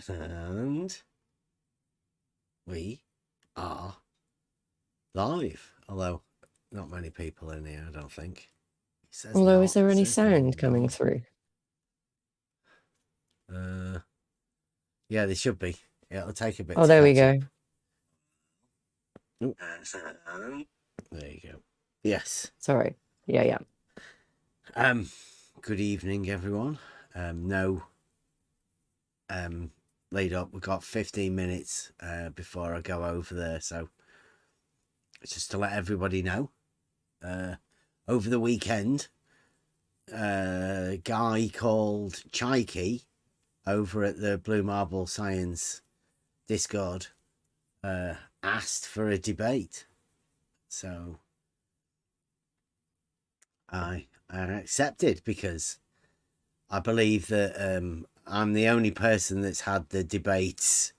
And we are live, although not many people in here, I don't think. Although, is there any sound coming through? Yeah, there should be. Yeah, it'll take a bit. Oh, there we go. There you go. Yes. Sorry. Yeah. Good evening, everyone. Lead up. We've got 15 minutes before I go over there, so just to let everybody know. Over the weekend, a guy called Chaiki over at the Blue Marble Science Discord asked for a debate, so I accepted because I believe that I'm the only person that's had the debates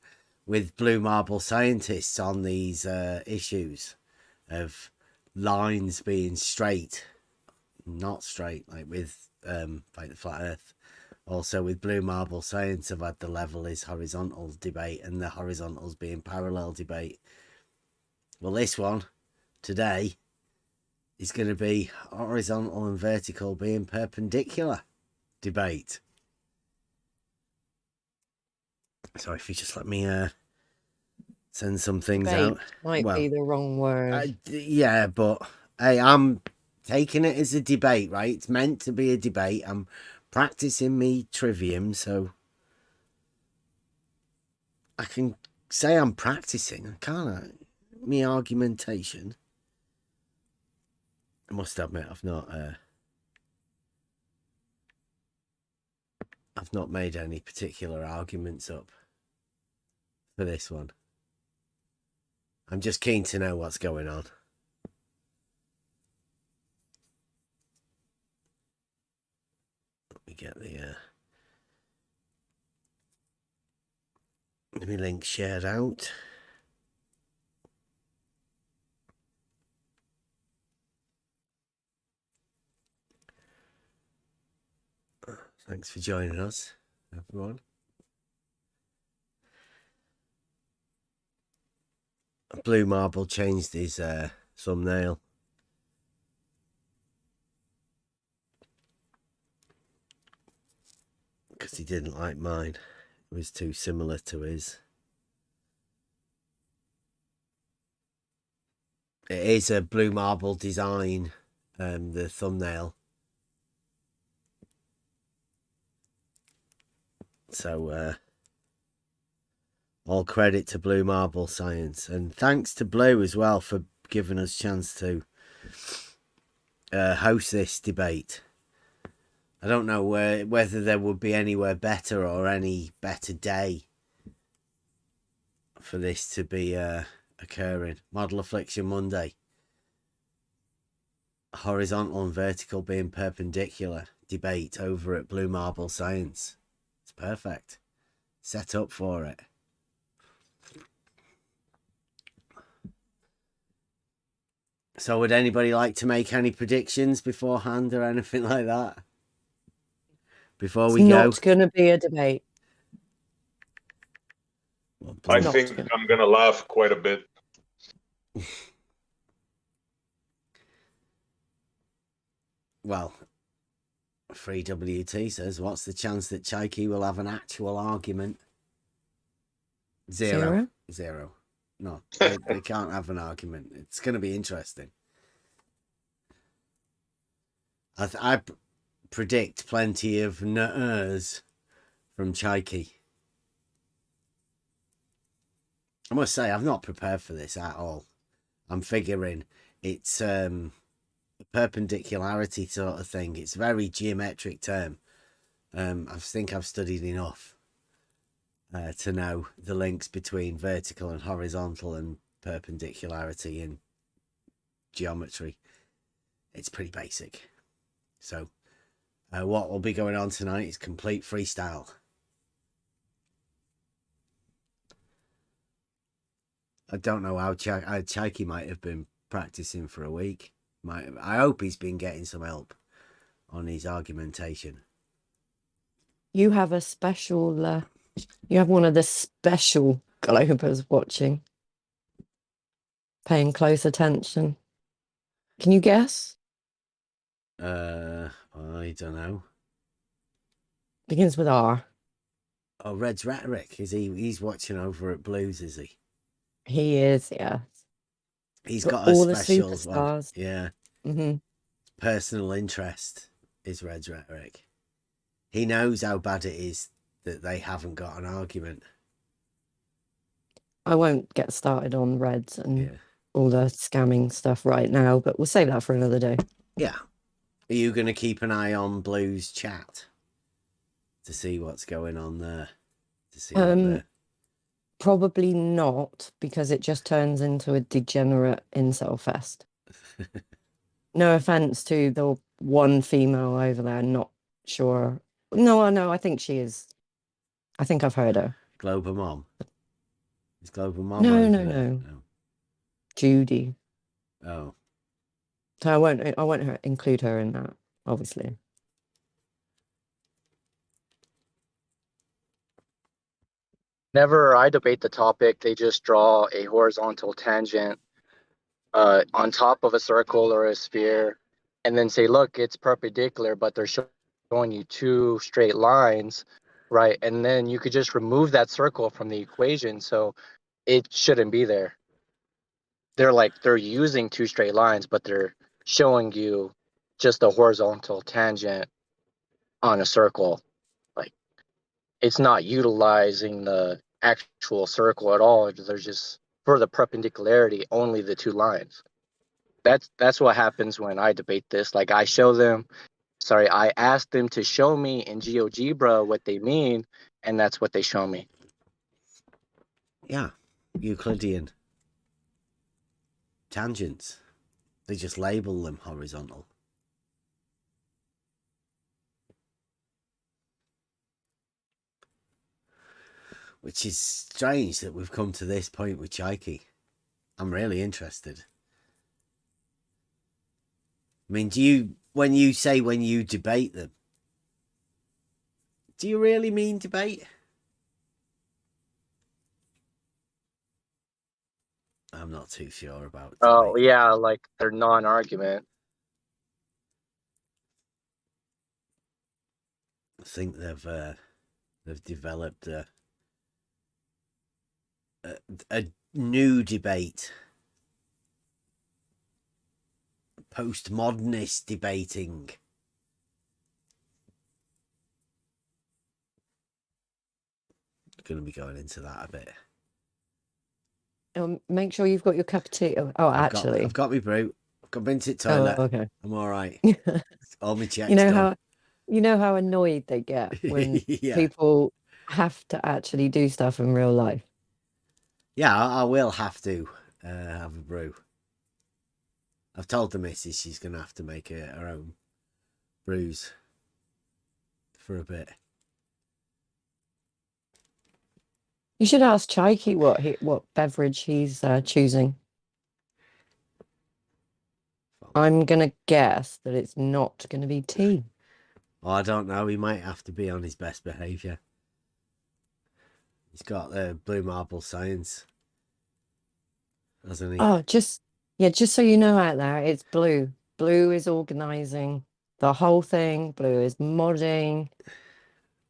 with Blue Marble scientists on these issues of lines being straight, not straight, like with like the flat Earth. Also with Blue Marble Science, I've had the level is horizontal debate and the horizontals being parallel debate. Well, this one today is going to be horizontal and vertical being perpendicular debate. So if you just let me send some things debate out. Might be the wrong word. Yeah, but hey, I'm taking it as a debate, right? It's meant to be a debate. I'm practicing me trivium, so I can say I'm practicing, can't I? Me argumentation. I must admit, I've not made any particular arguments up for this one. I'm just keen to know what's going on. Let me get the let me link shared out. Thanks for joining us, everyone. Blue Marble changed his thumbnail. Because he didn't like mine. It was too similar to his. It is a Blue Marble design, the thumbnail. So all credit to Blue Marble Science, and thanks to Blue as well for giving us a chance to host this debate. I don't know whether there would be anywhere better or any better day for this to be occurring. Model Affliction Monday. Horizontal and vertical being perpendicular debate over at Blue Marble Science. It's perfect. Set up for it. So would anybody like to make any predictions beforehand or anything like that? Before we go? It's not going to be a debate. Well, I think I'm going to laugh quite a bit. Well, Free WT says, what's the chance that Chaiki will have an actual argument? Zero. No, they can't have an argument. It's going to be interesting. I predict plenty of nutters from Chaiki. I must say, I've not prepared for this at all. I'm figuring it's a perpendicularity sort of thing. It's a very geometric term. I think I've studied enough to know the links between vertical and horizontal and perpendicularity in geometry. It's pretty basic. So what will be going on tonight is complete freestyle. I don't know how Chaiki might have been practicing for a week. I hope he's been getting some help on his argumentation. You have a special You have one of the special Globers watching, paying close attention. Can you guess? I don't know. Begins with R. Oh, Red's Rhetoric. Is he? He's watching over at Blues, is he? He is, yeah. He's But got a all the special one. superstars. Yeah. Mm-hmm. Personal interest is Red's Rhetoric. He knows how bad it is that they haven't got an argument. I won't get started on Reds and all the scamming stuff right now, but we'll save that for another day. Yeah. Are you going to keep an eye on Blues chat to see what's going on there? To see what they're... Probably not, because it just turns into a degenerate incel fest. No offense to the one female over there, not sure. No, I think she is. I think I've heard her. Global Mom. Is Global Mom No, over no, there? no. Judy. Oh. So I won't include her in that, obviously. Whenever I debate the topic, they just draw a horizontal tangent on top of a circle or a sphere and then say, look, it's perpendicular, but they're showing you two straight lines, right? And then you could just remove that circle from the equation, so it shouldn't be there. They're using two straight lines, but they're showing you just a horizontal tangent on a circle. Like, it's not utilizing the actual circle at all. They're just, for the perpendicularity, only the two lines. That's what happens when I debate this. Like, I ask them to show me in GeoGebra what they mean, and that's what they show me. Yeah, Euclidean tangents. They just label them horizontal. Which is strange that we've come to this point with Chaiki. I'm really interested. I mean, when you debate them, do you really mean debate? I'm not too sure about debate. Oh, yeah, like they're non-argument. I think they've developed a new debate. Postmodernist debating. Going to be going into that a bit. Make sure you've got your cup of tea. Oh, I've got my brew. I've been to the toilet. Oh, okay. I'm all right. All my checks You know done. you know how annoyed they get when people have to actually do stuff in real life. Yeah, I will have to have a brew. I've told the missus she's going to have to make her own brews for a bit. You should ask Chaiki what beverage he's choosing. I'm going to guess that it's not going to be tea. Well, I don't know. He might have to be on his best behaviour. He's got the blue marble science, hasn't he? Oh, just so you know out there, it's Blue. Blue is organising the whole thing. Blue is modding.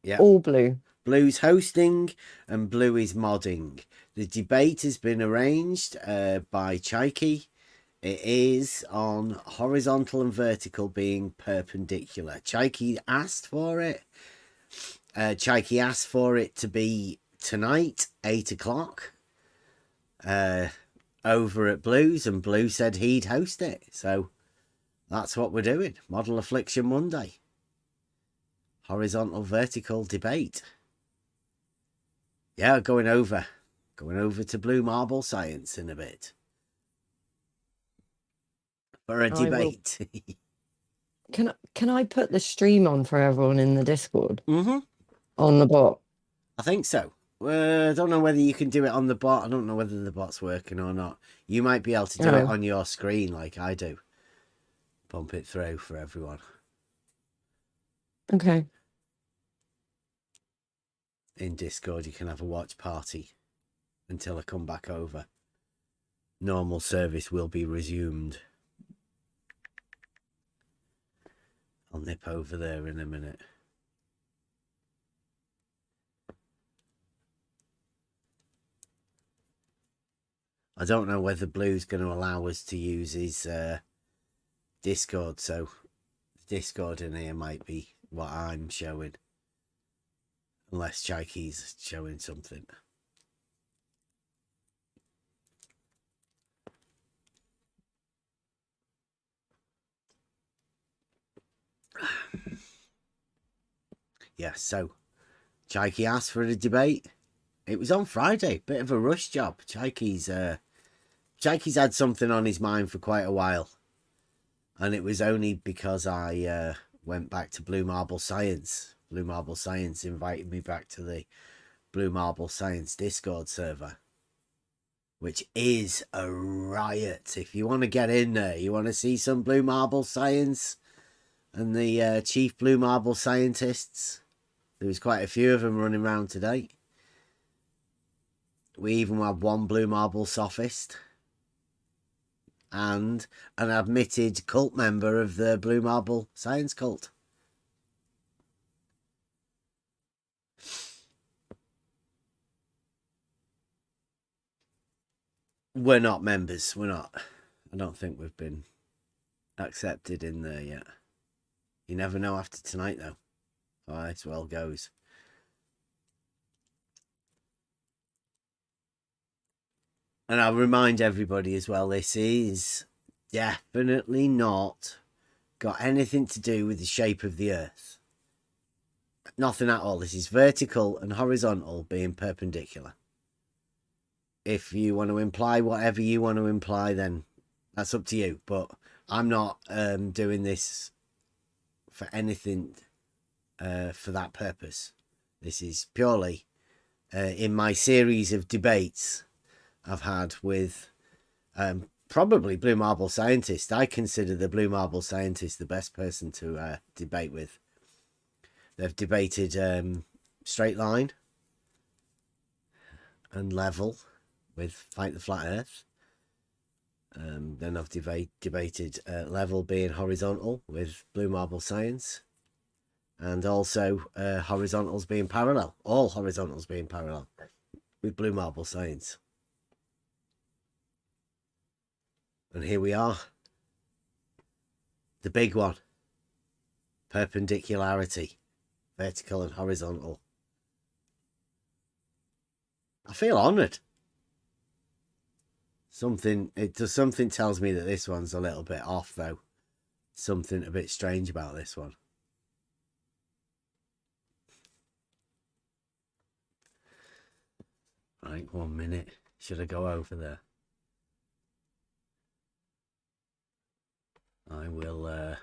Yeah. All Blue. Blue's hosting and Blue is modding. The debate has been arranged by Chaiki. It is on horizontal and vertical being perpendicular. Chaiki asked for it. Chaiki asked for it to be tonight, 8 o'clock, over at Blues, and Blue said he'd host it. So that's what we're doing. Model Affliction Monday. Horizontal vertical debate. Yeah, going over to blue marble science in a bit for a debate. Can I put the stream on for everyone in the Discord? Mm-hmm. On the bot? I think so. I don't know whether you can do it on the bot. I don't know whether the bot's working or not. You might be able to do it on your screen like I do. Pump it through for everyone. Okay. in Discord. You can have a watch party until I come back over. Normal service will be resumed. I'll nip over there in a minute. I don't know whether Blue's going to allow us to use his Discord, so Discord in here might be what I'm showing. Unless Chikey's showing something. Yeah, so Chikey asked for a debate. It was on Friday, bit of a rush job. Chikey's had something on his mind for quite a while. And it was only because I went back to Blue Marble Science. Blue Marble Science invited me back to the Blue Marble Science Discord server, which is a riot. If you want to get in there, you want to see some Blue Marble Science and the chief Blue Marble scientists. There was quite a few of them running around today. We even had one Blue Marble sophist and an admitted cult member of the Blue Marble Science cult. We're not members. We're not. I don't think we've been accepted in there yet. You never know after tonight, though. All right, well goes. And I'll remind everybody as well, this is definitely not got anything to do with the shape of the Earth. Nothing at all. This is vertical and horizontal being perpendicular. If you want to imply whatever you want to imply, then that's up to you. But I'm not doing this for anything for that purpose. This is purely in my series of debates I've had with probably Blue Marble scientists. I consider the Blue Marble scientist the best person to debate with. They've debated straight line and level with Fight the Flat Earth. Then I've debated level being horizontal with Blue Marble Science. And also horizontals being parallel. All horizontals being parallel with Blue Marble Science. And here we are. The big one. Perpendicularity. Vertical and horizontal. I feel honoured. Something tells me that this one's a little bit off, though. Something a bit strange about this one. Right, 1 minute. Should I go over there? I will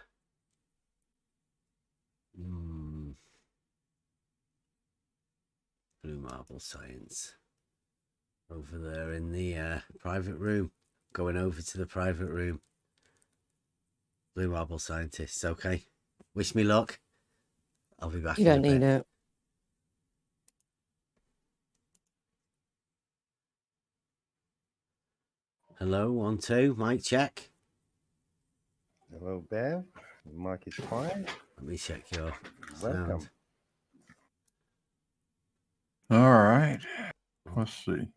Blue Marble Science. Over there in the private room. Going over to the private room. Blue Marble Scientists, okay. Wish me luck. I'll be back You in don't a bit. need it. Hello, 1, 2, mic check. Hello, Bev. The mic is fine. Let me check your Welcome. sound. All right. Let's see.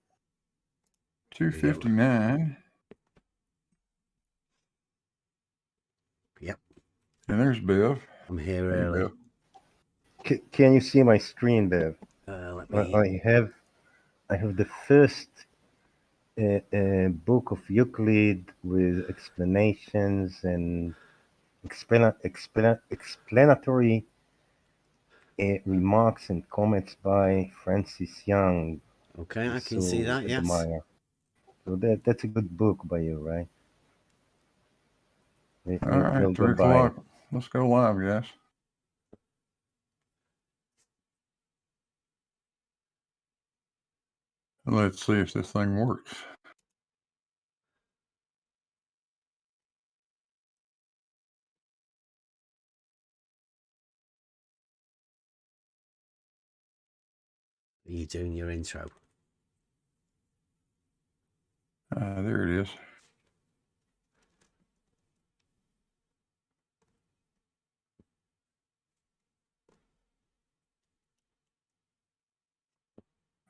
259. Yep. And there's Bev. I'm here Hey, early. Bev. Can you see my screen, Bev? Let me. I have the first book of Euclid with explanations and explanatory remarks and comments by Francis Young. Okay, I can see that, yes. Admire. So that's a good book by you, right? All right, 3 o'clock. Let's go live, guys. Let's see if this thing works. Are you doing your intro? There it is.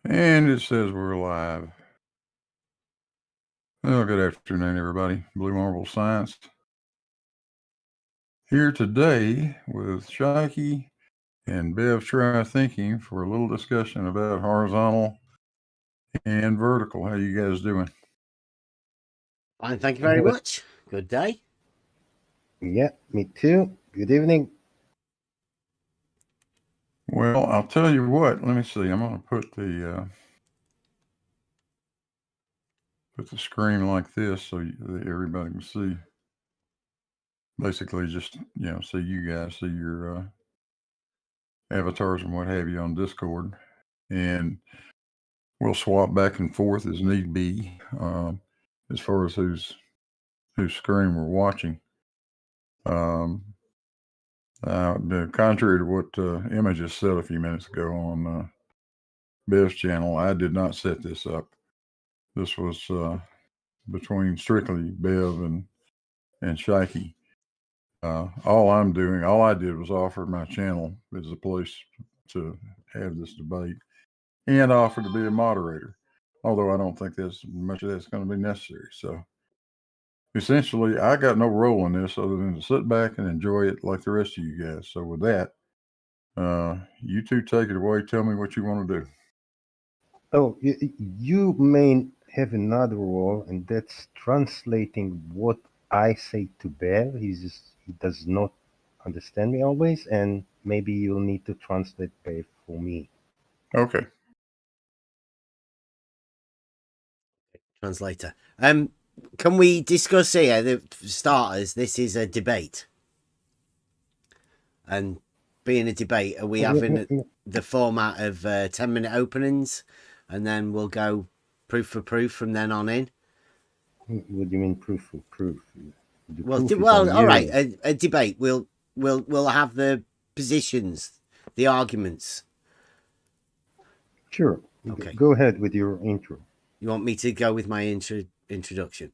And it says we're live. Well, good afternoon, everybody. Blue Marble Science here today with Shaiki and Bev Try Thinking for a little discussion about horizontal and vertical. How you guys doing? Fine, thank you very much. Good day. Yeah, me too. Good evening. Well, I'll tell you what. Let me see. I'm going to put the screen like this so that everybody can see. Basically, just see you guys, see your avatars and what have you on Discord, and we'll swap back and forth as need be as far as whose screen we're watching. Contrary to what Emma just said a few minutes ago on Bev's channel, I did not set this up. This was between strictly Bev and Shaiki. All I did was offer my channel as a place to have this debate and offer to be a moderator, although I don't think much of that's going to be necessary. So essentially, I got no role in this other than to sit back and enjoy it like the rest of you guys. So with that, you two take it away. Tell me what you want to do. Oh, you may have another role, and that's translating what I say to Bev. He does not understand me always, and maybe you'll need to translate Bev for me. Okay. Translator. Can we discuss here, the starters, this is a debate. And being a debate, are we having the format of 10-minute openings, and then we'll go proof for proof from then on in? What do you mean proof for proof? Well, all right, a debate. We'll have the positions, the arguments. Sure. Okay. Go ahead with your intro. You want me to go with my introduction?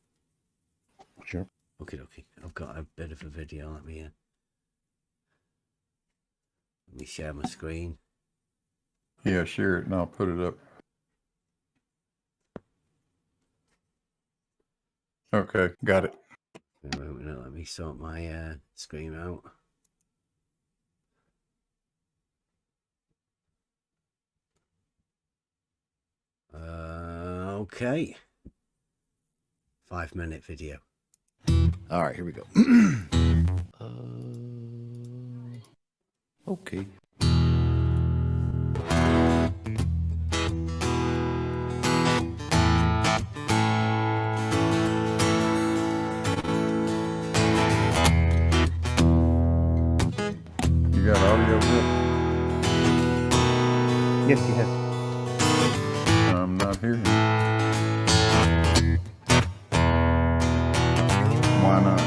Sure. Okay. I've got a bit of a video. Let me share my screen. Yeah, share it and I'll put it up. Okay, got it. Let me sort my screen out. Okay. 5-minute video. All right, here we go. Okay. You got audio yet? Yes, you have. I'm not hearing. Why not?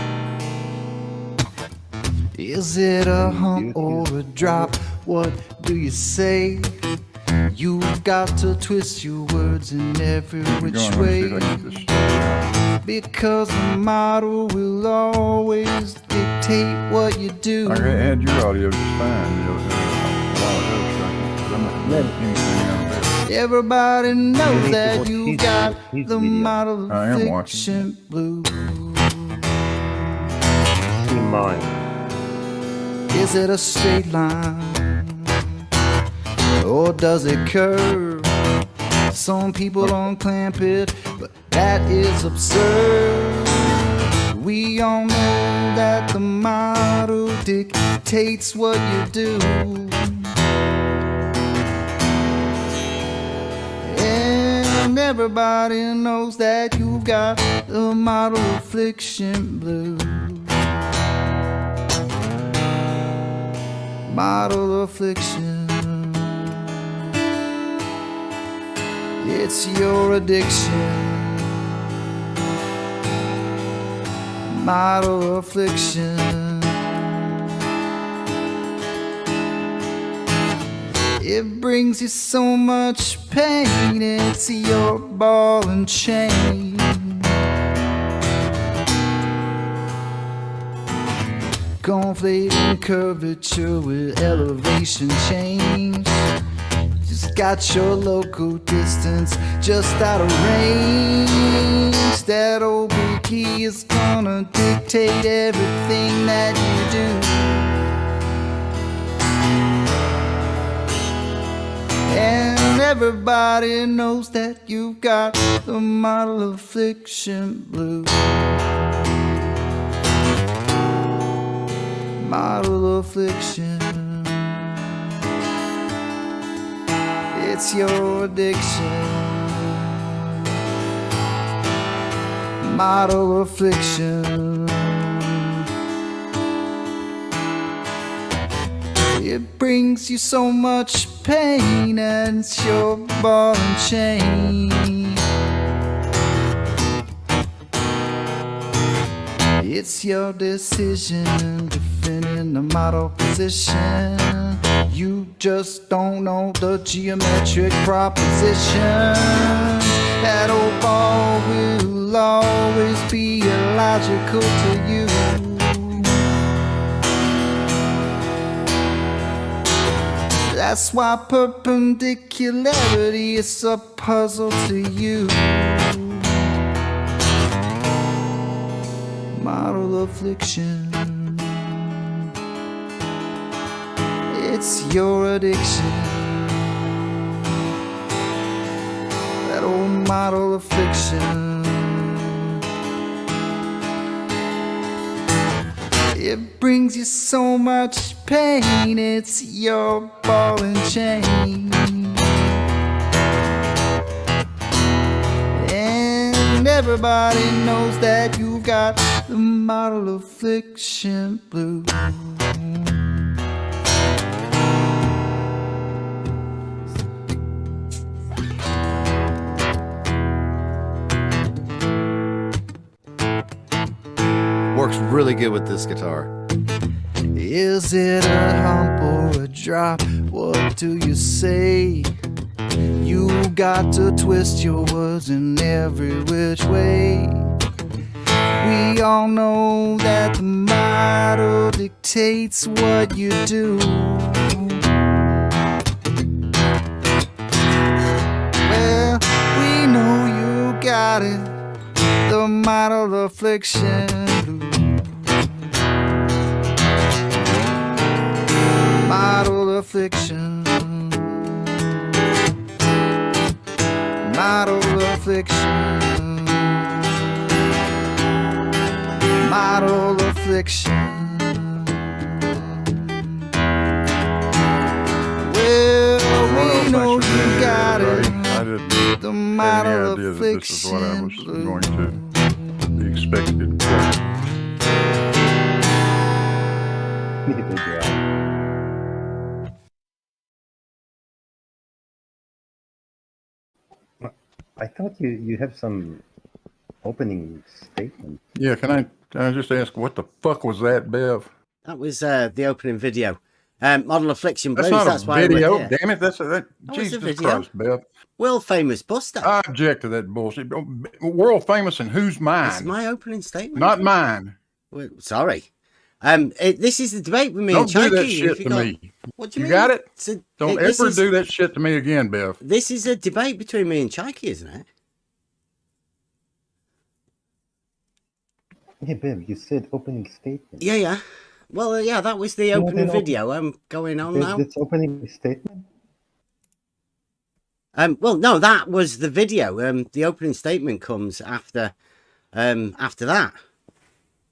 Is it a hump or a drop? What do you say? You got to twist your words in every which way, because the model will always dictate what you do. I had your audio just fine a while ago, but I'm not hearing anything out of it. Everybody knows that you got the model I am Affliction blues. In mind. Is it a straight line, or does it curve? Some people don't clamp it, but that is absurd. We all know that the model dictates what you do, and everybody knows that you got the model Affliction blues. Model Affliction, it's your addiction. Model Affliction, It brings you so much pain, it's your ball and chain. Conflating curvature with elevation change. Just got your local distance just out of range. That old key is gonna dictate everything that you do. And everybody knows that you've got the model affliction blues. Model affliction. It's your addiction. Model affliction. It brings you so much pain, and it's your ball and chain. It's your decision, defending the model position. You just don't know the geometric proposition. That old ball will always be illogical to you. That's why perpendicularity is a puzzle to you. Model affliction. It's your addiction. That old model affliction. It brings you so much pain, it's your ball and chain. And everybody knows that you got the model affliction blues. Works really good with this guitar. Is it a hump or a drop? What do you say? You got to twist your words in every which way. We all know that the model dictates what you do. Well, we know you got it, the model affliction. Model affliction. Model affliction. Model affliction. Well, we know you got it. I didn't The have any model idea that this is what I was affliction. going to be expected to play. Neither do I. I thought you have some opening statement. Yeah, can I just ask what the fuck was that, Bev? That was the opening video. Model Affliction Blues. That's not That's a why video. we're here. Damn it! That's that. That was a Jesus video. Christ, Bev. World famous Buster. I object to that bullshit. World famous in whose It's mind? my opening statement. Not mine. Well, sorry. This is the debate with me Don't and do that Chikey. shit to me. What do you You mean? got it? Don't this ever is- do that shit to me again, Bev. This is a debate between me and Chikey, isn't it? Yeah, Bev, you said opening statement. Yeah. Well, yeah, that was the opening video. I'm going on now. That's opening statement? Well, no, that was the video. The opening statement comes after that.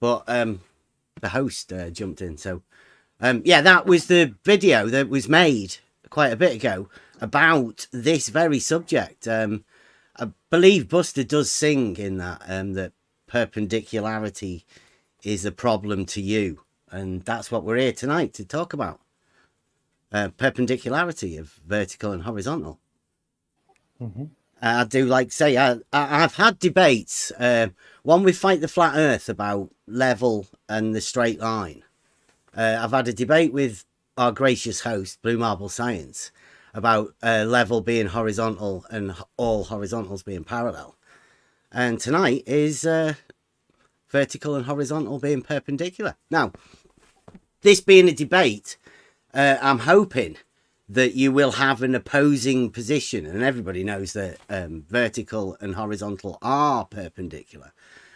But the host jumped in. So, yeah, that was the video that was made quite a bit ago about this very subject. I believe Buster does sing in that, that perpendicularity is a problem to you. And that's what we're here tonight to talk about. Perpendicularity of vertical and horizontal. Mm-hmm. I do like to say, I've had debates. One with Fight the Flat Earth about level and the straight line. I've had a debate with our gracious host, Blue Marble Science, about level being horizontal and all horizontals being parallel. And tonight is vertical and horizontal being perpendicular. Now, this being a debate, I'm hoping that you will have an opposing position, and everybody knows that vertical and horizontal are perpendicular.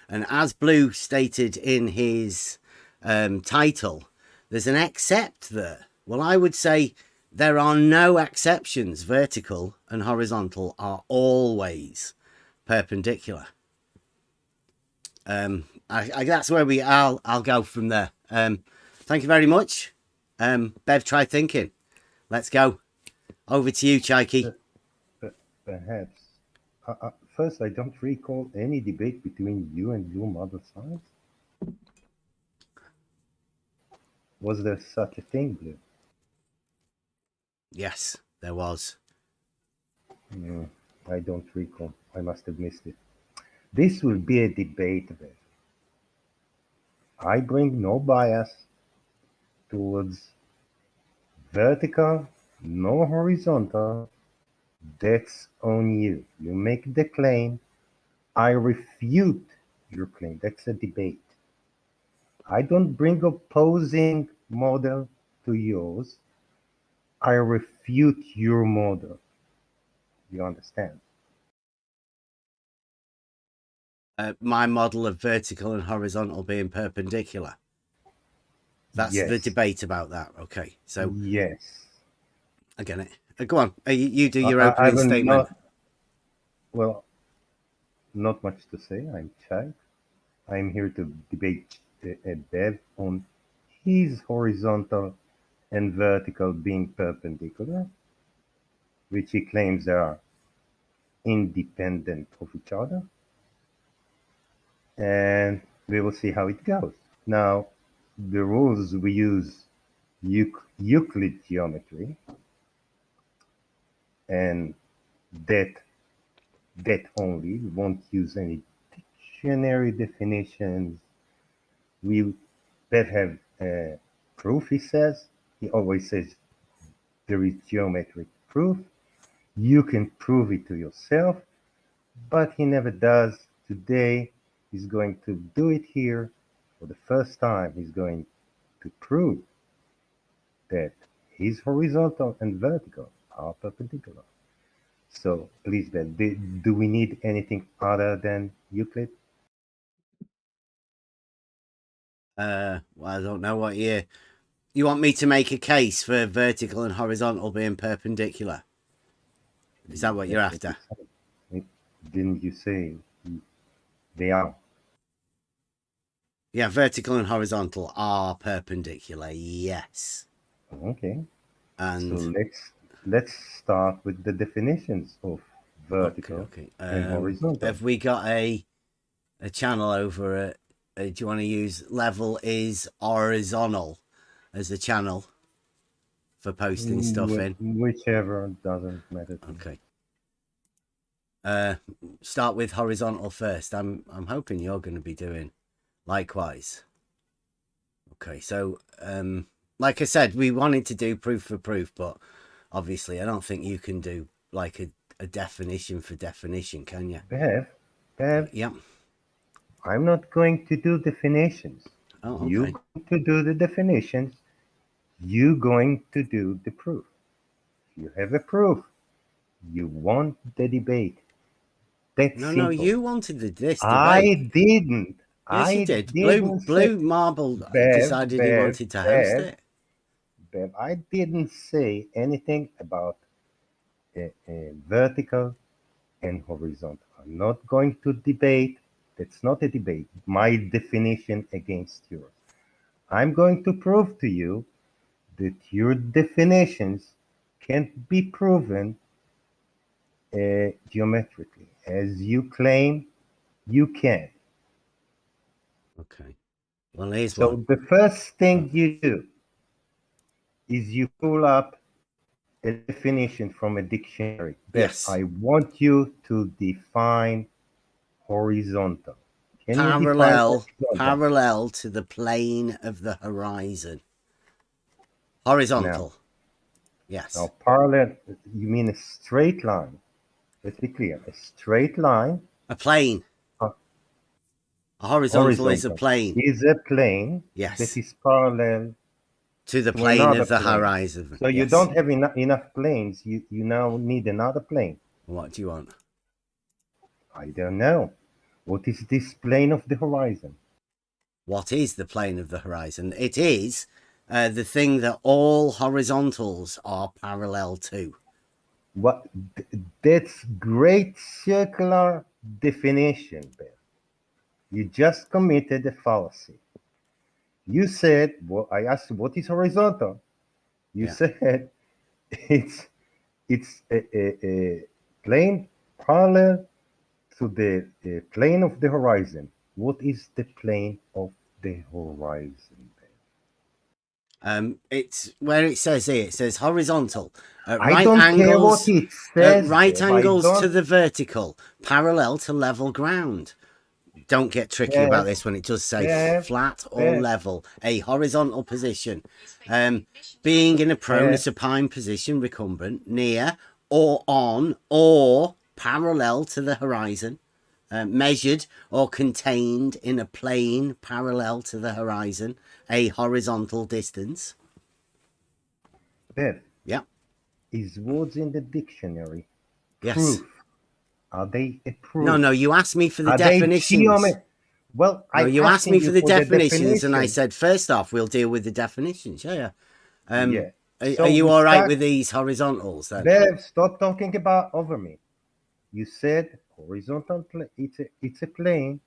And as Blue stated in his title, there's an except there. Well, I would say there are no exceptions. Vertical and horizontal are always perpendicular. That's where I'll go from there. Thank you very much. Bev, try thinking. Let's go. Over to you, Chaiki. Perhaps. First, I don't recall any debate between you and Blue Marble Science. Was there such a thing, Blue? Yes, there was. I don't recall. I must have missed it. This will be a debate, Bev. I bring no bias towards vertical, no horizontal. That's on you. You make the claim. I refute your claim. That's a debate. I don't bring opposing model to yours. I refute your model. You understand? My model of vertical and horizontal being perpendicular. That's yes. the debate about that. Okay, so yes, I get it. Go on. You do your opening statement. Well, not much to say. I'm Chad. I'm here to debate Bev on his horizontal and vertical being perpendicular, which he claims are independent of each other. And we will see how it goes. Now, the rules we use Euclid geometry, and that only. We won't use any dictionary definitions. We that have proof, he says. He always says there is geometric proof. You can prove it to yourself, but he never does. Today, he's going to do it here for the first time. He's going to prove that his horizontal and vertical are perpendicular. So please, Ben, do we need anything other than Euclid? Well, I don't know what you want me to make a case for vertical and horizontal being perpendicular. Is that what you're after? Didn't you say they are? Yeah, vertical and horizontal are perpendicular. Yes. Okay. And so let's start with the definitions of vertical okay. and horizontal. Have we got a channel over it? Do you want to use level is horizontal as a channel for posting stuff in? Whichever, doesn't matter to me. Okay. Start with horizontal first. I'm hoping you're going to be doing likewise. Okay, so like I said, we wanted to do proof for proof, but obviously I don't think you can do like a definition for definition, can you? Bev, yeah. I'm not going to do definitions. Oh, okay. You're going to do the definitions. You're going to do the proof. You have a proof. You want the debate. That's no, simple. No, you wanted this debate. I didn't. Yes, you did. Blue Marble decided he wanted to host it. Bev, I didn't say anything about vertical and horizontal. I'm not going to debate. That's not a debate. My definition against yours. I'm going to prove to you that your definitions can't be proven geometrically, as you claim you can. Okay. Well, here's so one. The first thing you do is you pull up a definition from a dictionary. Yes. I want you to define horizontal. Can you define horizontal? Parallel to the plane of the horizon. Horizontal. Yes. Now, parallel, you mean a straight line. Let's be clear. A straight line. A plane. Uh, A horizontal is a plane. Is a plane Yes. that is parallel To the to plane another of the plane. horizon. So you Yes. don't have enough planes. You now need another plane. What do you want? I don't know. What is this plane of the horizon? What is the plane of the horizon? It is the thing that all horizontals are parallel to. What? That's great circular definition, Ben. You just committed a fallacy. You said, well, I asked you, what is horizontal? You said it's a plane parallel to the plane of the horizon. What is the plane of the horizon? It's where it says here. It says horizontal. I don't care what it says. Right Bev. angles to the vertical, parallel to level ground. Don't get tricky about this when it does say flat or level, a horizontal position. Being in a prone or supine position, recumbent, near or on or parallel to the horizon. Measured or contained in a plane parallel to the horizon, a horizontal distance. Bev, Yeah. is words in the dictionary Yes. proof? Are they a proof? No, you asked me for the Are definitions. Well, No, you asked me for the definitions, and I said, first off, we'll deal with the definitions. Yeah. Are you all right with these horizontals then? Bev, stop talking about over me. You said horizontal plane. It's a plane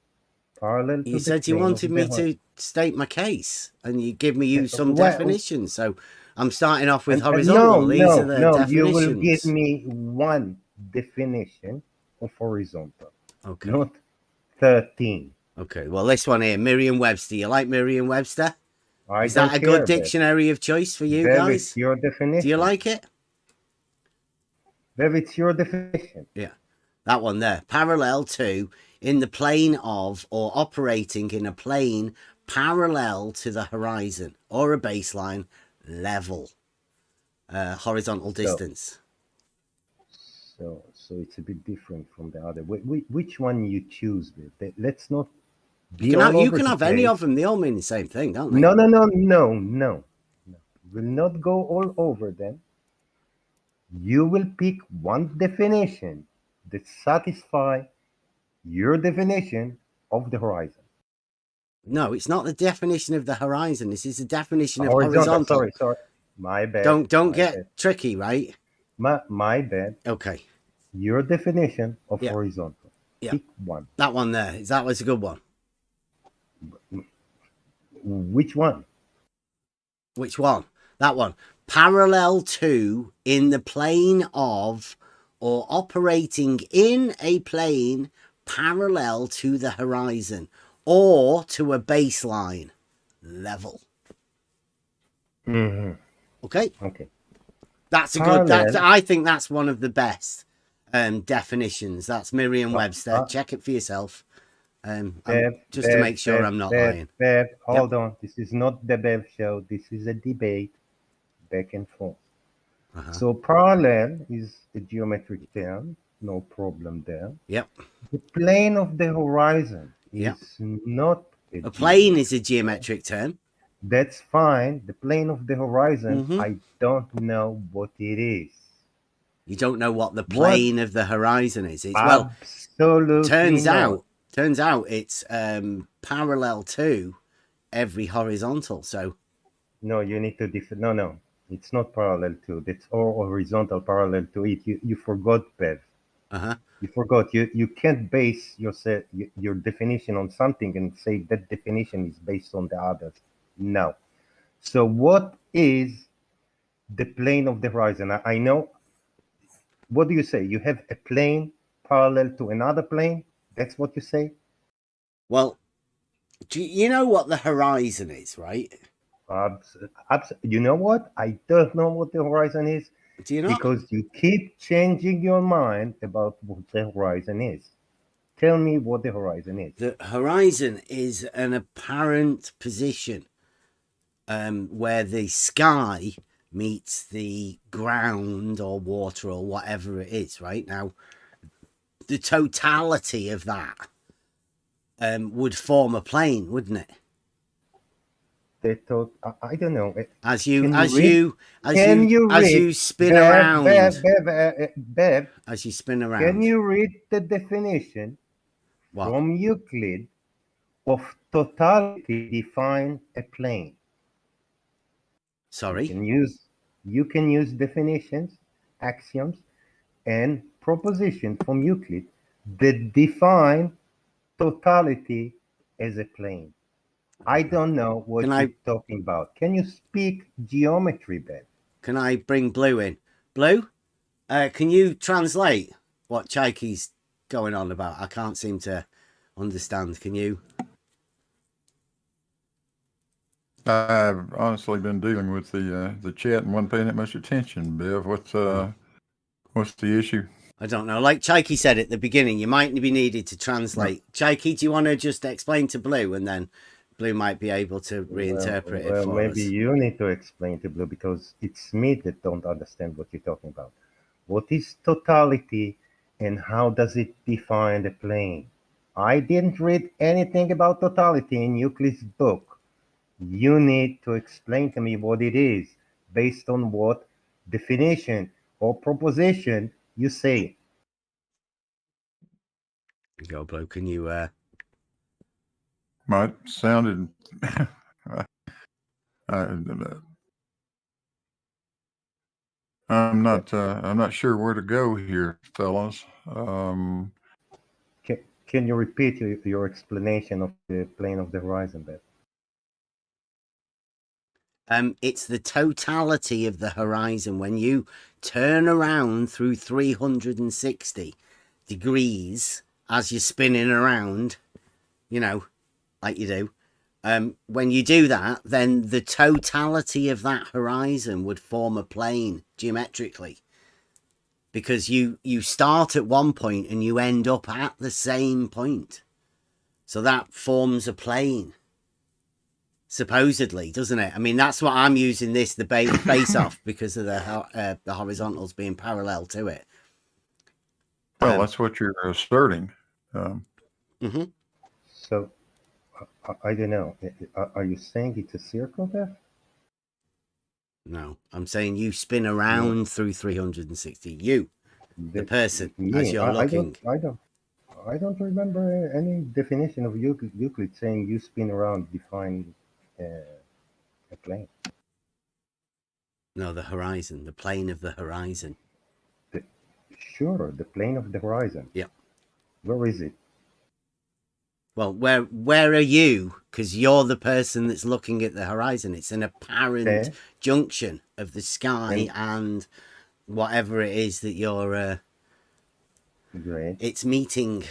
parallel to You said you wanted me to state my case, and you give me some definitions. So I'm starting off with horizontal. These are the definitions. You will give me one definition of horizontal. Okay. Not 13. Okay. Well, this one here, Merriam-Webster. You like Merriam-Webster? Is that a care, good dictionary of choice for you Bev, guys? it's your definition. Do you like it? Bev, it's your definition. Yeah. That one there. Parallel to, in the plane of, or operating in a plane parallel to the horizon or a baseline level. Horizontal distance. So it's a bit different from the other. Which one you choose, Bev? Let's not. You can have any of them. They all mean the same thing, don't they? No. We'll not go all over them. You will pick one definition that satisfies your definition of the horizon. No, it's not the definition of the horizon. This is the definition of horizontal. Sorry. My bad. Don't get tricky, right? My bad. Okay. Your definition of horizontal. Yeah. Pick one. That one there. That was a good one. Which one? Which one? That one. Parallel to, in the plane of, or operating in a plane parallel to the horizon or to a baseline level. Mm-hmm. Okay. That's a Parallel. good. I think that's one of the best definitions. That's Merriam-Webster. Check it for yourself. Just to make sure I'm not lying. Bev, hold on. This is not the Bev show. This is a debate back and forth. So parallel is a geometric term. No problem there. Yep. The plane of the horizon is not a plane is a geometric term. That's fine. The plane of the horizon, I don't know what it is. You don't know what the plane of the horizon is. It's absolutely turns out it's parallel to every horizontal. So no, you need to no, it's not parallel to. That's all horizontal parallel to it. You forgot, Bev. You forgot. You can't base your definition on something and say that definition is based on the others. No. So what is the plane of the horizon? I know. What do you say? You have a plane parallel to another plane? That's what you say? Well, do you know what the horizon is, right? You know what? I don't know what the horizon is. Do you know? Because you keep changing your mind about what the horizon is. Tell me what the horizon is. The horizon is an apparent position where the sky meets the ground or water or whatever it is, right? Now, the totality of that would form a plane, wouldn't it? They thought, I don't know. As Can you read, spin Bev, around, Bev, as you spin can around. you read the definition What? from Euclid of totality define a plane? Sorry. You can use definitions, axioms, and proposition from Euclid that define totality as a plane. I don't know what you're talking about. Can you speak geometry, Ben? Can I bring Blue in? Blue, can you translate what Chaiki's going on about? I can't seem to understand. Can you? I've honestly been dealing with the chat and wasn't paying that much attention. Bev, what's the issue? I don't know. Like Chaiki said at the beginning, you might be needed to translate. Chaiki, do you want to just explain to Blue, and then Blue might be able to reinterpret it for maybe us? you need to explain to Blue, because it's me that don't understand what you're talking about. What is totality and how does it define the plane? I didn't read anything about totality in Euclid's book. You need to explain to me what it is based on what definition or proposition you say. Go, Blue. Can you? Might sounded. I'm not sure where to go here, fellas. Can you repeat your explanation of the plane of the horizon, Beth? It's the totality of the horizon. When you turn around through 360 degrees as you're spinning around, you know, like you do. When you do that, then the totality of that horizon would form a plane geometrically, because you start at one point and you end up at the same point. So that forms a plane, supposedly, doesn't it? I mean, that's what I'm using the base off, because of the horizontals being parallel to it. Well, that's what you're asserting. So, I don't know. Are you saying it's a circle, Beth? No, I'm saying you spin around through 360. The person, as you're looking. I don't remember any definition of Euclid saying you spin around define a plane. No, the horizon, the plane of the horizon. Sure, the plane of the horizon. Yeah. Where is it? Well, where are you? Because you're the person that's looking at the horizon. It's an apparent junction of the sky and whatever it is that you're. Great. It's meeting,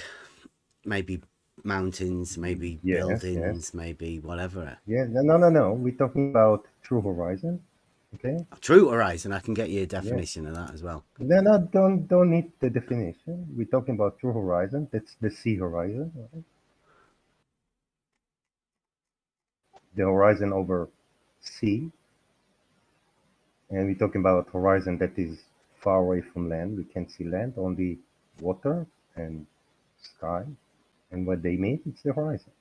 maybe mountains, maybe buildings, maybe whatever. Yeah, no. We're talking about true horizon. Okay. True horizon. I can get you a definition of that as well. No, don't need the definition. We're talking about true horizon. That's the sea horizon. Right? The horizon over sea, and we're talking about horizon that is far away from land. We can't see land, only water and sky, and what they meet, it's the horizon.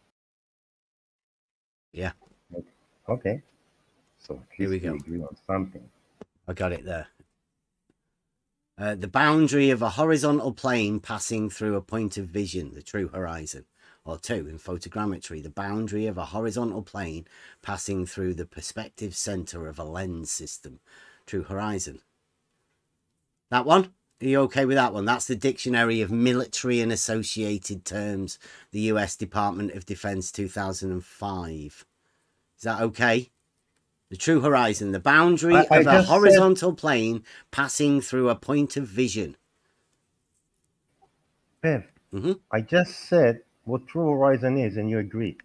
Yeah. Okay. So at Here we least go. we agree on something. I got it there. The boundary of a horizontal plane passing through a point of vision, the true horizon. Or 2, in photogrammetry, the boundary of a horizontal plane passing through the perspective center of a lens system. True horizon. That one? Are you okay with that one? That's the Dictionary of Military and Associated Terms, the US Department of Defense 2005. Is that okay? The true horizon, the boundary of a horizontal plane passing through a point of vision. Bev, I just said what true horizon is, and you agreed.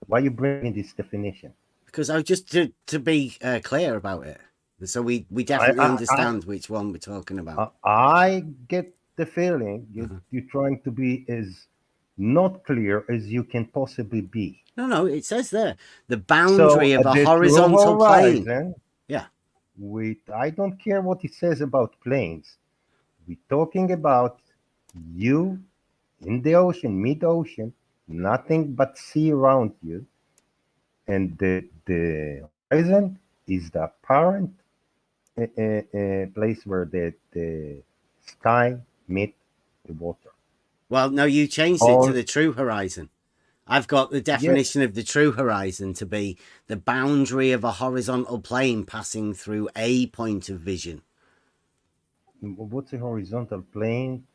Why are you bringing this definition? Because I just to be clear about it, so we definitely understand which one we're talking about. I get the feeling you're trying to be as not clear as you can possibly be. No, it says there the boundary of a horizontal plane. Yeah. I don't care what it says about planes. We're talking about you in the ocean, mid-ocean, nothing but sea around you, and the horizon is the apparent place where the sky meet the water. Well, no, you changed it to the true horizon. I've got the definition of the true horizon to be the boundary of a horizontal plane passing through a point of vision. What's a horizontal plane?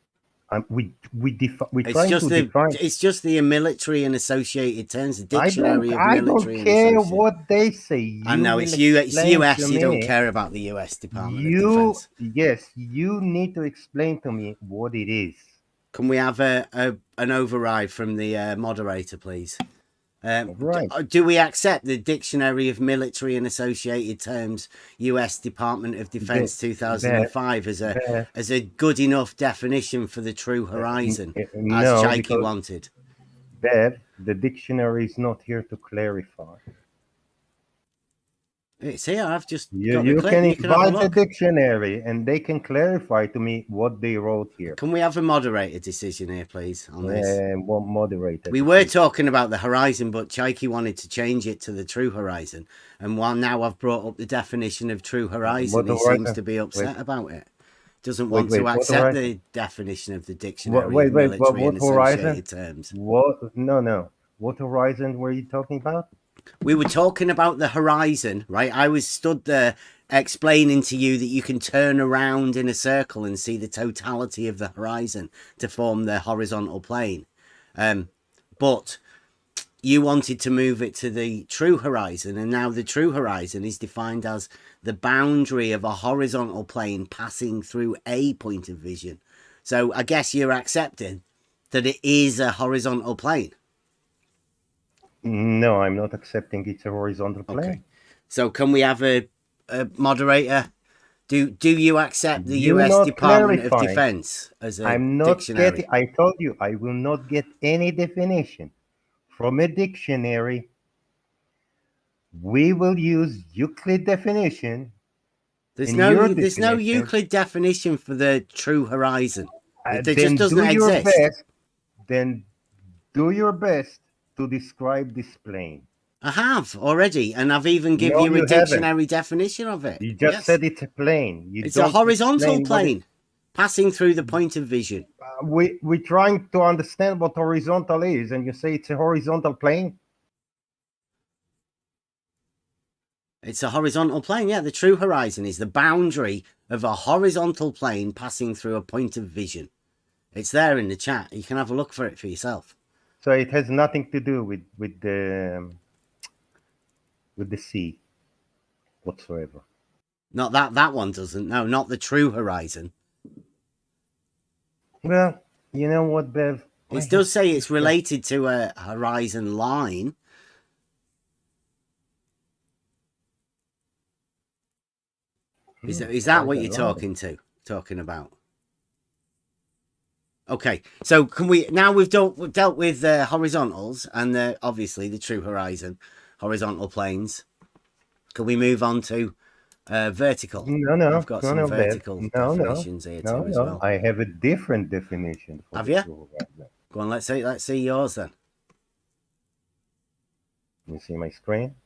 We're It's trying just to define. it's just the military and associated terms, the I dictionary of don't military and care associated. what they say. I know it's US. You don't care about the US Department of Defense. Yes, you need to explain to me what it is. Can we have an override from the moderator, please? Right. Do we accept the Dictionary of Military and Associated Terms, US Department of Defense 2005 as a good enough definition for the true horizon, as No, Chaiki wanted? Bev, the dictionary is not here to clarify. It's here. I've just got You the clip. can You can have a invite the look. dictionary and they can clarify to me what they wrote here. Can we have a moderator decision here, please, on this? What moderator? We were talking about the horizon, but Chaiki wanted to change it to the true horizon. And while now I've brought up the definition of true horizon, he seems to be upset about it. Doesn't want to accept the definition of the Dictionary of Military and Associated Terms. What? No. What horizon were you talking about? We were talking about the horizon, right? I was stood there explaining to you that you can turn around in a circle and see the totality of the horizon to form the horizontal plane. But you wanted to move it to the true horizon, and now the true horizon is defined as the boundary of a horizontal plane passing through a point of vision. So I guess you're accepting that it is a horizontal plane. No, I'm not accepting it's a horizontal plane. Okay. So can we have a moderator? Do you accept the US Department of Defense as a dictionary? I told you I will not get any definition from a dictionary. We will use Euclid definition. There's no Euclid definition for the true horizon. It just doesn't exist. Then do your best to describe this plane. I have already, and I've even given you a dictionary definition of it. You just said it's a plane. It's a horizontal plane passing through the point of vision. We're trying to understand what horizontal is, and you say it's a horizontal plane? It's a horizontal plane, yeah. The true horizon is the boundary of a horizontal plane passing through a point of vision. It's there in the chat. You can have a look for it for yourself. So it has nothing to do with the sea whatsoever. Not that one doesn't. No, not the true horizon. Well, you know what, Bev? It does say it's related to a horizon line. Is that what you're talking about? Okay, so can we now we've dealt with horizontals and obviously the true horizon, horizontal planes. Can we move on to vertical? No. I've got some vertical definitions here too as well. I have a different definition. Have you? Go on, let's see yours then. You see my screen?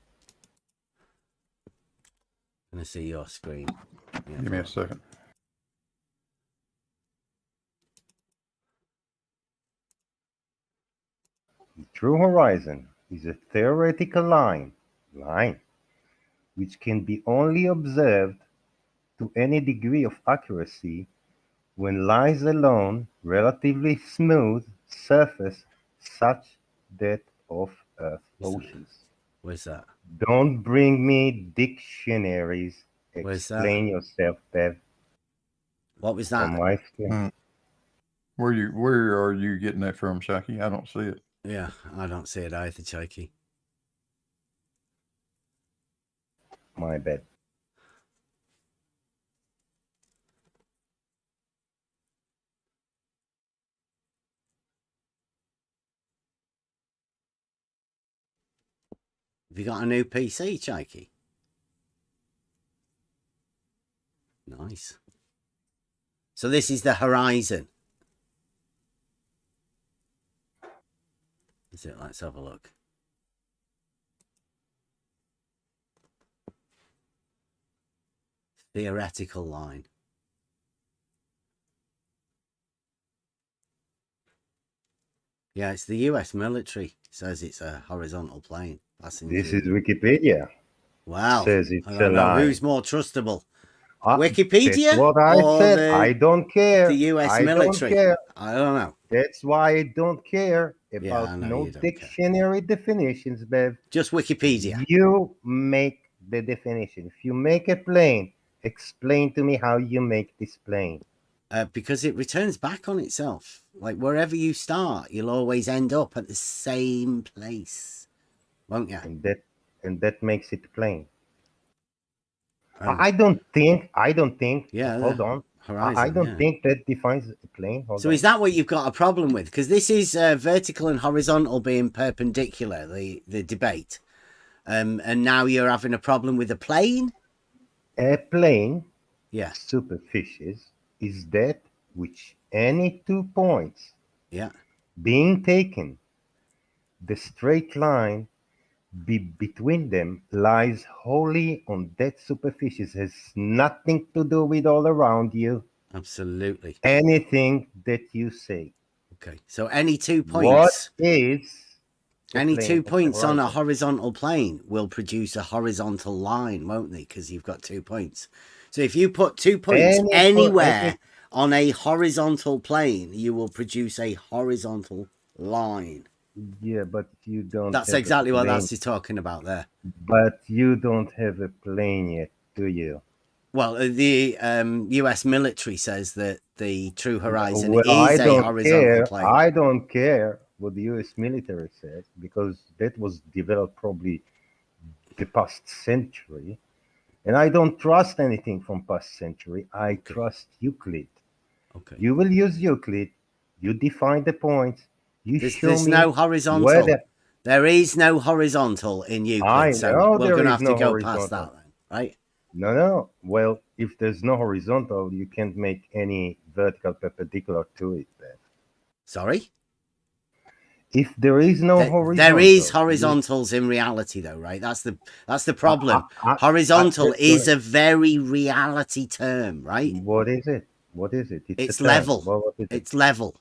I'm gonna see your screen. Yeah, give me a second. The true horizon is a theoretical line which can be only observed to any degree of accuracy when lies along relatively smooth surface such that of Earth oceans. Where's that? Don't bring me dictionaries. Explain yourself, Bev. What was that? On my screen. Where are you getting that from, Chaiki? I don't see it. Yeah, I don't see it either, Chaiki. My bad. Have you got a new PC, Chaiki? Nice. So this is the horizon. Is it? Let's have a look. Theoretical line. Yeah, it's the US military says it's a horizontal plane. This is Wikipedia. Wow. Says it's I don't a know line. who's more trustable. That's Wikipedia what I or said. I don't care. the US I military? don't care. I don't know. That's why I don't care Yeah, I about know no you don't dictionary definitions, Bev. Just Wikipedia. You make the definition. If you make a plane, explain to me how you make this plane. Because it returns back on itself. Like wherever you start, you'll always end up at the same place, won't you? And that makes it a plane. I don't think. Yeah. Hold on. Horizon, I don't think that defines a plane. Hold so on. is that what you've got a problem with? Because this is vertical and horizontal being perpendicular, the debate. And now you're having a problem with a plane? A plane, Yeah. superficies, is that which any 2 points Yeah. being taken, the straight line between them lies wholly on that superficies, has nothing to do with all around you. Absolutely. Anything that you say. Okay. So any 2 points. What is any 2 points on a horizontal plane will produce a horizontal line, won't they? Because you've got 2 points. So if you put 2 points anywhere on a horizontal plane, you will produce a horizontal line. Yeah, but you don't. That's exactly what that's talking about there. But you don't have a plane yet, do you? Well, the US military says that the true horizon is a horizontal plane. I don't care what the US military says, because that was developed probably the past century. And I don't trust anything from past century. I trust Euclid. Okay. You will use Euclid. You define the points. There's no horizontal. There is no horizontal in Euclid. I know we're going to have no to go horizontal. past that then, right? No. Well, if there's no horizontal, you can't make any vertical perpendicular to it then. Sorry? If there is no horizontal. There is horizontals in reality though, right? That's the problem. Horizontal is a very reality term, right? What is it? It's level. It's level.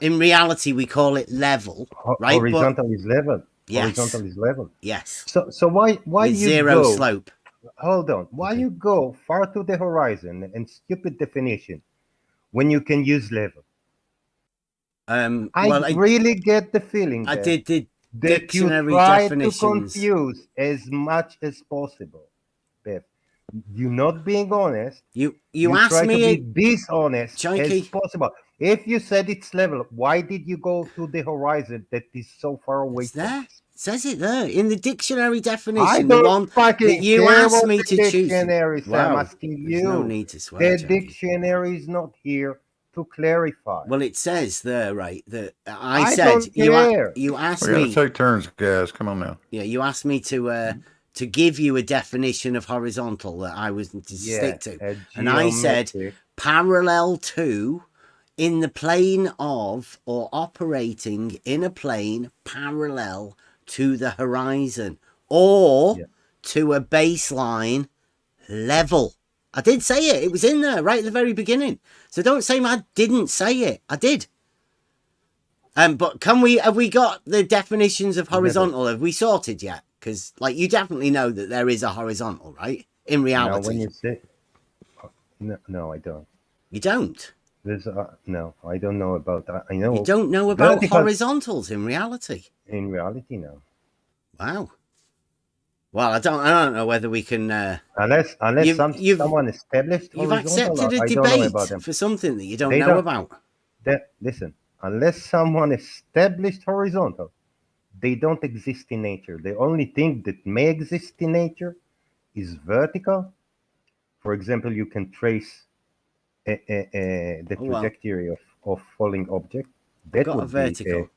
In reality, we call it level, right? Horizontal is level. Yes. Horizontal is level. Yes. So why with you zero go, slope? Hold on. Why you go far to the horizon and stupid definition when you can use level? I really get the feeling that the that you dictionary try to definitions. confuse as much as possible, Beth. You're not being honest. You try asked me to be dishonest Chunky. as possible. If you said it's level, why did you go to the horizon that is so far away It's from there. us? It says it there in the dictionary definition. I the don't one fucking that you care asked about me the to choose. dictionary, Sam. Wow. I'm asking There's you. no need to swear, The Chunky. dictionary is not here to clarify. Well, it says there, right, that I I said don't care. you asked We got me. to take turns, guys. Come on now. Yeah, you asked me to give you a definition of horizontal that I was to stick to, and I said parallel to, in the plane of, or operating in a plane parallel to the horizon, or to a baseline level. I did say it. It was in there right at the very beginning. So don't say I didn't say it. I did. But have we got the definitions of horizontal? Have we sorted yet? Because like you definitely know that there is a horizontal, right? In reality. Now when you say no, I don't. You don't? There's no, I don't know about that. I know you don't know about vertical... horizontals in reality. In reality, no. Wow. Well, I don't know whether we can. Unless someone established. You've accepted a debate for something that you don't know about. Listen, unless someone established horizontal, they don't exist in nature. The only thing that may exist in nature is vertical. For example, you can trace the trajectory of falling object. That got would a vertical. Be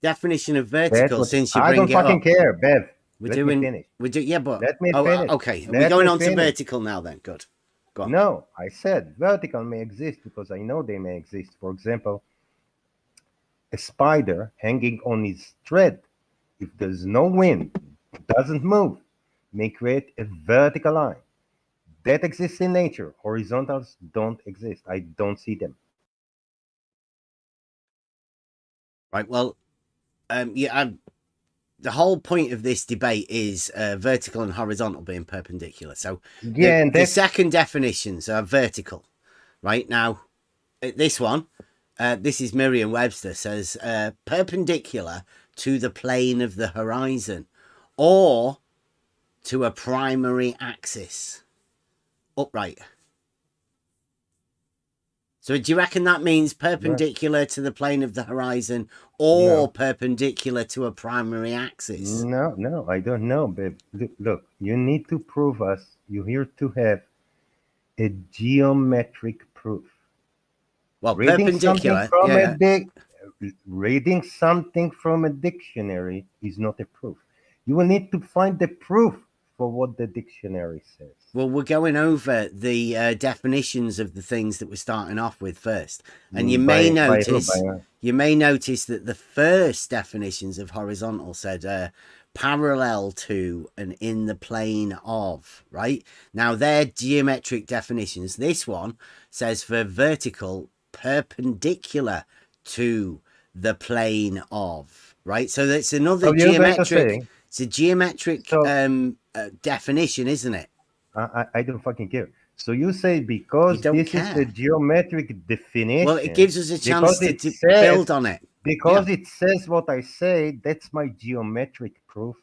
definition of vertical. Since you bring I don't fucking care, Bev. We're doing. We do. Yeah, but let me finish. Okay, we're going on to vertical now. Then good. Go on. No, I said vertical may exist because I know they may exist. For example, a spider hanging on its thread, if there's no wind, doesn't move, may create a vertical line. That exists in nature. Horizontals don't exist. I don't see them. Right. Well, the whole point of this debate is vertical and horizontal being perpendicular. So Yeah, and the that's second definitions are vertical. Right now, this one, this is Merriam-Webster, says perpendicular to the plane of the horizon or to a primary axis. Upright. So do you reckon that means perpendicular to the plane of the horizon or No. perpendicular to a primary axis? No, I don't know, babe. Look, you need to prove us. You're here to have a geometric proof. Well, Reading perpendicular. reading something from a dictionary is not a proof. You will need to find the proof for what the dictionary says. Well, we're going over the definitions of the things that we're starting off with first, and you may notice that the first definitions of horizontal said parallel to and in the plane of. Right now, they're geometric definitions. This one says for vertical, perpendicular to the plane of. Right, so that's another geometric. It's a geometric definition, isn't it? I don't fucking care. So you say because this is a geometric definition. Well, it gives us a chance to build on it. Because it says what I say, that's my geometric proof.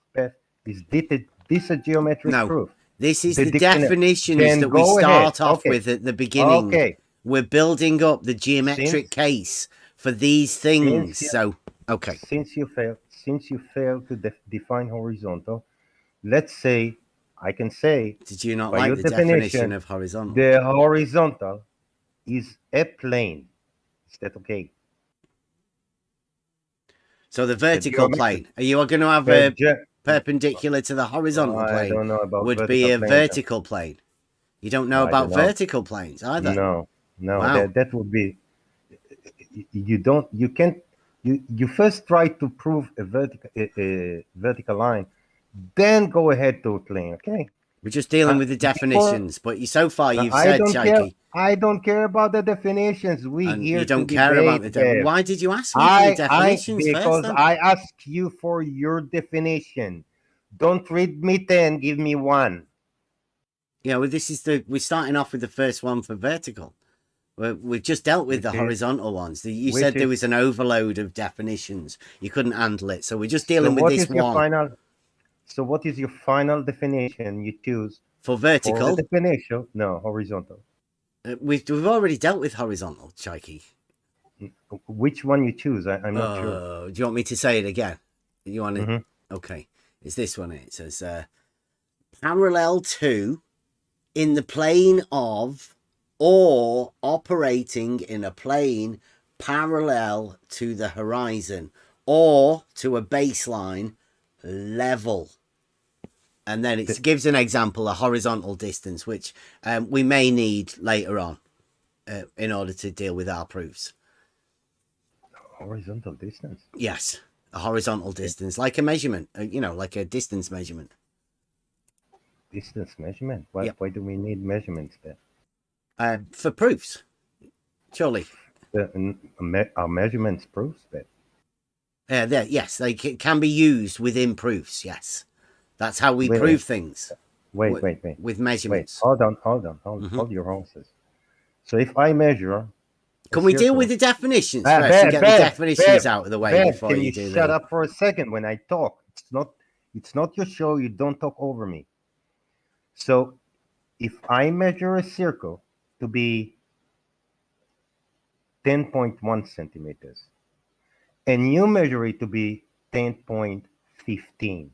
Is this a geometric proof? This is the definitions that we start off with at the beginning. Okay. We're building up the geometric case for these things. Since you fail to define horizontal, let's say I can say. Did you not like the definition of horizontal? The horizontal is a plane. Is that okay? So the vertical plane. Are you going to have a perpendicular to the horizontal plane? I don't know about would be a vertical plane. You don't know about vertical planes either. No. Wow. That would be. You can't. You first try to prove a vertical line, then go ahead to a plane. Okay. We're just dealing with the definitions, but so far you've said, Shaky. I don't care about the definitions. You don't care about the definitions. Why did you ask me for the definitions because first? Then? I asked you for your definition. Don't read me 10, give me 1. Yeah, well, we're starting off with the first one for vertical. We've just dealt with the horizontal ones. You said there was an overload of definitions. You couldn't handle it. So we're just dealing with this one. So what is your final definition you choose? For vertical? For the definition? No, horizontal. We've already dealt with horizontal, Shaky. Which one you choose? I'm not sure. Do you want me to say it again? You want to? Okay. It's this one. It says parallel to, in the plane of, or operating in a plane parallel to the horizon or to a baseline level. And then it gives an example, a horizontal distance, which we may need later on in order to deal with our proofs. Horizontal distance? Yes, a horizontal distance, like a measurement, like a distance measurement. Distance measurement? Why do we need measurements then? For proofs, surely. Are measurements proofs then? Yes, they can be used within proofs. Yes, that's how we prove things. Wait. With measurements. Hold on. Hold your horses. So if I measure, can we deal with the definitions first and get the definitions out of the way before you do that? Shut up for a second when I talk. It's not your show. You don't talk over me. So if I measure a circle to be 10.1 centimeters, and you measure it to be 10.15,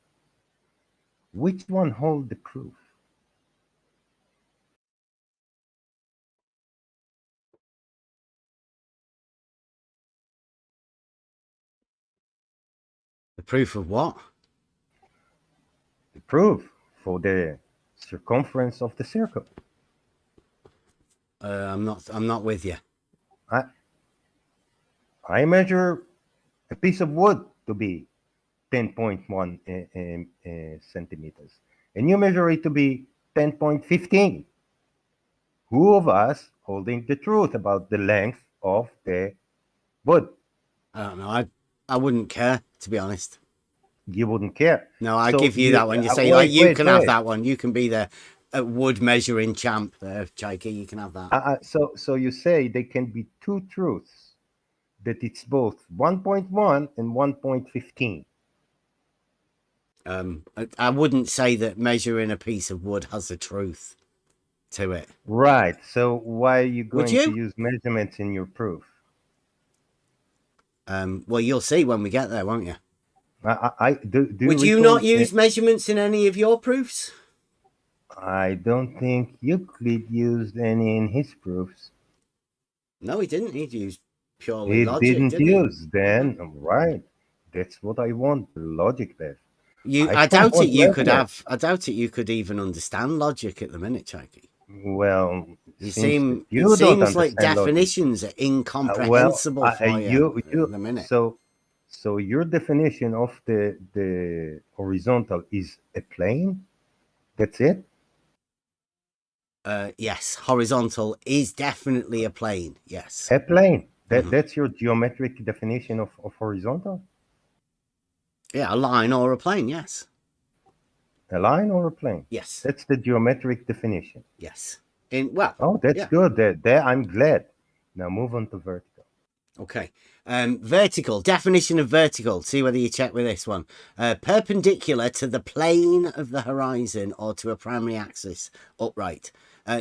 which one hold the proof? The proof of what? The proof for the circumference of the circle. I'm not with you. I measure a piece of wood to be 10.1 centimeters, and you measure it to be 10.15. Who of us holding the truth about the length of the wood? I don't know. I wouldn't care, to be honest. You wouldn't care. No, I So give you that one. You say, wait, you wait, can have wait. that one. You can be the wood measuring champ there, Chaiki. You can have that. So you say there can be two truths, that it's both 1.1 and 1.15. I wouldn't say that measuring a piece of wood has a truth to it. Right. So why are you going you? to use measurements in your proof? Well, you'll see when we get there, won't you? Would you not use measurements in any of your proofs? I don't think Euclid used any in his proofs. No, he didn't. He used purely He logic. didn't Didn't use then. Right. That's what I want. Logic there. I doubt it. You could have. I doubt it. You could even understand logic at the minute, Chaiki. Well, it seems like definitions are incomprehensible for you at the minute. So your definition of the horizontal is a plane? That's it? Yes, horizontal is definitely a plane. Yes, a plane. That's your geometric definition of horizontal? Yeah, a line or a plane. Yes. A line or a plane? Yes. That's the geometric definition. Yes. Oh, that's good. There, I'm glad. Now move on to vertical. Okay. Vertical, definition of vertical. See whether you check with this one. Perpendicular to the plane of the horizon or to a primary axis upright.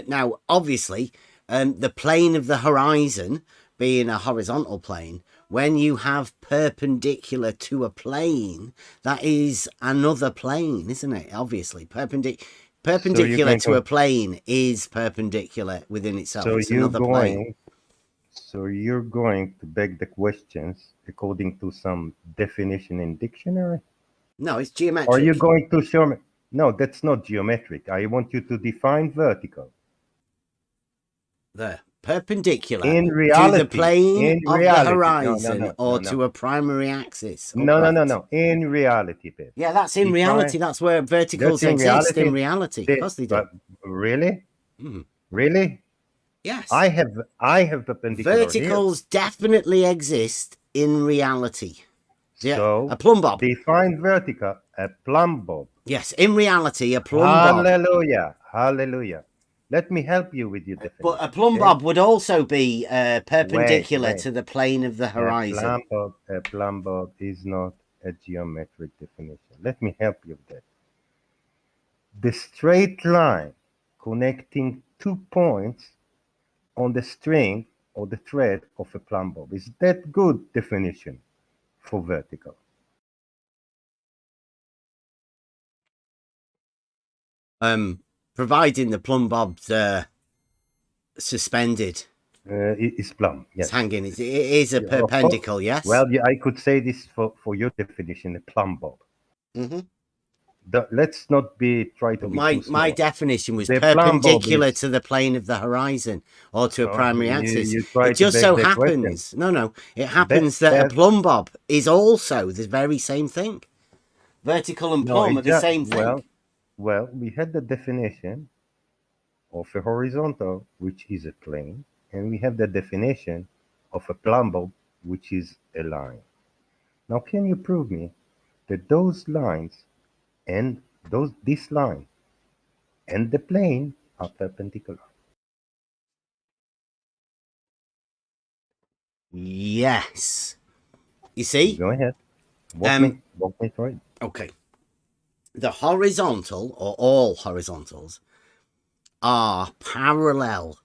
Now, obviously, the plane of the horizon being a horizontal plane, when you have perpendicular to a plane, that is another plane, isn't it? Obviously, perpendicular to a plane is perpendicular within itself. It's another plane. So you're going to beg the questions according to some definition in dictionary? No, it's geometric. Are you going to show me? No, that's not geometric. I want you to define vertical. There. Perpendicular in reality, to the plane of the horizon or to a primary axis. No. In reality, Bill. Yeah, that's in reality. That's where verticals exist in reality. Of course they do. Really? Really? Yes. I have perpendicular. Verticals definitely exist in reality. Yeah, so a plumb bob. Define vertical, a plumb bob. Yes, in reality, a plumb bob. Hallelujah. Hallelujah. Let me help you with your definition. But a plumb bob would also be perpendicular to the plane of the horizon. A plumb bob is not a geometric definition. Let me help you with that. The straight line connecting 2 points on the string or the thread of a plumb bob. Is that good definition for vertical? Providing the plumb bob's suspended. It's plumb, yes. It's hanging. It is a perpendicle, yes? Well, I could say this for your definition, a plumb bob. Mm-hmm. Let's not try to be too small. My definition was perpendicular to the plane of the horizon or to a primary axis. It just so happens. No. It happens that a plumb bob is also the very same thing. Vertical and plumb are the same thing. Well, we had the definition of a horizontal, which is a plane, and we have the definition of a plumb bob, which is a line. Now, can you prove me that those lines and this line and the plane are perpendicular? Yes. You see? Go ahead. Walk me through it. Okay. The horizontal, or all horizontals, are parallel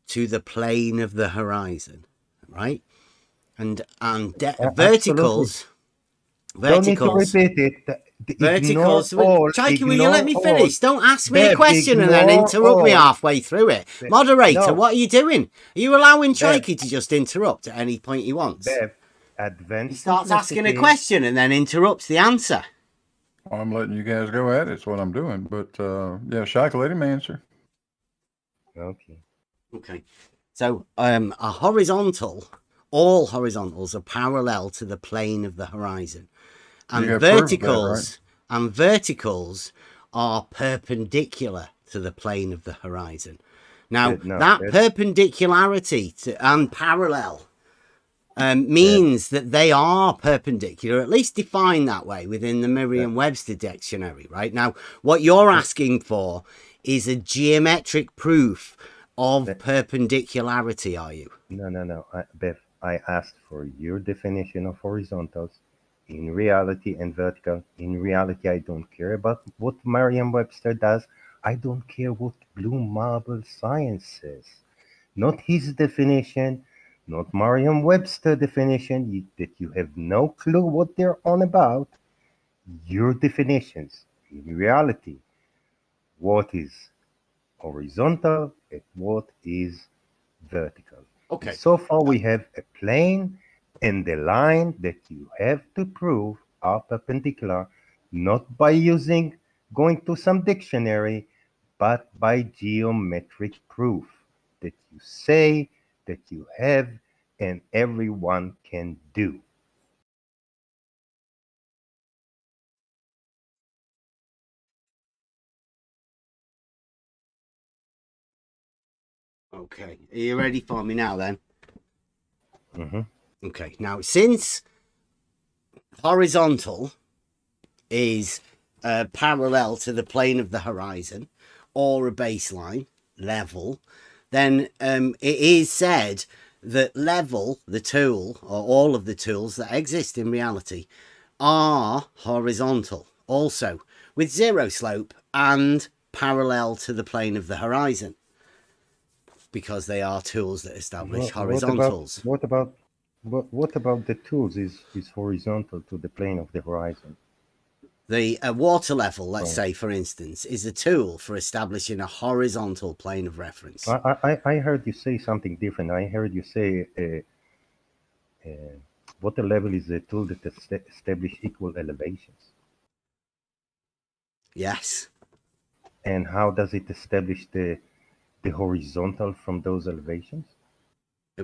to the plane of the horizon, right? And verticals. Don't need to repeat it. Verticals. Chaiki, will you let me finish? Don't ask me a question and then interrupt me halfway through it. Moderator, what are you doing? Are you allowing Chaiki to just interrupt at any point he wants? He starts asking a question and then interrupts the answer. I'm letting you guys go at it. It's what I'm doing. But yeah, Chaiki, let him answer. Okay. Okay. So a horizontal, all horizontals are parallel to the plane of the horizon. And You have proof of that, right? verticals are perpendicular to the plane of the horizon. Now, No, that perpendicularity and parallel means that they are perpendicular, at least defined that way within the Merriam-Webster dictionary, right? Now, what you're asking for is a geometric proof of perpendicularity, are you? No. Bev, I asked for your definition of horizontals in reality and vertical. In reality, I don't care about what Merriam-Webster does. I don't care what Blue Marble Science says. Not his definition, not Merriam-Webster definition, that you have no clue what they're on about. Your definitions. In reality, what is horizontal and what is vertical. Okay. So far, we have a plane and the line that you have to prove are perpendicular, not by going to some dictionary, but by geometric proof that you say, that you have, and everyone can do. Okay. Are you ready for me now then? Mm-hmm. Okay. Now, since horizontal is parallel to the plane of the horizon or a baseline level, then it is said that level, the tool, or all of the tools that exist in reality, are horizontal also, with zero slope and parallel to the plane of the horizon, because they are tools that establish horizontals. What about the tools is horizontal to the plane of the horizon? The water level, let's say, for instance, is a tool for establishing a horizontal plane of reference. I heard you say something different. I heard you say water level is a tool that establish equal elevations. Yes. And how does it establish the horizontal from those elevations?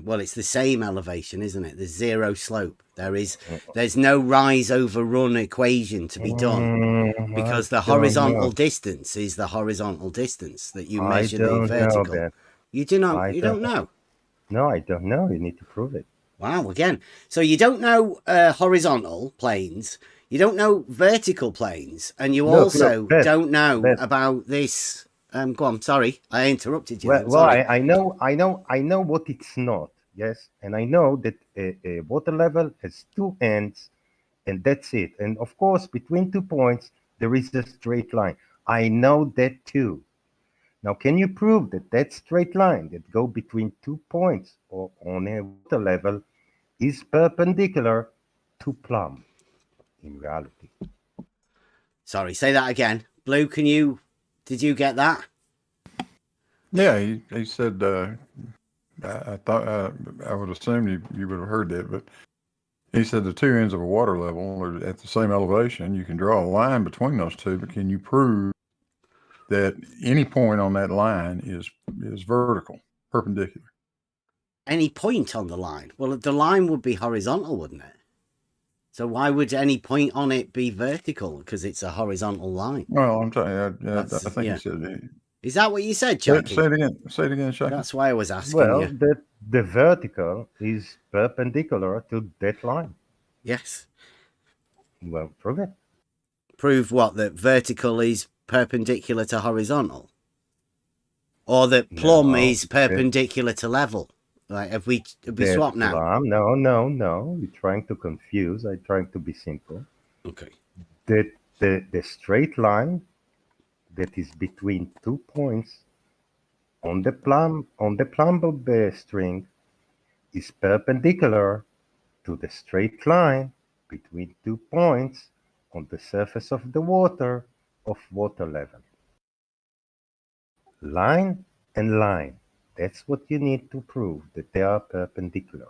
Well, it's the same elevation, isn't it? There's zero slope. There's no rise over run equation to be done, because the horizontal distance is the horizontal distance that you measure the vertical. Know, you don't know. No, I don't know. You need to prove it. Wow, again. So you don't know horizontal planes, you don't know vertical planes, and you don't know about this. Go on, sorry, I interrupted you. Well, I know what it's not. Yes, and I know that a water level has two ends, and that's it. And of course, between 2 points, there is a straight line. I know that too. Now, can you prove that that straight line that go between 2 points or on a water level is perpendicular to plumb in reality? Sorry, say that again. Blue, did you get that? Yeah, he said, I thought, I would assume you would have heard that, but he said the two ends of a water level are at the same elevation. You can draw a line between those two, but can you prove that any point on that line is vertical, perpendicular? Any point on the line? Well, the line would be horizontal, wouldn't it? So why would any point on it be vertical? Because it's a horizontal line. Well, I'm telling you, I think he said. Is that what you said, Jackie? Say it again. Say it again, Jackie. That's why I was asking you. Well, the vertical is perpendicular to that line. Yes. Well, prove it. Prove what? That vertical is perpendicular to horizontal? Or that plumb is perpendicular to level? Like, if we swap now? No. You're trying to confuse. I'm trying to be simple. Okay. The straight line that is between 2 points on the plumb of the string is perpendicular to the straight line between 2 points on the surface of the water of water level. Line and line. That's what you need to prove, that they are perpendicular.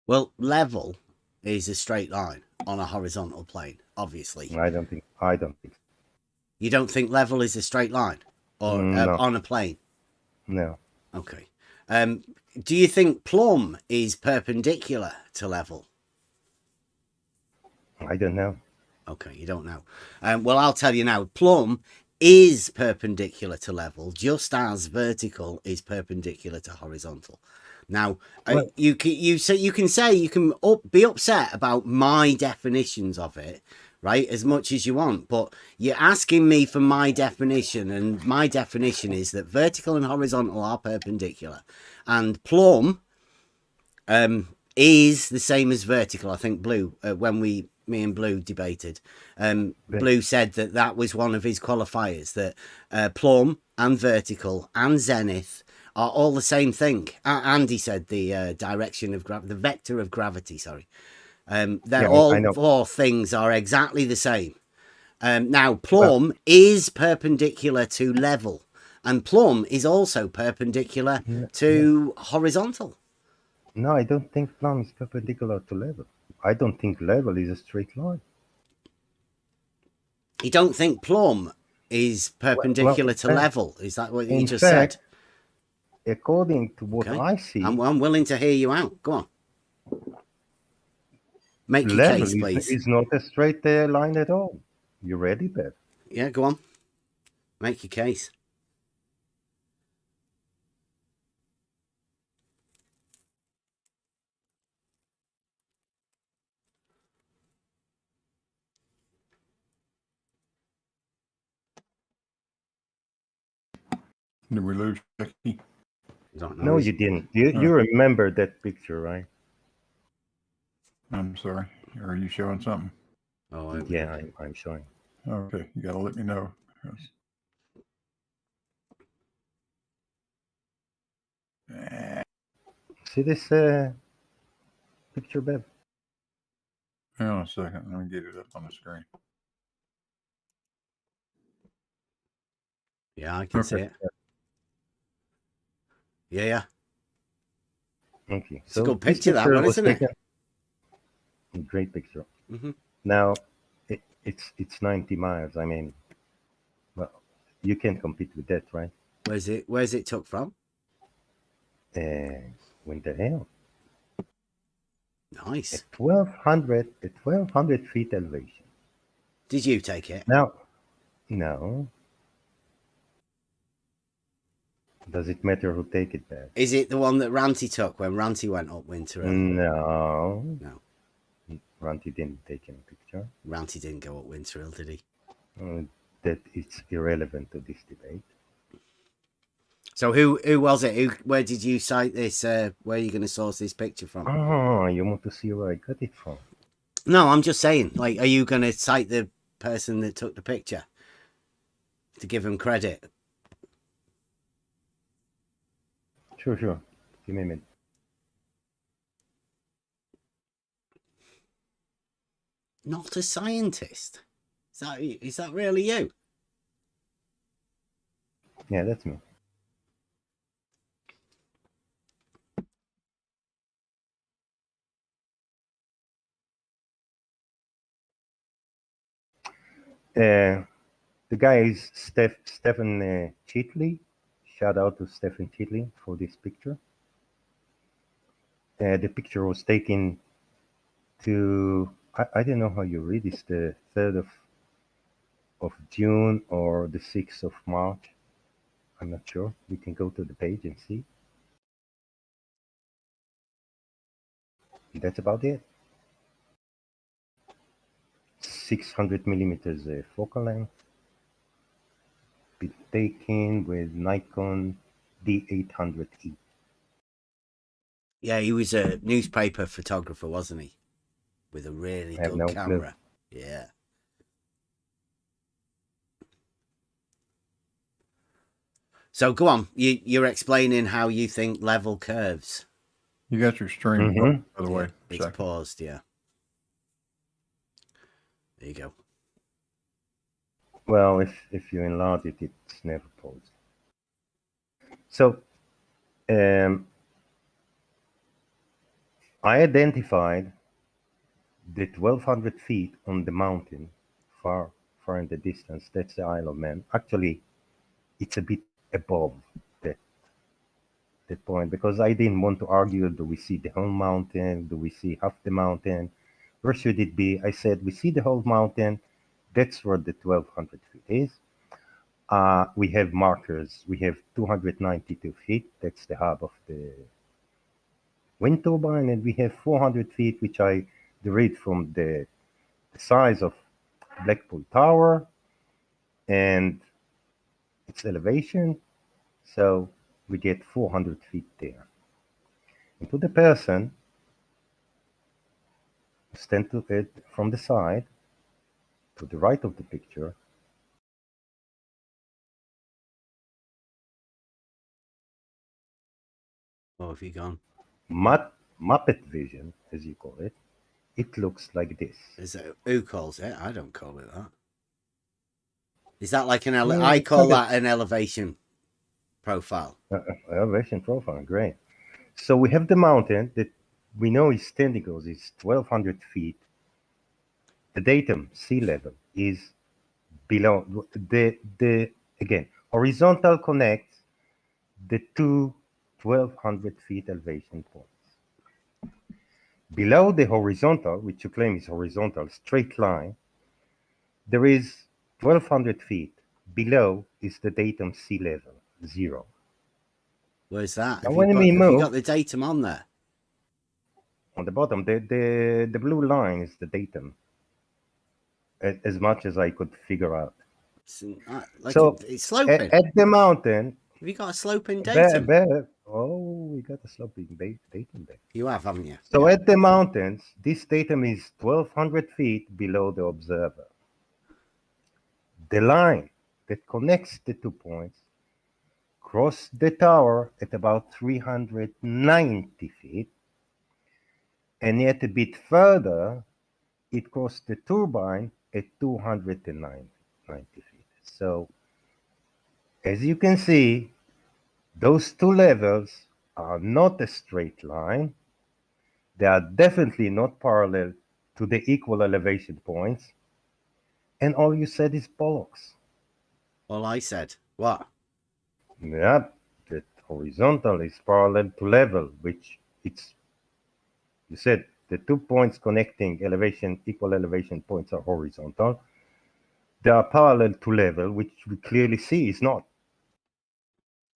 Well, level is a straight line on a horizontal plane, obviously. I don't think so. You don't think level is a straight line or No. on a plane? No. Okay. Do you think plumb is perpendicular to level? I don't know. Okay, you don't know. Well, I'll tell you now. Plumb is perpendicular to level, just as vertical is perpendicular to horizontal. Now, Well- you can be upset about my definitions of it, right, as much as you want, but you're asking me for my definition, and my definition is that vertical and horizontal are perpendicular, and plumb is the same as vertical. I think Blue, when me and Blue debated, Blue said that was one of his qualifiers, that plumb and vertical and zenith are all the same thing. Andy said the direction of the vector of gravity. Sorry, they're all I know. four things are exactly the same. Now, plumb is perpendicular to level, and plumb is also perpendicular to horizontal. No, I don't think plumb is perpendicular to level. I don't think level is a straight line. You don't think plumb is perpendicular to level? Is that what you just said? According to what I see, I'm willing to hear you out. Go on. Make your level case, please. is not a straight line at all. You ready, Bev? Yeah, go on. Make your case. Did we lose Jackie? No, you didn't. You remember that picture, right? I'm sorry. Are you showing something? Oh, yeah, I'm showing. Okay, you got to let me know. See this picture, Bev? Hang on a second. Let me get it up on the screen. Yeah, I can see it. Yeah. Okay. It's a good picture, that one, isn't it? A great picture. Mm-hmm. Now, it's 90 miles. I mean, well, you can't compete with that, right? Where's it took from? Winter Hill. Nice. At 1,200 feet elevation. Did you take it? Now, no. Does it matter who take it back? Is it the one that Ranty took when Ranty went up Winter Hill? No. Ranty didn't take any picture. Ranty didn't go up Winter Hill, did he? That it's irrelevant to this debate. So who was it? Where did you cite this? Where are you going to source this picture from? Oh, you want to see where I got it from? No, I'm just saying. Like, are you going to cite the person that took the picture to give him credit? Sure. Give me a minute. Not a scientist. Is that really you? Yeah, that's me. The guy is Stephen Cheatley. Shout out to Stephen Cheatley for this picture. The picture was taken I don't know how you read this, the 3rd of June or the 6th of March. I'm not sure. We can go to the page and see. That's about it. 600 millimeters focal length. Been taken with Nikon D800E. Yeah, he was a newspaper photographer, wasn't he? With a really good camera. Clue. Yeah. So go on. You're explaining how you think level curves. You got your stream, by the way. It's paused, yeah. There you go. Well, if you enlarge it, it's never paused. So, I identified the 1,200 feet on the mountain, far in the distance. That's the Isle of Man. Actually, it's a bit above that that point because I didn't want to argue, do we see the whole mountain? Do we see half the mountain? Where should it be? I said, we see the whole mountain. That's where the 1,200 feet is. We have markers. We have 292 feet. That's the hub of the wind turbine. And we have 400 feet, which I derived from the size of Blackpool Tower and its elevation. So we get 400 feet there. And to the person, stand to it from the side, to the right of the picture, Oh, have you gone? Muppet vision, as you call it, it looks like this. Is it, who calls it? I don't call it that. Is that like an Yeah, I call it's that an elevation profile. Elevation profile, great. So we have the mountain that we know is 10 degrees, it's 1,200 feet. The datum, sea level, is below the again, horizontal connects the two 1,200 feet elevation points. Below the horizontal, which you claim is horizontal, straight line, there is 1,200 feet. Below is the datum sea level, 0. Where's that? Now Have, when you, we have move you got the datum on there? on the bottom, the blue line is the datum, as much as I could figure out. It's, like So it's sloping. at the mountain, Have you got a sloping datum? we got a sloping datum there. You have, haven't you? So Yeah. at the mountains, this datum is 1,200 feet below the observer. The line that connects the 2 points cross the tower at about 390 feet, and yet a bit further, it crossed the turbine at 290 feet. So, as you can see, those two levels are not a straight line. They are definitely not parallel to the equal elevation points. And all you said is bollocks. All I said. What? Yeah, that horizontal is parallel to level, which it's, you said the 2 points connecting equal elevation points are horizontal. They are parallel to level, which we clearly see is not.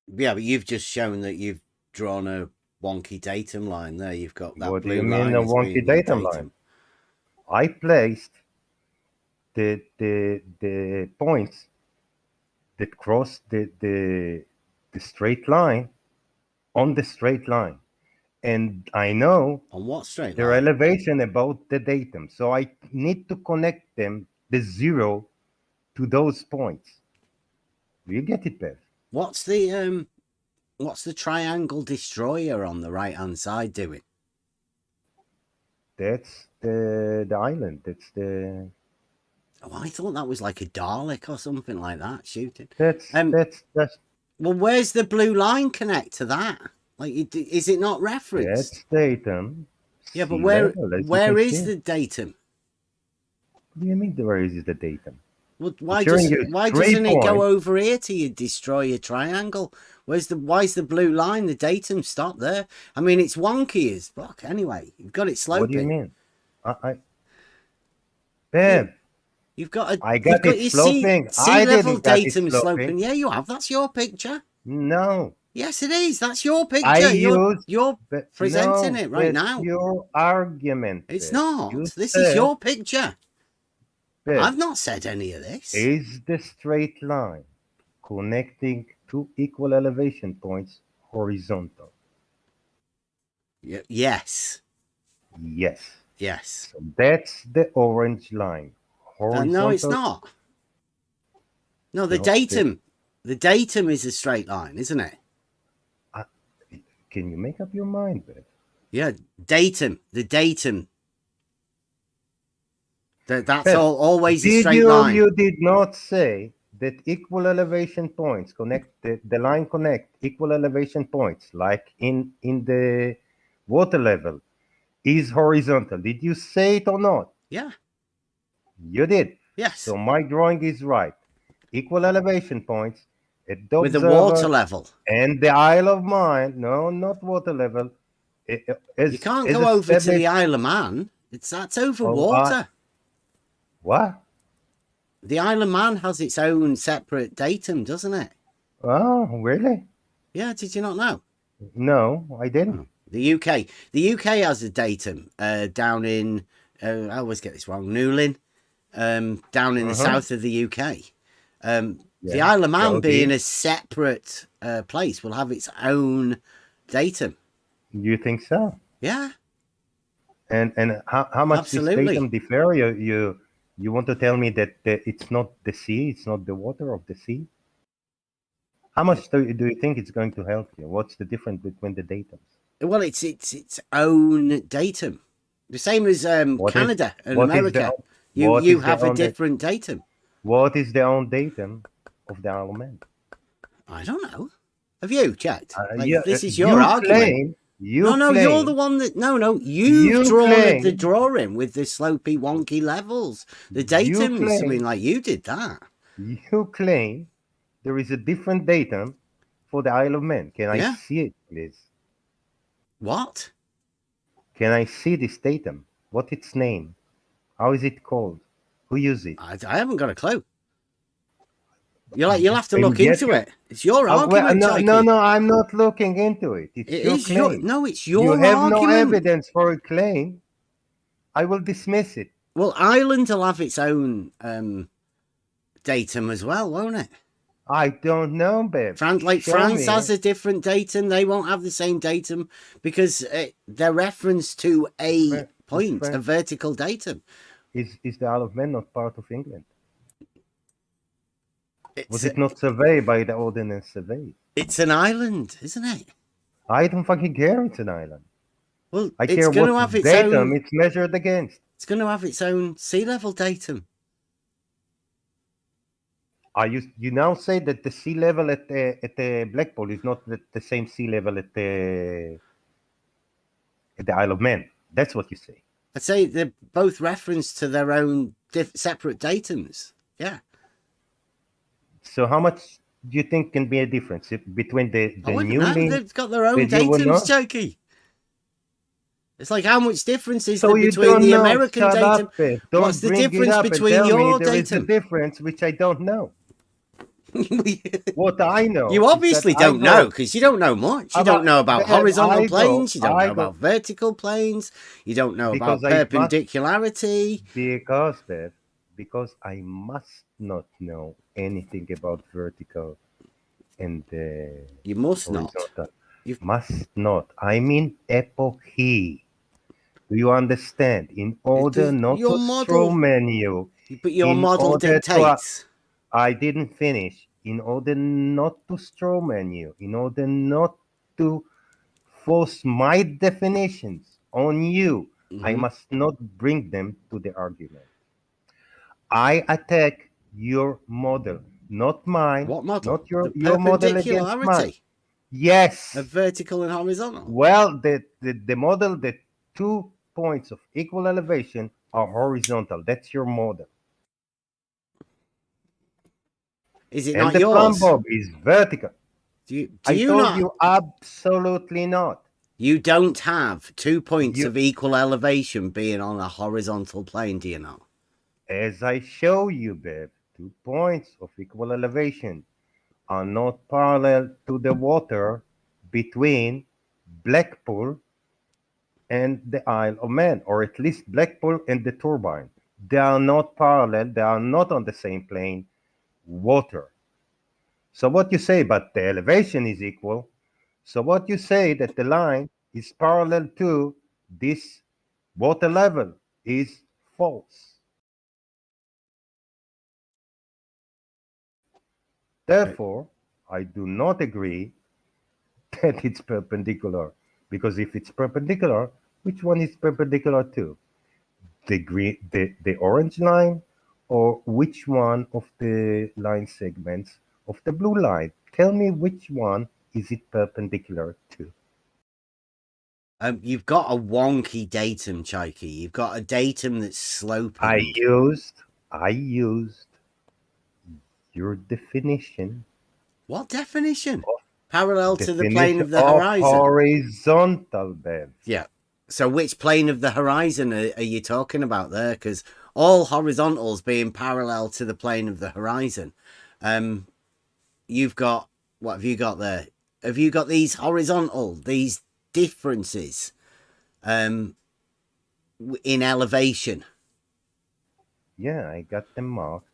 Yeah, but you've just shown that you've drawn a wonky datum line there. You've got that What do blue you mean line a as wonky being your datum line? I placed the points that cross the straight line on the straight line. And I know On what straight their line? elevation about the datum. So I need to connect them, the 0, to those points. Do you get it, Bev? What's the triangle destroyer on the right hand side doing? That's the island. That's the. Oh, I thought that was like a Dalek or something like that shooting. That's. Well, where's the blue line connect to that? Like, is it not referenced? That's datum. Yeah, but sea where level, is the datum? What do you mean where is the datum? Well, why showing you why 3 doesn't it go points. over here to you destroy your triangle? Why's the blue line? The datum stop there. I mean, it's wonky as fuck. Anyway, you've got it sloping. What do you mean? Bev, You've got I got it your sloping. sea level didn't got it datum sloping. Yeah, you have. That's your picture. No. Yes, it is. That's your picture. You're presenting it right now. Your argument. It's Bev. not. You This is said, your picture. Bev, I've not said any of this. Is the straight line connecting two equal elevation points horizontal? Yes. Yes. Yes. So that's the orange line. Horizontal. No, it's not. No, the datum. The datum is a straight line, isn't it? Can you make up your mind, Bev? Yeah, datum. The datum. That's always a straight line. You did not say that equal elevation points connect the line connect equal elevation points, like in the water level, is horizontal. Did you say it or not? Yeah. You did. Yes. So my drawing is right. Equal elevation points at the with the observer water level. and the Isle of Man. No, not water level. You can't go over to the Isle of Man. That's over water. What? The Isle of Man has its own separate datum, doesn't it? Oh, really? Yeah, did you not know? No, I didn't. Oh, the UK has a datum down in, I always get this wrong, Newlyn, down in the south of the UK. The Isle of Man being a separate place will have its own datum. You think so? Yeah. And how much Absolutely. this datum differ? You want to tell me that it's not the sea, it's not the water of the sea? How much do you think it's going to help you? What's the difference between the datums? Well, it's its own datum. The same as Canada and America. You have a different datum. What is the own datum of the Isle of Man? I don't know. Have you checked? Yeah, this is your argument. You're the one that... No, you've drawn the drawing with the slopey, wonky levels. The datums, I mean, like, you did that. You claim there is a different datum for the Isle of Man. Can I see it, please? What? Can I see this datum? What's its name? How is it called? Who uses it? I haven't got a clue. You'll have to look into it. It's your argument. No, I'm not looking into it. It's your claim. It's your argument. You have argument. no evidence for a claim. I will dismiss it. Well, Ireland will have its own datum as well, won't it? I don't know, babe. France has a different datum. They won't have the same datum because they're referenced to a point, a vertical datum. Is the Isle of Man not part of England? Was it not surveyed by the Ordnance Survey? It's an island, isn't it? I don't fucking care. It's an island. Well, I care what datum it's measured against. It's going to have its own sea level datum. You now say that the sea level at the Blackpool is not the same sea level at the Isle of Man. That's what you say. I'd say they're both referenced to their own separate datums. Yeah. So how much do you think can be a difference between the newly... They've got their own datums, Jokey. It's like how much difference is there between the American datum? What's the difference between your datum? There is a difference which I don't know. What I know. You obviously don't know because you don't know much. You don't know about horizontal planes. You don't know about vertical planes. You don't know about perpendicularity. Because I must not know anything about vertical and you must horizontal. not. You must not. I mean epoche. Do you understand? In order not to strawman you. But your model dictates. I didn't finish. In order not to strawman you, in order not to force my definitions on you, I must not bring them to the argument. I attack your model, not mine. What model? Not your model against mine. Yes. Of vertical and horizontal. Well, the model, the 2 points of equal elevation are horizontal. That's your model. Is it and not the yours? plumb bob is vertical. I told you absolutely not. You don't have 2 points of equal elevation being on a horizontal plane, do you know? As I show you, babe, 2 points of equal elevation are not parallel to the water between Blackpool and the Isle of Man, or at least Blackpool and the turbine. They are not parallel. They are not on the same plane. Water. So what you say, but the elevation is equal. So what you say that the line is parallel to this water level is false. Therefore, I do not agree that it's perpendicular, because if it's perpendicular, which one is perpendicular to? The orange line, or which one of the line segments of the blue line? Tell me which one is it perpendicular to? You've got a wonky datum, Chikey. You've got a datum that's sloping. I used your definition What definition? Parallel to the plane Definition of the horizon. Horizontal, Bev. Yeah. So which plane of the horizon are you talking about there? Because all horizontals being parallel to the plane of the horizon. You've got, what have you got there? Have you got these these differences in elevation? Yeah, I got them marked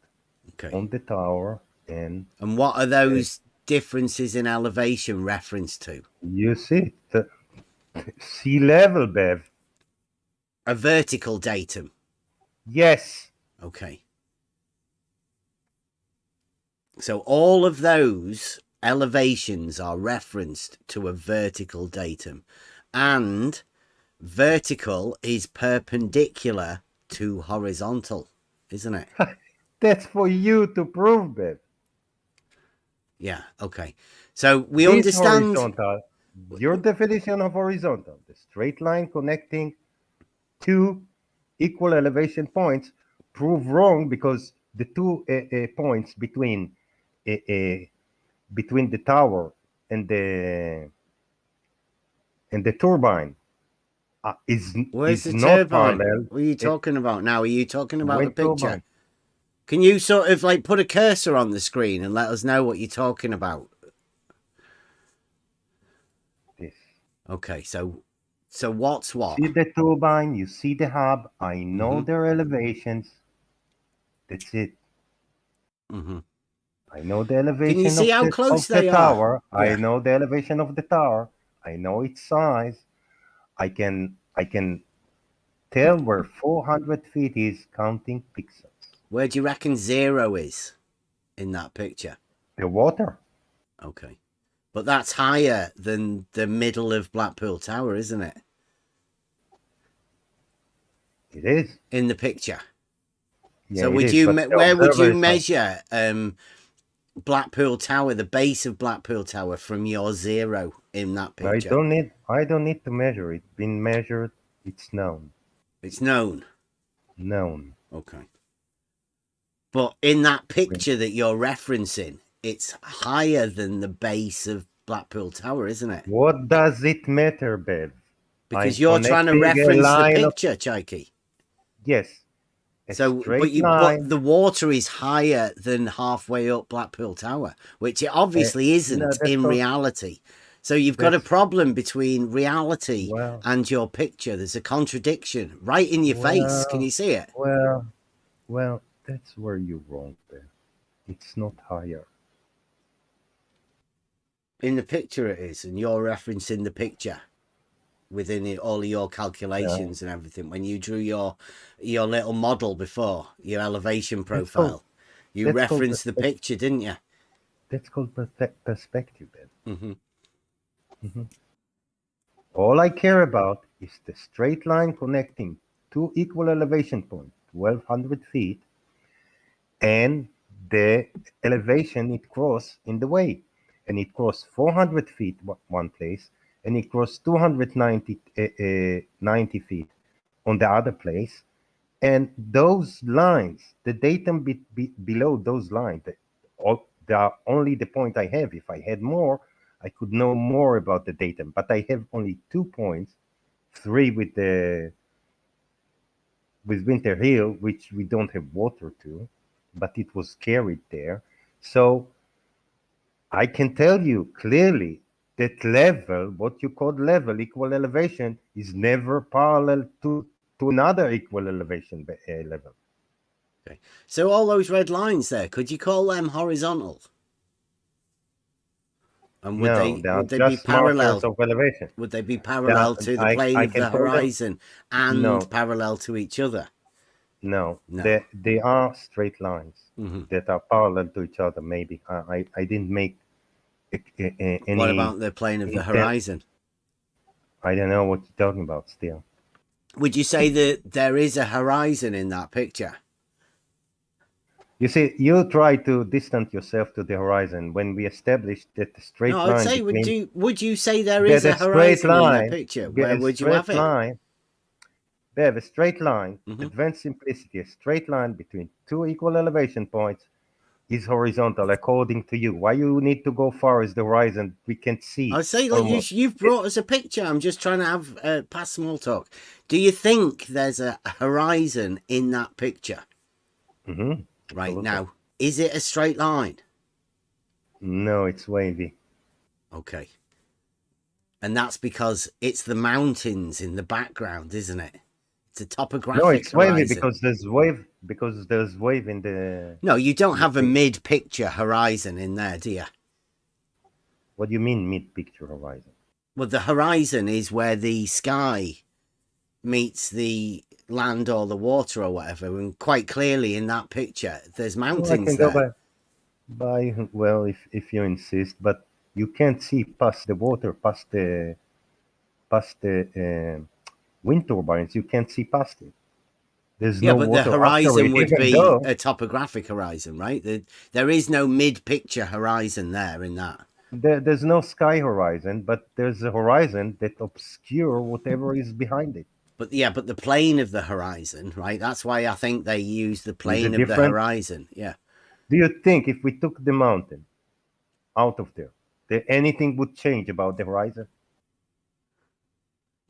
on the tower. And what are those differences in elevation reference to? You see, the sea level, Bev. A vertical datum. Yes. Okay. So all of those elevations are referenced to a vertical datum, and vertical is perpendicular to horizontal, isn't it? That's for you to prove, Bev. Yeah, okay. So we This understand horizontal, your definition of horizontal, the straight line connecting two equal elevation points, prove wrong because the two points between the tower and the turbine where's the not turbine? parallel. What are you talking about now? Are you talking about the Wind picture? turbine. Can you sort of like put a cursor on the screen and let us know what you're talking about? This. Okay, so what's what? See the turbine, you see the hub. I know their elevations. That's it. I know the elevation Can you see how close they are? tower. Yeah. I know the elevation of the tower. I know its size. I can tell where 400 feet is counting pixels. Where do you reckon 0 is in that picture? The water. Okay. But that's higher than the middle of Blackpool Tower, isn't it? It is. In the picture. Yeah, so it would is, you but the where would you observer is measure Blackpool Tower, the base of Blackpool Tower, from your 0 in that I picture? don't need to measure it. Been measured. It's known. It's known. Known. Okay. But in that picture that you're referencing, it's higher than the base of Blackpool Tower, isn't it? What does it matter, Bev? Because you're trying to reference the picture, Chaiki. Yes. So, but the water is higher than halfway up Blackpool Tower, which it obviously isn't in reality. So you've got a problem between reality and your picture. There's a contradiction right in your face. Can you see it? Well, that's where you're wrong, Bev. It's not higher. In the picture it is, and you're referencing the picture within it, all of your calculations and everything. When you drew your little model before, your elevation profile, you referenced the picture, didn't you? That's called perspective, Bev. All I care about is the straight line connecting two equal elevation points, 1,200 feet, and the elevation it crossed in the way. And it crossed 400 feet one place, and it crossed 290 feet on the other place. And those lines, the datum below those lines, they are only the point I have. If I had more, I could know more about the datum. But I have only 2 points, 3 with Winter Hill, which we don't have water to, but it was carried there. So I can tell you clearly that level, what you call level, equal elevation, is never parallel to another equal elevation level. Okay. So all those red lines there, could you call them horizontal? And would they be parallel? Of elevation. Would they be parallel to the plane of the horizon and parallel to each other? No. They are straight lines that are parallel to each other. Maybe I didn't make any. What about the plane of the horizon? I don't know what you're talking about. Still, would you say that there is a horizon in that picture? You see, you try to distance yourself to the horizon when we established that the straight line. I'd say, would you say there is a horizon in that picture? Where would you have it? They have a straight line, advanced simplicity, a straight line between two equal elevation points is horizontal according to you? Why you need to go far as the horizon? We can see. I say, like, you've brought us a picture. I'm just trying to have past small talk. Do you think there's a horizon in that picture? Mm-hmm. Right now, is it a straight line? No, it's wavy. Okay. And that's because it's the mountains in the background, isn't it? It's a topographic. No, it's wavy horizon. because there's wave. Because there's wave in the. No, you don't have a mid-picture horizon in there, do you? What do you mean mid-picture horizon? Well, the horizon is where the sky meets the land or the water or whatever, and quite clearly in that picture, there's mountains I can there. go by well, if you insist, but you can't see past the water, past the wind turbines. You can't see past it. There's no but water the horizon after it, would even be though a topographic horizon, right? There is no mid-picture horizon there in that. there's no sky horizon, but there's a horizon that obscure whatever is behind it. But yeah, but the plane of the horizon, right? That's why I think they use the plane of the different? horizon. Yeah. Do you think if we took the mountain out of there, that anything would change about the horizon?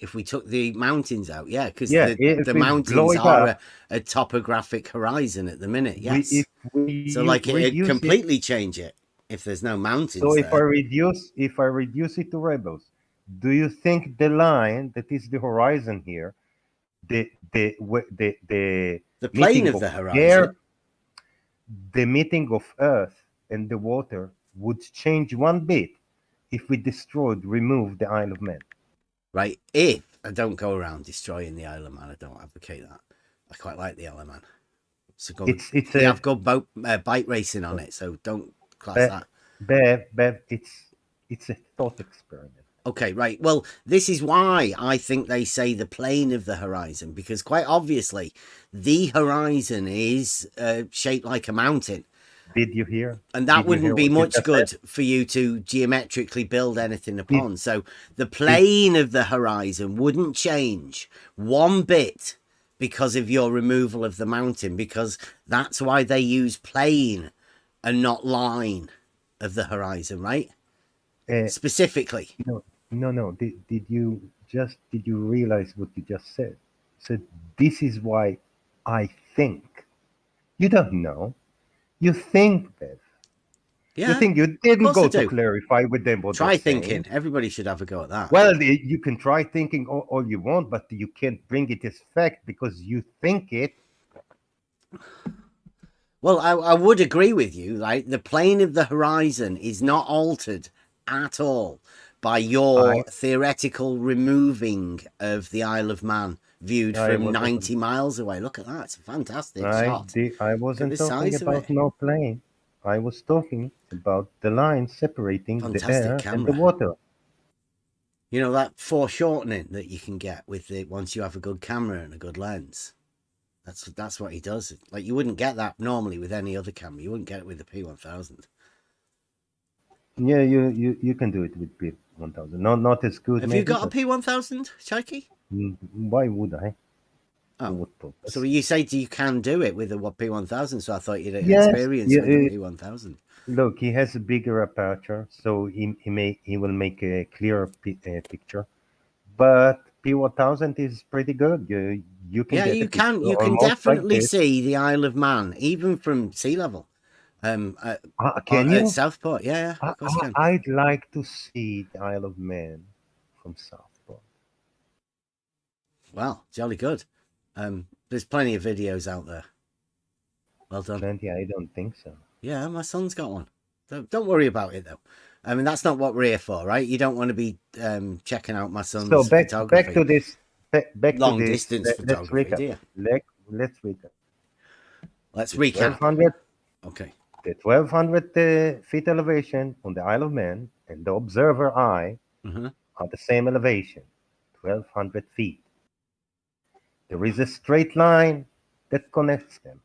If we took the mountains out, yeah, because Yeah, the mountains are a topographic horizon at the minute, yes. So like it completely change it if there's no mountains. So there. if I reduce it to rebels, do you think the line that is the horizon here, the plane of the horizon, the meeting of Earth and the water would change one bit if we remove the Isle of Man? Right. If I don't go around destroying the Isle of Man, I don't advocate that. I quite like the Isle of Man. So they have good bike racing on it, so don't class that. Bev, it's a thought experiment. Okay, right. Well, this is why I think they say the plane of the horizon, because quite obviously the horizon is shaped like a mountain. Did you hear? And that wouldn't be much good for you to geometrically build anything upon. So the plane of the horizon wouldn't change one bit because of your removal of the mountain, because that's why they use plane and not line of the horizon, right? Specifically. No. Did you realize what you just said? So this is why I think. You don't know. You think, Bev. Yeah. You think you didn't go to clarify with them what try thinking. Everybody should have a go at that. Well, you can try thinking all you want, but you can't bring it as fact because you think it. Well, I would agree with you. Like the plane of the horizon is not altered at all by your theoretical removing of the Isle of Man viewed from 90 miles away. Look at that. It's a fantastic shot. I wasn't talking about no plane. I was talking about the line separating the air and the water. You know, that foreshortening that you can get with it once you have a good camera and a good lens. That's what he does. Like you wouldn't get that normally with any other camera. You wouldn't get it with the P1000. Yeah, you can do it with P1000. Not as good. Have you got a P1000, Chaiki? Why would I? Oh, so you say you can do it with a P1000? So I thought you'd experience with the P1000. Look, he has a bigger aperture, so he will make a clearer picture. But P1000 is pretty good. You can you can definitely see the Isle of Man even from sea level. Can you? At Southport, yeah, of course I can. I'd like to see the Isle of Man from Southport. Well, jolly good. There's plenty of videos out there. Well done. Plenty? I don't think so. Yeah, my son's got one. Don't worry about it though. I mean, that's not what we're here for, right? You don't want to be checking out my son's photography. Back to this. Back long to this. distance photography. Let's recap. Let's recap. 1200. Okay. The 1200 feet elevation on the Isle of Man and the observer eye are the same elevation, 1200 feet. There is a straight line that connects them.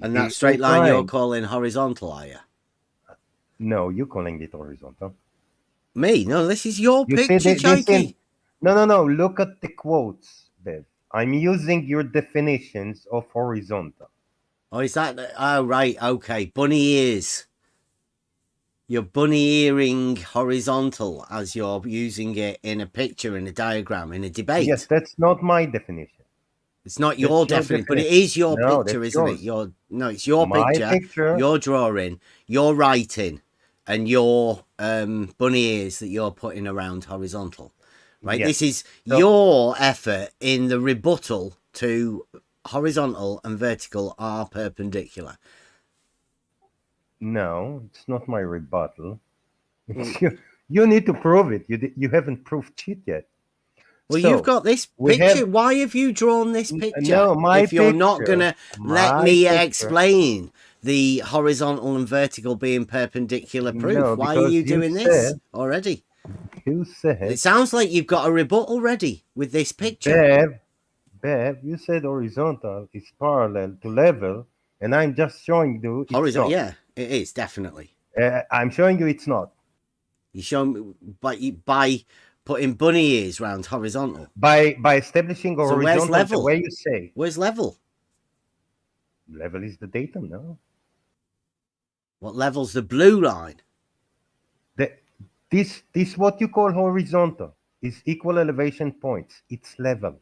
And that straight line you're calling horizontal, are you? No, you're calling it horizontal. Me? No, this is your picture, Chaiki. No. Look at the quotes, Bev. I'm using your definitions of horizontal. Oh, is that? Oh, right. Okay. Bunny ears. You're bunny earing horizontal as you're using it in a picture, in a diagram, in a debate. Yes, that's not my definition. It's not That's your definition, but it is your No, picture, that's isn't it? yours. It's your My picture, picture. your drawing, your writing, and your bunny ears that you're putting around horizontal. Right? Yes. This is So- your effort in the rebuttal to horizontal and vertical are perpendicular. No, it's not my rebuttal. You need to prove it. You haven't proved it yet. Well, So, you've got this we picture. have- Why have you drawn this picture? No, my if you're not picture. going to let My me picture. explain the horizontal and vertical being perpendicular proof, No, why are because you you doing this said- already? You said, It sounds like you've got a rebuttal ready with this picture. Bev, you said horizontal is parallel to level, and I'm just showing you it's Horizontal, not. yeah, it is definitely. I'm showing you it's not. You show me by putting bunny ears round horizontal. By establishing a So where's horizontal level? the way you say. Where's level? Level is the datum, no? What level's the blue line? This what you call horizontal is equal elevation points. It's level.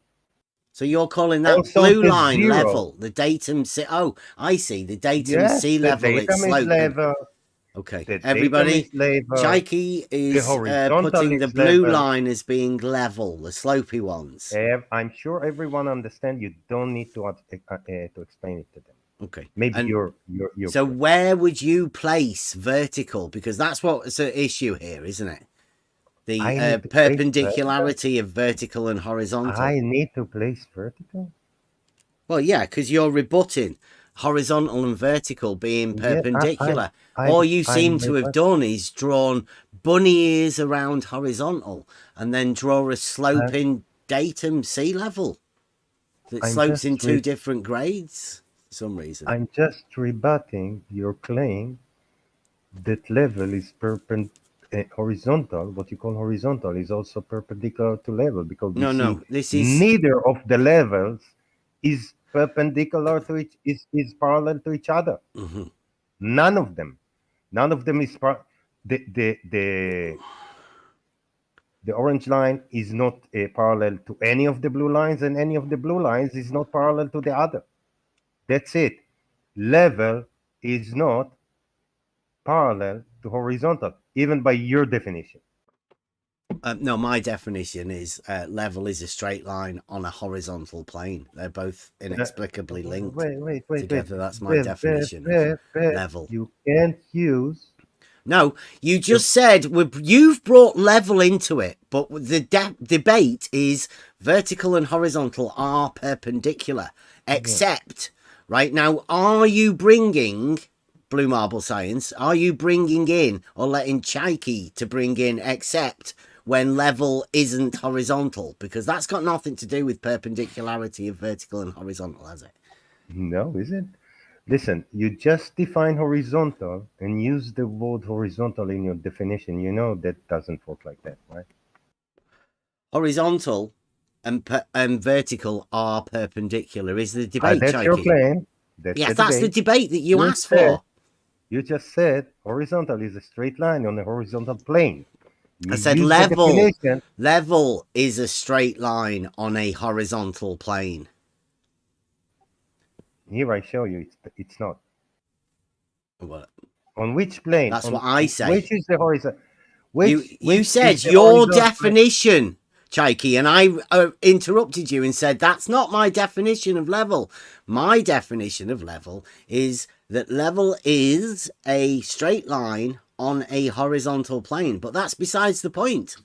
So you're calling that Also, blue the line zero. level, the datum. Oh, I see. The datum Yes, sea the level. It's datum is sloping. level. Okay, The everybody. datum is level. Chaiki is horizontal putting the is blue level. line as being level, the slopey ones. I'm sure everyone understands. You don't need to explain it to them. Okay. Maybe And you're so where would you place vertical? Because that's what's the issue here, isn't it? The I need to place perpendicularity of vertical and horizontal. I need to place vertical. Well, yeah, because you're rebutting horizontal and vertical being Yeah, perpendicular. I- All you I'm seem to have rebutting. done is drawn bunny ears around horizontal and then draw a sloping datum sea level that I'm slopes just in two different grades for some reason. I'm just rebutting your claim that level is horizontal. What you call horizontal is also perpendicular to level because No, you no, see this is neither of the levels is perpendicular to each is parallel to each other. Mhm. None of them is the orange line is not parallel to any of the blue lines, and any of the blue lines is not parallel to the other. That's it. Level is not parallel to horizontal, even by your definition. No, my definition is level is a straight line on a horizontal plane. They're both inexplicably linked Wait. together. That's my definition of level. You can't use. No, you just said you've brought level into it, but the debate is vertical and horizontal are perpendicular, except right now, are you bringing Blue Marble Science? Are you bringing in or letting Chaiki to bring in except when level isn't horizontal? Because that's got nothing to do with perpendicularity of vertical and horizontal, has it? No, is it? Listen, you just define horizontal and use the word horizontal in your definition. You know that doesn't work like that, right? Horizontal and vertical are perpendicular is the debate, That's your Chaiki. claim. That's the debate that you asked said- for. You just said horizontal is a straight line on a horizontal plane. I You said use the level. definition. Level is a straight line on a horizontal plane. Here I show you it's not. What? On which plane? That's On- what I say. Which is the horizontal? You said your definition, Chaiki, and I interrupted you and said that's not my definition of level. My definition of level is that level is a straight line on a horizontal plane, but that's besides the point.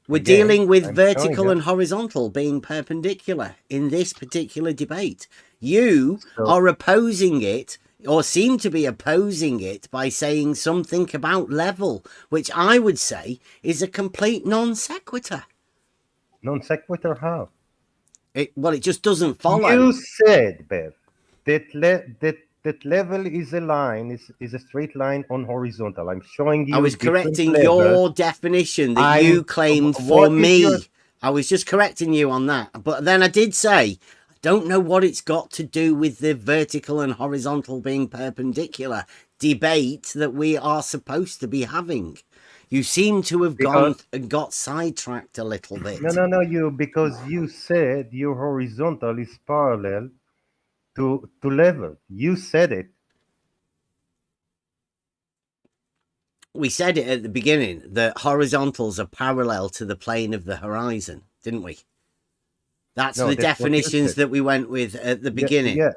We're Again, dealing with I'm vertical showing you. and horizontal being perpendicular in this particular debate. You So- are opposing it, or seem to be opposing it, by saying something about level, which I would say is a complete non sequitur. Non sequitur how? It just doesn't follow. You said, Bev, that level is a line, is a straight line on horizontal. I'm showing you. I was different correcting levels. your definition that you claimed what for is me. your- I was just correcting you on that. But then I did say Don't know what it's got to do with the vertical and horizontal being perpendicular debate that we are supposed to be having. You seem to have gone and got sidetracked a little bit. No, because you said your horizontal is parallel to level. You said it. We said it at the beginning that horizontals are parallel to the plane of the horizon, didn't we? That's the definitions that we went with at the beginning. Yeah.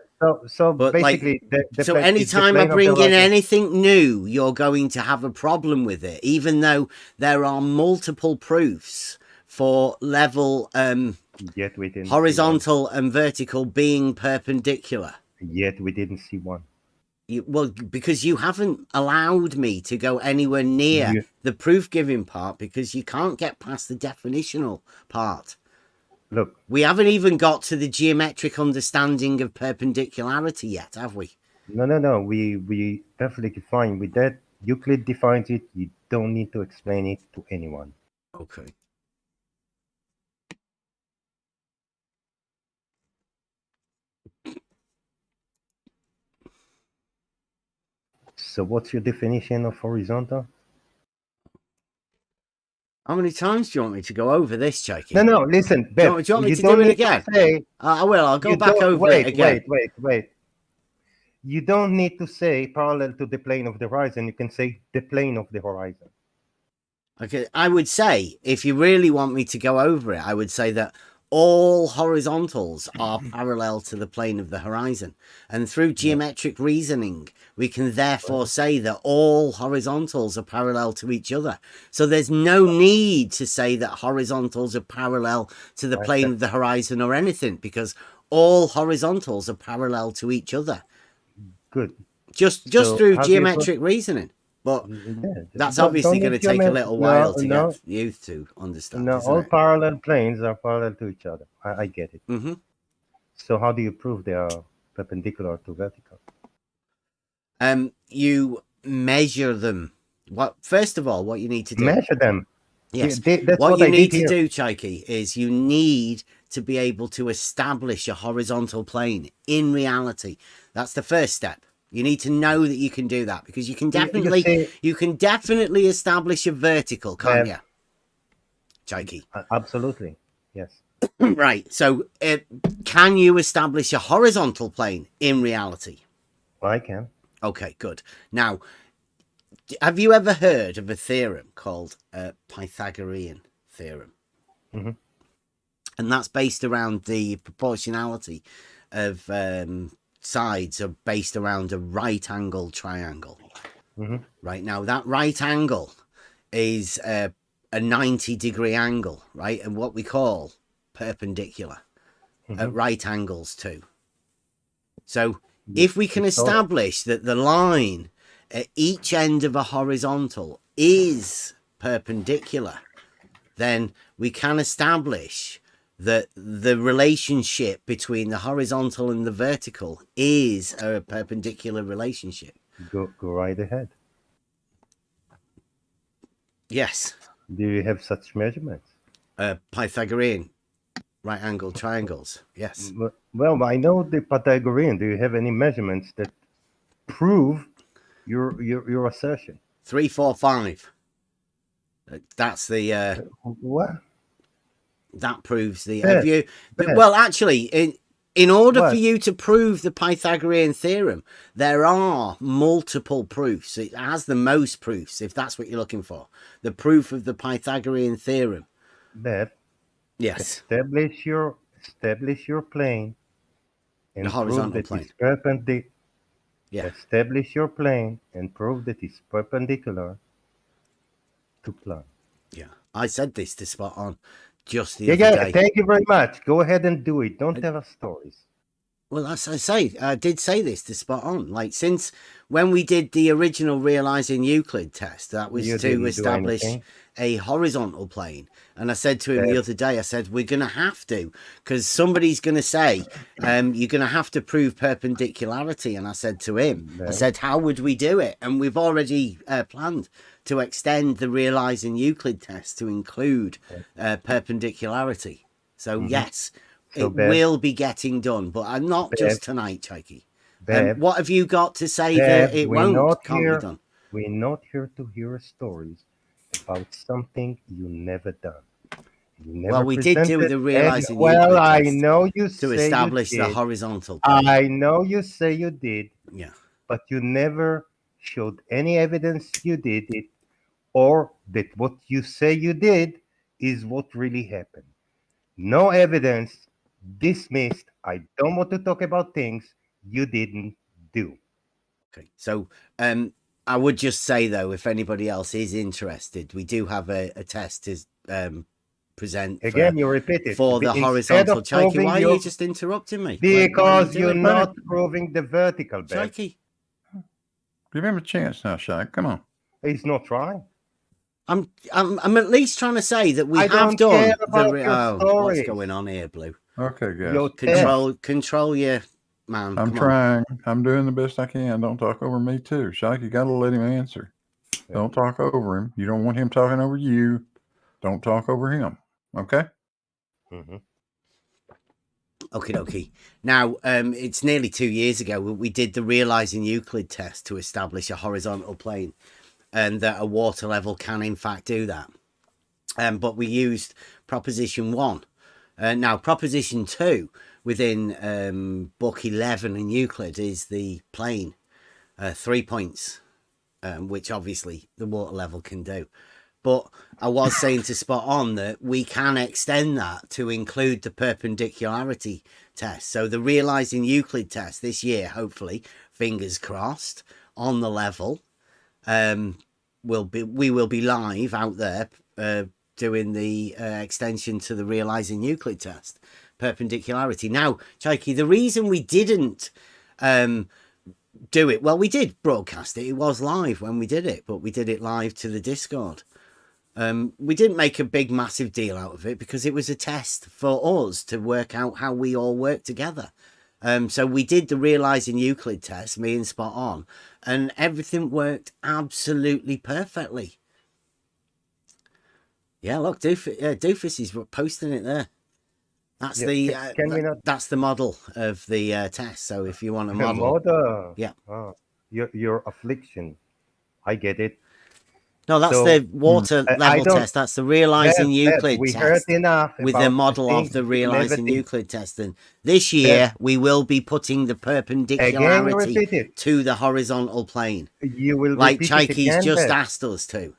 So but basically, so anytime I bring in anything new, you're going to have a problem with it, even though there are multiple proofs for level, yet we didn't horizontal and vertical being perpendicular. Yet we didn't see one. Well, because you haven't allowed me to go anywhere near the proof giving part, because you can't get past the definitional part. Look, we haven't even got to the geometric understanding of perpendicularity yet, have we? No. We perfectly fine with that. Euclid defines it. You don't need to explain it to anyone. Okay. So what's your definition of horizontal? How many times do you want me to go over this, Jakey? No, listen, Bev, do you want me to do it again? I will. I'll go back over it again. Wait. You don't need to say parallel to the plane of the horizon. You can say the plane of the horizon. Okay, I would say, if you really want me to go over it, I would say that all horizontals are parallel to the plane of the horizon. And through geometric reasoning, we can therefore say that all horizontals are parallel to each other. So there's no need to say that horizontals are parallel to the plane of the horizon or anything, because all horizontals are parallel to each other. Good. Just through geometric reasoning. But that's obviously going to take a little while to get you to understand. No, all parallel planes are parallel to each other. I get it. Mm-hmm. So how do you prove they are perpendicular to vertical? You measure them. First of all, what you need to do. Measure them. Yes. What you need to do, Chaiki, is you need to be able to establish a horizontal plane in reality. That's the first step. You need to know that you can do that, because you can definitely establish a vertical, can't you, Chaiki? Absolutely, yes. Right. So, can you establish a horizontal plane in reality? I can. Okay, good. Now, have you ever heard of a theorem called Pythagorean theorem? Mm-hmm. And that's based around the proportionality of sides are based around a right angle triangle. Mm-hmm. Right, now that right angle is a 90-degree angle, right, and what we call perpendicular at right angles too. So if we can establish that the line at each end of a horizontal is perpendicular, then we can establish that the relationship between the horizontal and the vertical is a perpendicular relationship. Go right ahead. Yes. Do you have such measurements? Pythagorean right angle triangles. Yes. Well, I know the Pythagorean. Do you have any measurements that prove your assertion? 3, 4, 5. That's the what? That proves the well, actually, in order for you to prove the Pythagorean theorem, there are multiple proofs. It has the most proofs, if that's what you're looking for. The proof of the Pythagorean theorem. Bev, yes. Establish your plane and the horizontal prove that plane. It's perpendicular. Yeah. Establish your plane and prove that it's perpendicular to plane. Yeah. I said this to Spot On just the other day. Thank you very much. Go ahead and do it. Don't tell us stories. Well, as I say, I did say this to Spot On. Like, since when we did the original Realizing Euclid test, that was to establish a horizontal plane. And I said to him the other day, I said, we're going to have to, because somebody's going to say, you're going to have to prove perpendicularity. And I said to him, I said, how would we do it? And we've already planned to extend the Realizing Euclid test to include perpendicularity. So, yes, So, it Bev, will be getting done, but I'm not just tonight, Chikey. Bev, What have you got to say Bev, that it we're not can't be here. done? We're not here to hear stories about something you never done. You never Well, we did do presented the any. realizing Well, Euclid I test know you to say establish you the did. horizontal plane. I know you say you did, Yeah. but you never showed any evidence you did it, or that what you say you did is what really happened. No evidence. Dismissed. I don't want to talk about things you didn't do. Okay. So, I would just say though, if anybody else is interested, we do have a test to present Again, you repeat it. for the Instead horizontal. of Chikey, proving why are your, you just interrupting me? because you you're doing? not proving the vertical, Bev. Chikey, Give him a chance now, Shy. Come on. He's not trying. I'm at least trying to say that we I have don't done care the about your what's stories. going on here, Blue? Okay, guys. Your Control your man. I'm Come trying. I'm doing the best I can. Don't talk over me too. Shy, you got to let him answer. Don't talk over him. You don't want him talking over you. Don't talk over him. Okay? Mm-hmm. Okie dokie. Now, it's nearly 2 years ago we did the realizing Euclid test to establish a horizontal plane, and that a water level can in fact do that. But we used proposition 1. Now, proposition 2 within book 11 in Euclid is the plane, 3 points, which obviously the water level can do. But I was saying to Spot On that we can extend that to include the perpendicularity test. So the realizing Euclid test this year, hopefully, fingers crossed, on the level, we will be live out there doing the extension to the realizing Euclid test, perpendicularity. Now, Chikey, the reason we didn't do it, well, we did broadcast it. It was live when we did it, but we did it live to the Discord. We didn't make a big massive deal out of it because it was a test for us to work out how we all work together. So we did the realizing Euclid test, me and Spot On, and everything worked absolutely perfectly. Yeah, look, Doofus is posting it there. That's that's the model of the test. So if you want a model, yeah, Your Affliction, I get it. No, that's the water level test. That's the realizing Euclid we test. heard enough with the model of the realizing Euclid test. And this year we will be putting the perpendicularity to the horizontal plane. You will like repeat Chikey's just asked us to.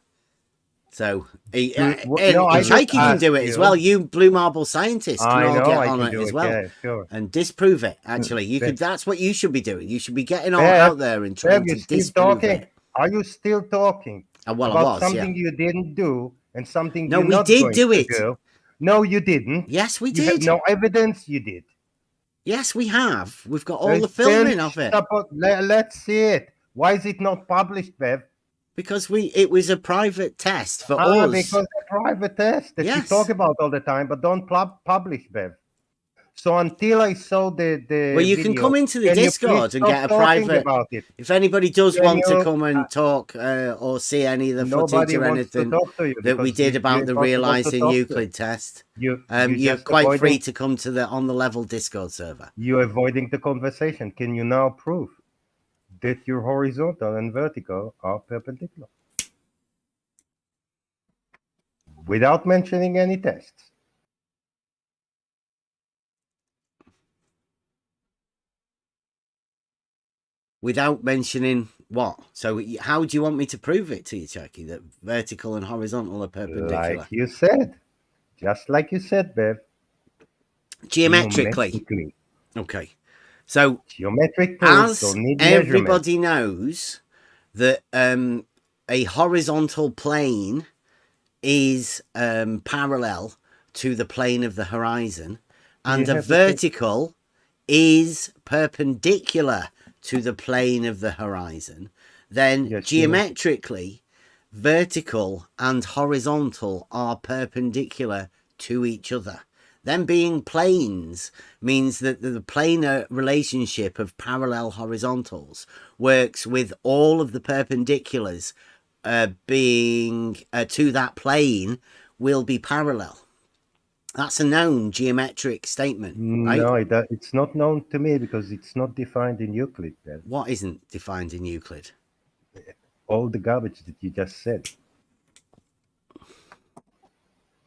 So Chikey can do it as well. You Blue Marble scientists can all get on it as well, and disprove it. Actually, you could. That's what you should be doing. You should be getting all out there and trying to disprove it. Are you still talking about something you didn't do and something no, you're we not did going do to it. do? No, you didn't. Yes, we You did. have no evidence you did. Yes, we have. We've got all the filming of it. Let's see it. Why is it not published, Bev? Because it was a private test for us. Because a private test that you talk about all the time, but don't publish, Bev. So until I saw the well, you video, can come into the Discord and get a private. About it. If anybody does want to come and talk or see any of the footage or anything that we did about the realizing Euclid test, you're quite free to come to on the level Discord server. You're avoiding the conversation. Can you now prove that your horizontal and vertical are perpendicular without mentioning any tests? Without mentioning what? So how do you want me to prove it to you, Chikey, that vertical and horizontal are perpendicular? Like you said. Just like you said, Bev. Geometrically. Okay. So geometric proofs as don't need everybody knows that a horizontal plane is parallel to the plane of the horizon, and a vertical is perpendicular to the plane of the horizon, then geometrically, vertical and horizontal are perpendicular to each other. Them being planes means that the planar relationship of parallel horizontals works with all of the perpendiculars being to that plane will be parallel. That's a known geometric statement, right? No, it's not known to me because it's not defined in Euclid. Then What isn't defined in Euclid? all the garbage that you just said.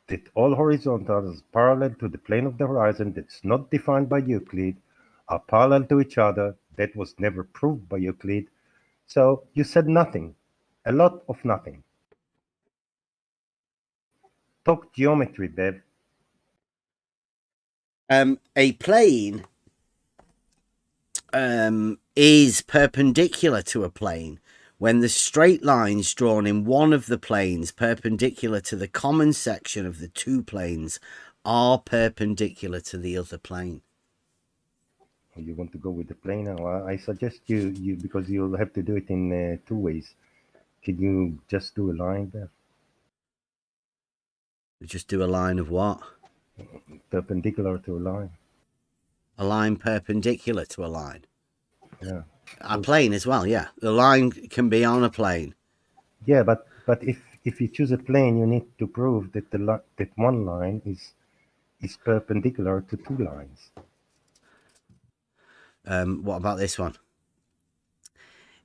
That all horizontals parallel to the plane of the horizon that's not defined by Euclid are parallel to each other. That was never proved by Euclid. So you said nothing, a lot of nothing. Talk geometry, Bev. A plane is perpendicular to a plane when the straight lines drawn in one of the planes perpendicular to the common section of the two planes are perpendicular to the other plane. You want to go with the plane now? I suggest you because you'll have to do it in 2 ways. Can you just do a line there? Just do a line of what? Perpendicular to a line. A line perpendicular to a line. Yeah. A plane as well, yeah. The line can be on a plane. Yeah, but if you choose a plane, you need to prove that that one line is perpendicular to two lines. What about this one?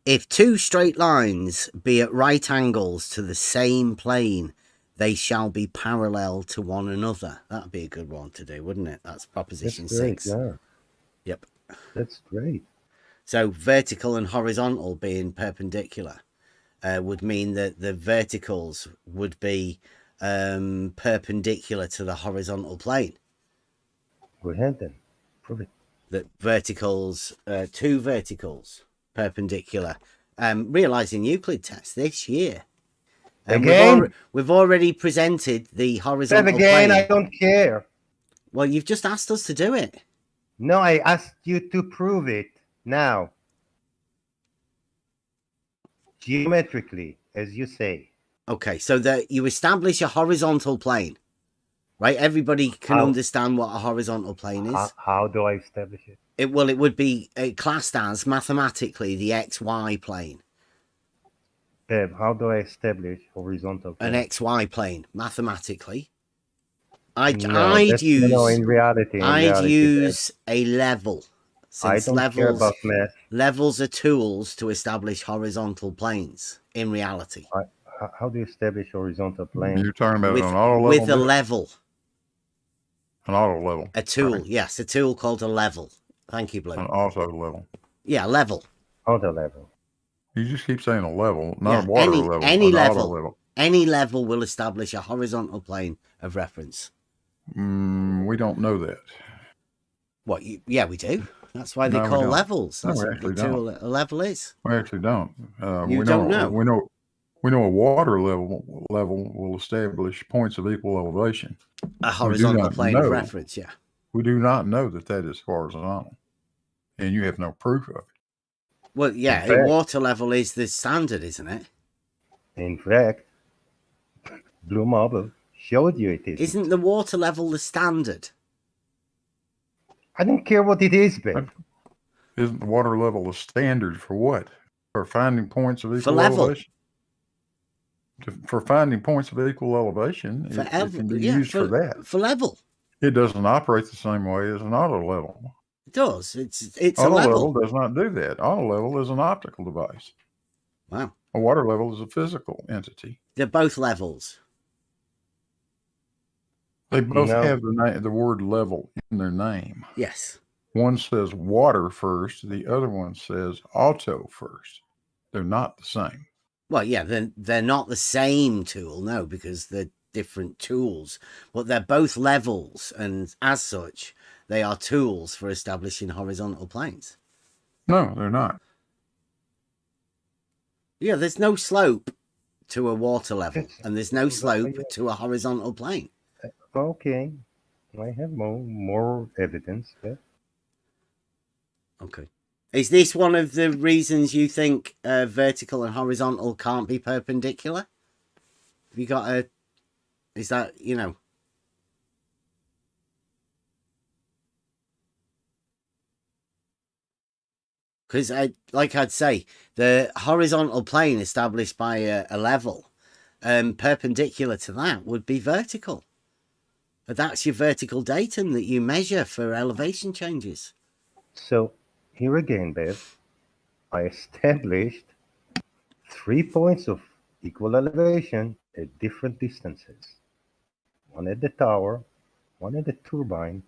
If two straight lines be at right angles to the same plane, they shall be parallel to one another. That'd be a good one to do, wouldn't it? That's proposition That's great, 6. yeah. Yep. That's great. So vertical and horizontal being perpendicular would mean that the verticals would be perpendicular to the horizontal plane. Go ahead then. Prove it. That verticals, two verticals perpendicular. Realizing Euclid test this year. Again? We've already presented the horizontal Again, plane. I don't care. Well, you've just asked us to do it. No, I asked you to prove it now. Geometrically, as you say. Okay, so that you establish a horizontal plane, right? Everybody can understand what a horizontal plane is. How do I establish it? It would be classed as mathematically the XY plane. Bev, how do I establish horizontal plane? An XY plane, mathematically. I'd use a level. Since I don't care about math. Levels are tools to establish horizontal planes in reality. How do you establish horizontal plane? You're talking about an auto level? With a level. An auto level. A tool, right? yes. A tool called a level. Thank you, Blue. An auto level. Yeah, level. Auto level. You just keep saying a level, not a water level. Any level. Auto level. Any level will establish a horizontal plane of reference. We don't know that. What? Yeah, we do. That's why they call levels. That's what a level is. We actually don't. You don't know. We know a water level will establish points of equal elevation. A horizontal plane of reference, yeah. We do not know that is horizontal, and you have no proof of it. Well, yeah, a water level is the standard, isn't it? In fact, Blue Marble showed you it is. Isn't the water level the standard? I don't care what it is, Ben. Isn't the water level the standard for what? For finding points of equal elevation? For finding points of equal elevation, it can be used for that. For level. It doesn't operate the same way as an auto level. It does. It's auto a level. Level does not do that. Auto level is an optical device. Wow. A water level is a physical entity. They're both levels. They both have the word level in their name. Yes. One says water first. The other one says auto first. They're not the same. Well, yeah, they're not the same tool, no, because they're different tools. But they're both levels, and as such, they are tools for establishing horizontal planes. No, they're not. Yeah, there's no slope to a water level, and there's no slope to a horizontal plane. Okay, I have more evidence. Yeah. Okay. Is this one of the reasons you think vertical and horizontal can't be perpendicular? Have you got is that, because I'd say the horizontal plane established by a level perpendicular to that would be vertical. That's your vertical datum that you measure for elevation changes. So here again, Bev, I established 3 points of equal elevation at different distances. One at the tower, one at the turbine,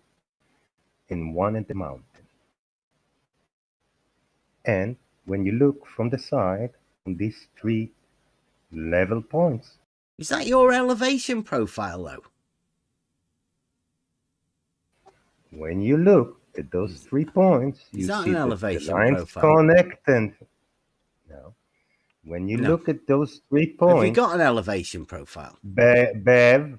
and one at the mountain. And when you look from the side on these 3 level points. Is that your elevation profile, though? When you look at those 3 points, you that see an that the elevation lines profile? connecting. No. When you No. look at those 3 Have points, you got an elevation profile? Bev, That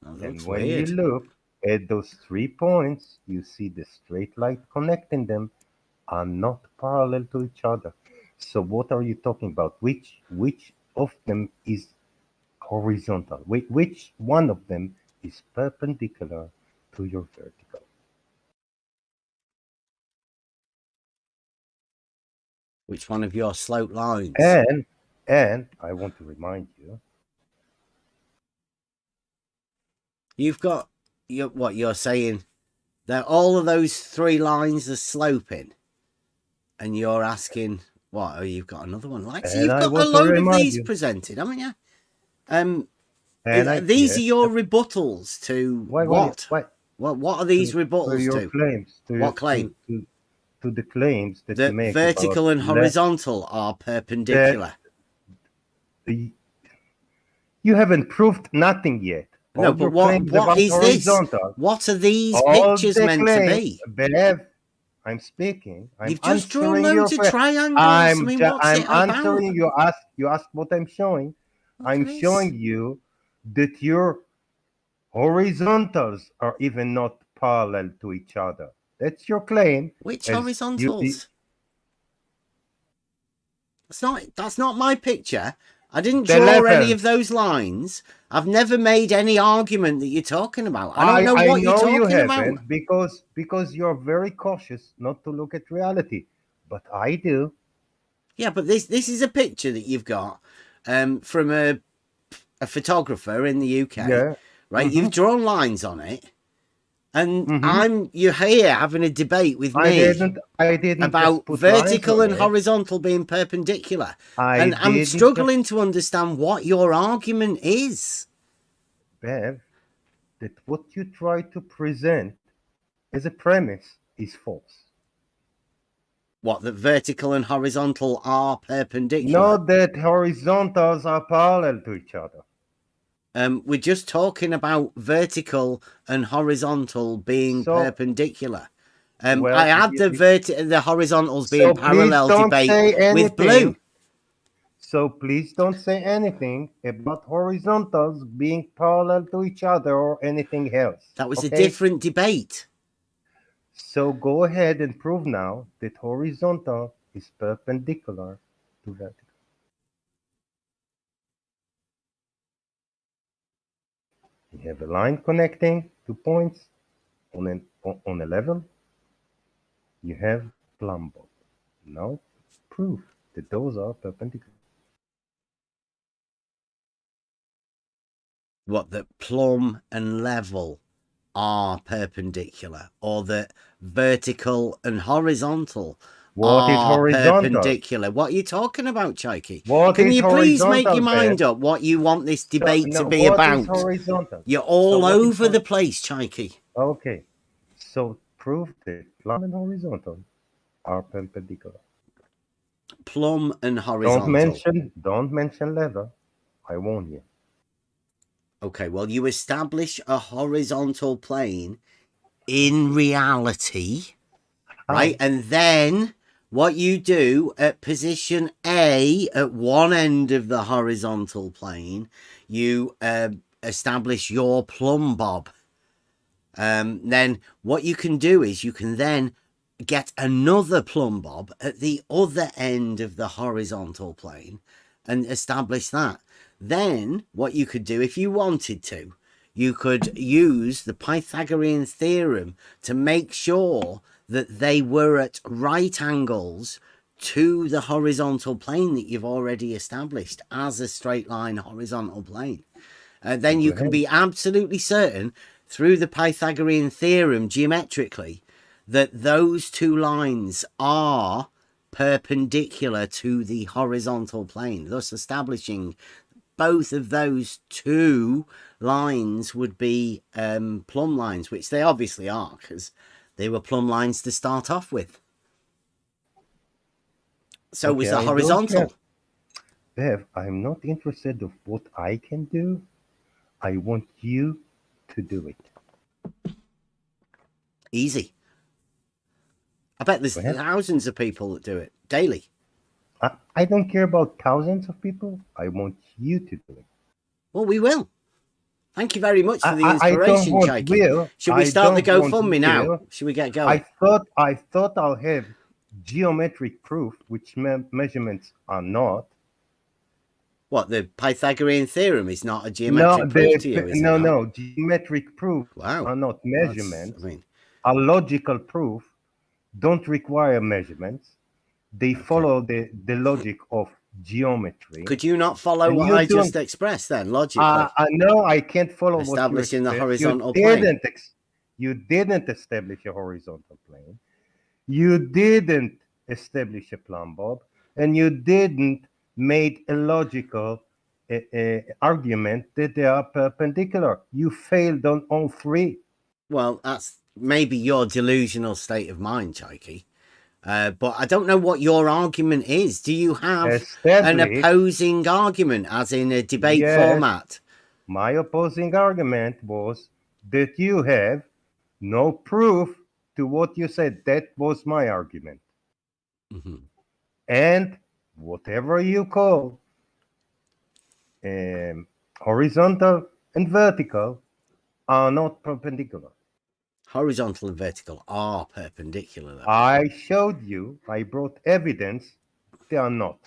and looks when weird. you look at those 3 points, you see the straight line connecting them are not parallel to each other. So what are you talking about? Which of them is horizontal? Which one of them is perpendicular to your vertical? Which one of your slope lines? And I want to remind you, You've got what you're saying that all of those 3 lines are sloping, and you're asking what? Oh, you've got another one. Like, so and you've I got a want to load of remind these you, presented, haven't you? These are your rebuttals to what? What are these rebuttals to your to? claims? What claim? To the claims that you That make vertical about and horizontal are perpendicular. You haven't proved nothing yet. No, All but your what claims about is this? horizontal, What are these all pictures the meant to claims, be? Bev, I'm speaking. I'm You've just drawn answering your loads of question. triangles. I mean, what's I'm it about? answering you. You ask what I'm showing. I'm Okay. showing you that your horizontals are even not parallel to each other. That's your claim. Which as horizontals? That's not my picture. I didn't The draw any levels. of those lines. I've never made any argument that you're talking about. I don't know what you're talking you about. haven't because you're very cautious not to look at reality. But I do. Yeah, but this is a picture that you've got from a photographer in the UK. Yeah. Right? Mhm. You've drawn lines on it. And you're here having a debate with me I didn't about just put vertical lines on and it. horizontal being perpendicular. I'm I'm struggling to understand what your argument is. Bev, that what you try to present as a premise is false. What, that vertical and horizontal are perpendicular? Not that horizontals are parallel to each other. We're just talking about vertical and horizontal being perpendicular. I had the horizontals being parallel debate with blue. So please don't say anything about horizontals being parallel to each other or anything else. That was a different debate. So go ahead and prove now that horizontal is perpendicular to vertical. You have a line connecting 2 points on a level. You have plumb bob. Now prove that those are perpendicular. What, that plumb and level are perpendicular, or that vertical and horizontal are perpendicular? What are you talking about, Chaiki? Can you please make your mind up what you want this debate to be about? You're all over the place, Chaiki. Okay, so prove that plumb and horizontal are perpendicular. Plumb and horizontal. Don't mention level. I warn you. Okay, well, you establish a horizontal plane in reality, right? And then what you do at position A, at one end of the horizontal plane, you establish your plumb bob. Then what you can do is you can then get another plumb bob at the other end of the horizontal plane and establish that. Then what you could do, if you wanted to, you could use the Pythagorean theorem to make sure that they were at right angles to the horizontal plane that you've already established as a straight line horizontal plane. then you can be absolutely certain through the Pythagorean theorem geometrically that those two lines are perpendicular to the horizontal plane, thus establishing both of those two lines would be plumb lines, which they obviously are, because they were plumb lines to start off with. So was the horizontal. Bev, I'm not interested of what I can do. I want you to do it. Easy. I bet there's thousands of people that do it daily. I don't care about thousands of people. I want you to do it. Well, we will. Thank you very much for the inspiration, Chaiki. Should we start the GoFundMe now? Should we get going? I thought I'll have geometric proof, which measurements are not. What, the Pythagorean theorem is not a geometric proof to you, is it? No. Geometric proof are not measurements. A logical proof don't require measurements. They follow the logic of geometry. Could you not follow what I just expressed then, logically? No, I can't follow establishing the horizontal plane. You didn't establish a horizontal plane. You didn't establish a plumb bob, and you didn't made a logical argument that they are perpendicular. You failed on all three. Well, that's maybe your delusional state of mind, Chaiki. But I don't know what your argument is. Do you have an opposing argument, as in a debate format? My opposing argument was that you have no proof to what you said. That was my argument. Mm-hmm. And whatever you call horizontal and vertical are not perpendicular. Horizontal and vertical are perpendicular, though. I showed you, I brought evidence, they are not.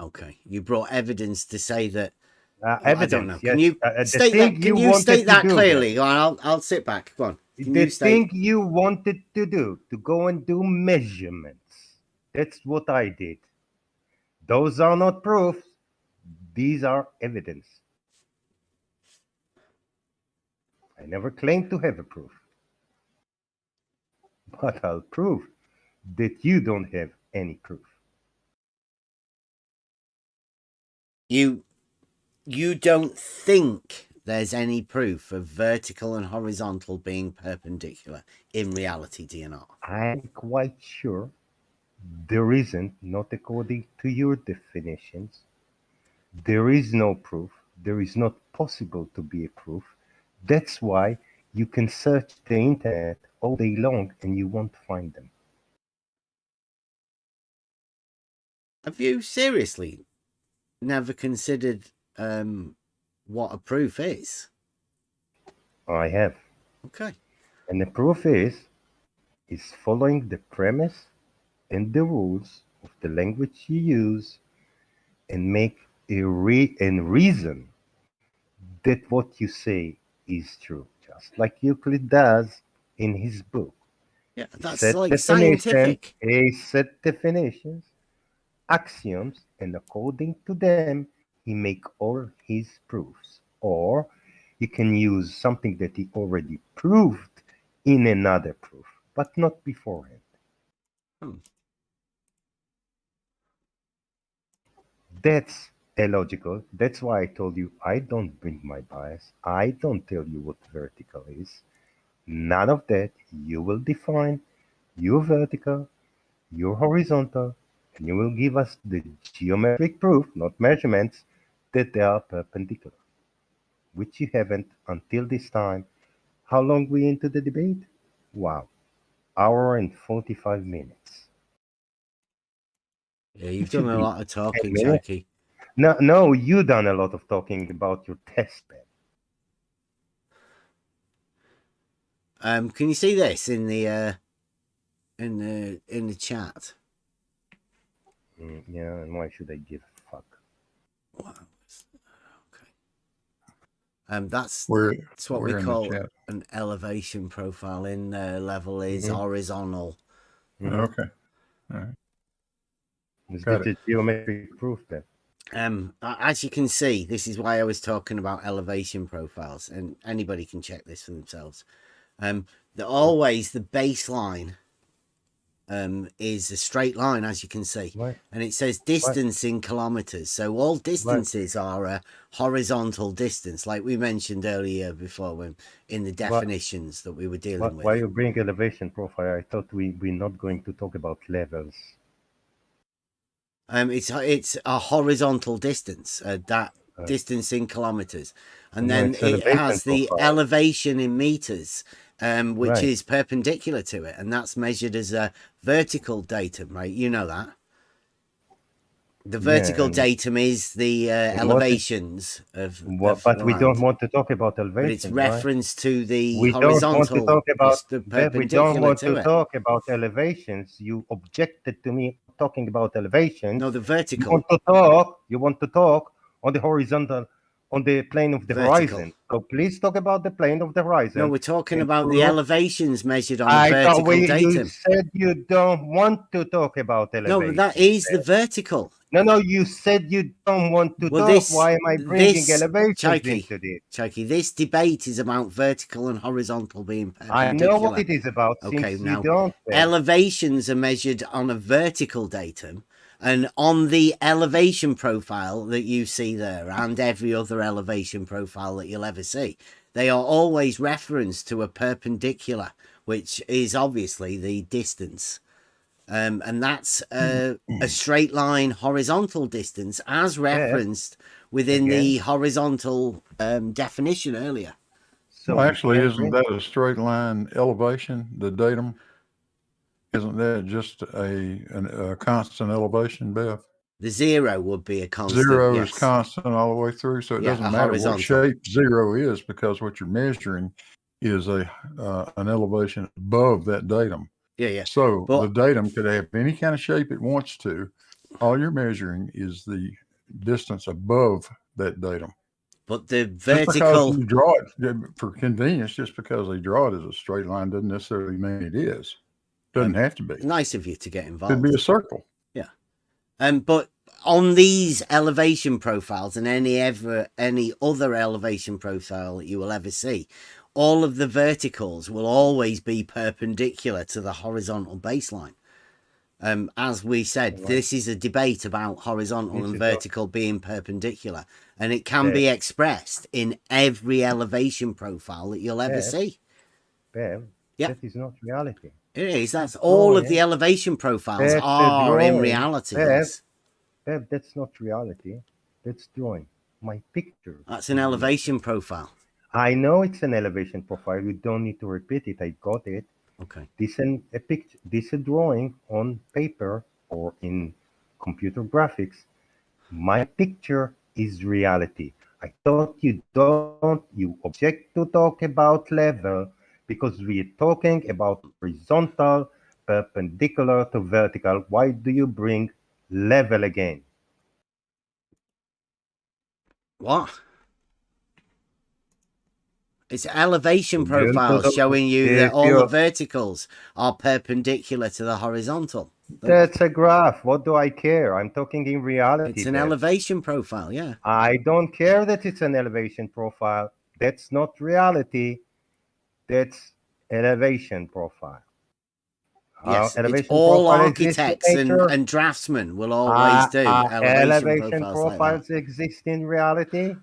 Okay, you brought evidence to say that. Evidence, I don't know. Yes. Can you state that? Can you state that clearly? I'll sit back. Go on. The thing you wanted to do, to go and do measurements. That's what I did. Those are not proofs. These are evidence. I never claimed to have a proof. But I'll prove that you don't have any proof. You don't think there's any proof of vertical and horizontal being perpendicular in reality, do you not? I'm quite sure there isn't, not according to your definitions. There is no proof. There is not possible to be a proof. That's why you can search the internet all day long and you won't find them. Have you seriously never considered what a proof is? I have. Okay. And the proof is following the premise and the rules of the language you use and make and reason that what you say is true, just like Euclid does in his book. Yeah, that's like scientific. He set definitions, axioms, and according to them, he make all his proofs. Or he can use something that he already proved in another proof, but not beforehand. That's illogical. That's why I told you I don't bring my bias. I don't tell you what vertical is. None of that. You will define your vertical, your horizontal, and you will give us the geometric proof, not measurements, that they are perpendicular, which you haven't until this time. How long we into the debate? Wow, hour and 45 minutes. Yeah, you've done a lot of talking, Chaiki. No, you done a lot of talking about your test bed. Can you see this in the chat? Yeah, and why should I give a fuck? Wow. Okay. That's what we call an elevation profile. In level is horizontal. Okay. All right. Is that a geometric proof then? As you can see, this is why I was talking about elevation profiles, and anybody can check this for themselves. Always the baseline is a straight line, as you can see, Right. and it says distance in kilometers. So all distances are a horizontal distance, like we mentioned earlier before when in the definitions that we were dealing with. Why you bring elevation profile? I thought we're not going to talk about levels. It's a horizontal distance, that distance in kilometers, and No, then it's it elevation has the profile. elevation in meters, which Right. is perpendicular to it, and that's measured as a vertical datum, right? You know that. The vertical and datum is the elevations of but we don't land, want to talk about but it's elevation, right? reference to the We don't want to horizontal, talk about the Bev, we don't perpendicular want to to it. talk about elevations. You objected to me talking about elevations. No, the You vertical. want to talk on the horizontal, on the plane of the Vertical. horizon. So please talk about the plane of the horizon. No, we're talking and about the prove- elevations measured on a I thought vertical you datum. said you don't want to talk about elevation. No, but that is the vertical. No, you said you don't want to Well, talk. Why am I bringing elevations Chokey, into this? Chokey, this debate is about vertical and horizontal being perpendicular. I know what it is about. Okay, since now you don't. elevations are measured on a vertical datum, and on the elevation profile that you see there, and every other elevation profile that you'll ever see, they are always referenced to a perpendicular, which is obviously the distance. And that's a straight line horizontal distance as referenced within the horizontal definition earlier. So Well, actually, isn't that a straight line elevation, the datum? Isn't that just a constant elevation, Beth? The zero would be a constant. Zero yes. is constant all the way through, so it Yeah, doesn't a matter horizontal. what shape zero is, because what you're measuring is an elevation above that datum. Yeah. So But- the datum could have any kind of shape it wants to. All you're measuring is the distance above that datum. But the Just vertical. because you draw it for convenience, just because they draw it as a straight line doesn't necessarily mean it is. Doesn't have to be. Nice of you to get involved. Could be a circle. Yeah. But on these elevation profiles and any other elevation profile that you will ever see, all of the verticals will always be perpendicular to the horizontal baseline. As we said, this is a debate about horizontal and vertical being perpendicular, and it can be expressed in every elevation profile that you'll ever see. Bev, that is not reality. It is. That's all of the elevation profiles are in reality. Yes. Bev, that's not reality. That's drawing. My picture. That's an elevation profile. I know it's an elevation profile. You don't need to repeat it. I got it. Okay. This is a drawing on paper or in computer graphics. My picture is reality. I thought you object to talk about level because we're talking about horizontal, perpendicular to vertical. Why do you bring level again? What? It's elevation profiles showing you that all the verticals are perpendicular to the horizontal. That's a graph. What do I care? I'm talking in reality. It's an elevation profile, yeah. I don't care that it's an elevation profile. That's not reality. That's elevation profile. Yes, it's all architects and draftsmen will always do elevation profiles exist in reality?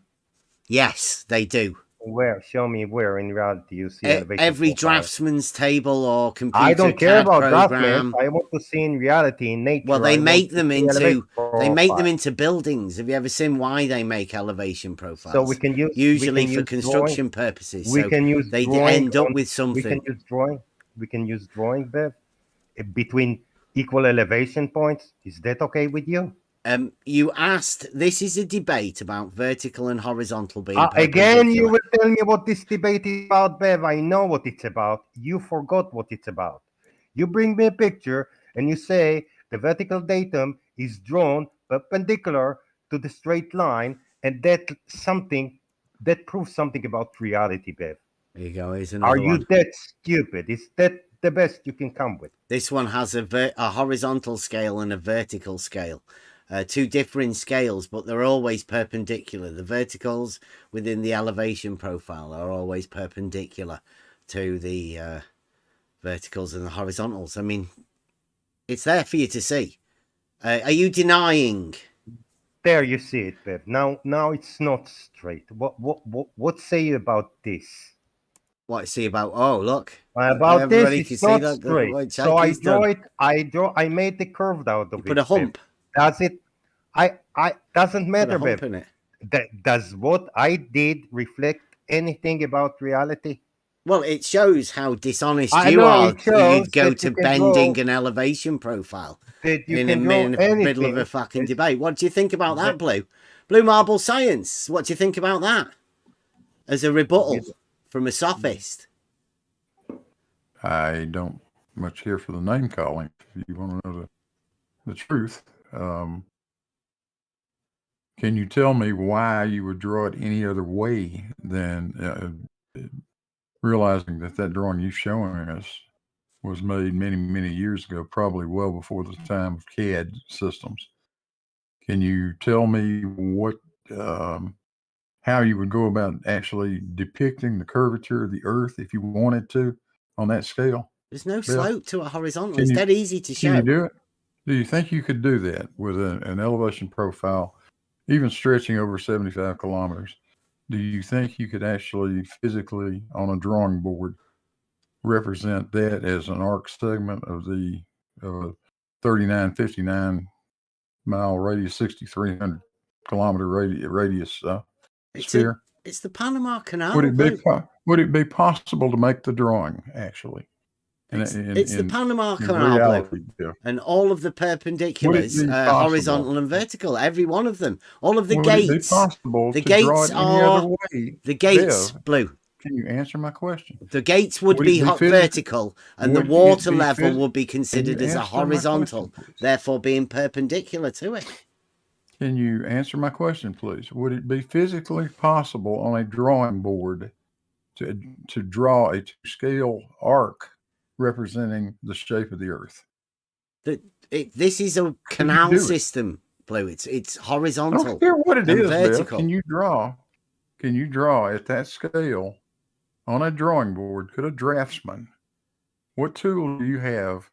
Yes, they do. Where? Show me where in reality you see elevation every profile. draftsman's table or computer I don't care about program. draftsmen. I want to see in reality, in nature. Well, they make them into buildings. Have you ever seen why they make elevation profiles? So we can use usually for construction purposes. We can use they end up with something. We can use drawing. We can use drawing, Bev, between equal elevation points. Is that okay with you? You asked, this is a debate about vertical and horizontal being again, you will tell me what this debate is about, Bev. I know what it's about. You forgot what it's about. You bring me a picture and you say the vertical datum is drawn perpendicular to the straight line, and that proves something about reality, Bev. There you go. Here's another one. Are you that stupid? Is that the best you can come with? This one has a horizontal scale and a vertical scale. two differing scales, but they're always perpendicular. The verticals within the elevation profile are always perpendicular to the verticals and the horizontals. I mean, it's there for you to see. Are you denying? There you see it, Bev. Now it's not straight. What say you about this? What see about? Oh, look. About this, Everybody can it's see not that. straight. What So I Shaky's draw done. it. I made the curve out of You it. put a hump. Bev. Does it? I doesn't Put matter, a hump Bev. in it. Does what I did reflect anything about reality? Well, it shows how dishonest I you know are. it shows You'd go that to you can bending draw- an elevation profile that you in can the draw middle of a anything. fucking It's- debate. What do you think about that, Blue? Blue Marble Science. What do you think about that? As a rebuttal from a sophist. I don't much care for the name calling. If you want to know the truth, can you tell me why you would draw it any other way than realizing that drawing you're showing us was made many, many years ago, probably well before the time of CAD systems? Can you tell me what, how you would go about actually depicting the curvature of the Earth if you wanted to on that scale? There's no Bill? slope to a horizontal. Can It's you- dead easy to Can you show. do it? Do you think you could do that with an elevation profile, even stretching over 75 kilometers? Do you think you could actually physically on a drawing board represent that as an arc segment of the 3959 mile radius, 6,300 kilometer radius sphere? It's the Panama Canal. Would it be Blue. possible to make the drawing actually? It's the Panama in Canal, reality, Blue. yeah. And all of the perpendiculars, be possible? horizontal and vertical, every one of them. All of the Would it be gates. possible The to draw gates it any other are way? the gates, Bev, Blue. can you answer my question? The gates would Would be it be vertical, and the would it water be level phys- would be Can you considered as a answer my horizontal, question, please? therefore being perpendicular to it. Can you answer my question, please? Would it be physically possible on a drawing board to draw a two-scale arc representing the shape of the Earth? This is a do canal it? system, Blue. It's I don't horizontal care what it and is, Bill. vertical. Can you draw at that scale on a drawing board? Could a draftsman? What tool do you have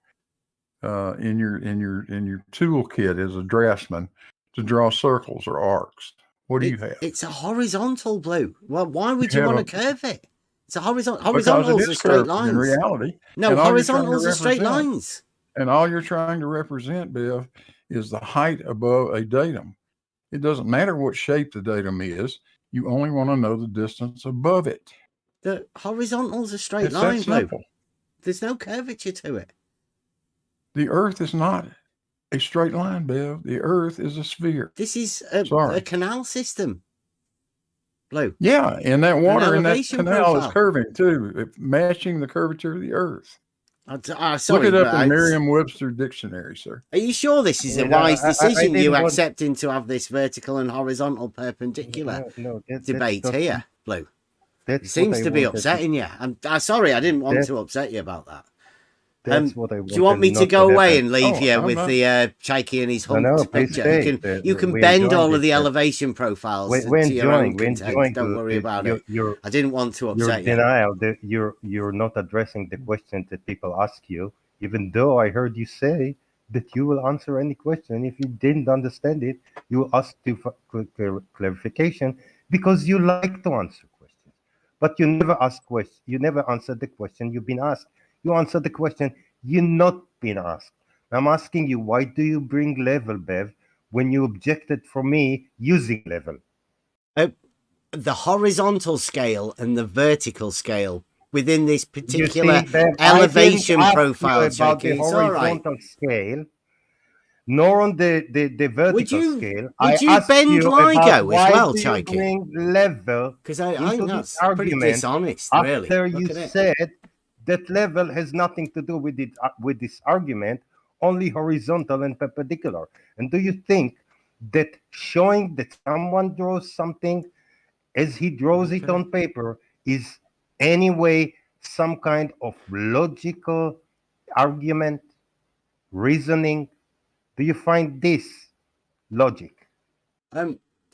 in your toolkit as a draftsman to draw circles or arcs? What do you have? It's a horizontal, Blue. Well, why would You you have want to curve it? It's a horizontal. Because it Horizontals are is straight curved lines. in reality. No, and all you're trying to horizontals are straight represent- lines. And all you're trying to represent, Bill, is the height above a datum. It doesn't matter what shape the datum is. You only want to know the distance above it. The horizontals are straight It's line, that Blue. simple. There's no curvature to it. The Earth is not a straight line, Bill. The Earth is a sphere. This is Sorry. a canal system, Blue. Yeah, and that water in that elevation canal profile. is curving too, matching the curvature of the Earth. Sorry, Look it up but in Merriam-Webster dictionary, sir. Are you sure this is a Yeah, wise I decision? didn't You want- accepting to have this vertical and horizontal perpendicular No, debate here, Blue? That's It seems what I to be wanted. upsetting you. I'm sorry, I didn't want That- to upset you about that. That's what I wanted. Do you want me to not go away happen. and leave Oh, you I'm with not- the Cheeky and his No, no, humped please picture? stay. You can We're bend enjoying all of the this, elevation profiles We're to your own enjoying. We're content. enjoying. Don't worry about it. Your I didn't want to upset you. denial that you're not addressing the questions that people ask you, even though I heard you say that you will answer any question. If you didn't understand it, you will ask for clarification because you like to answer questions. But you never ask questions. You never answer the question you've been asked. You answer the question you're not been asked. I'm asking you, why do you bring level, Bev, when you objected for me using level? The horizontal scale and the vertical scale within this You particular see, Bev, elevation I didn't profile, ask you about Cheeky. the It's all right. horizontal scale, nor on the vertical scale. Would you asked bend you LIGO about as why well, do you Cheeky? bring level Because I into think this that's pretty argument dishonest, after really. you Look at it. said that level has nothing to do with it with this argument, only horizontal and perpendicular. And do you think that showing that someone draws something as he draws it on paper is anyway some kind of logical argument, reasoning? Do you find this logic.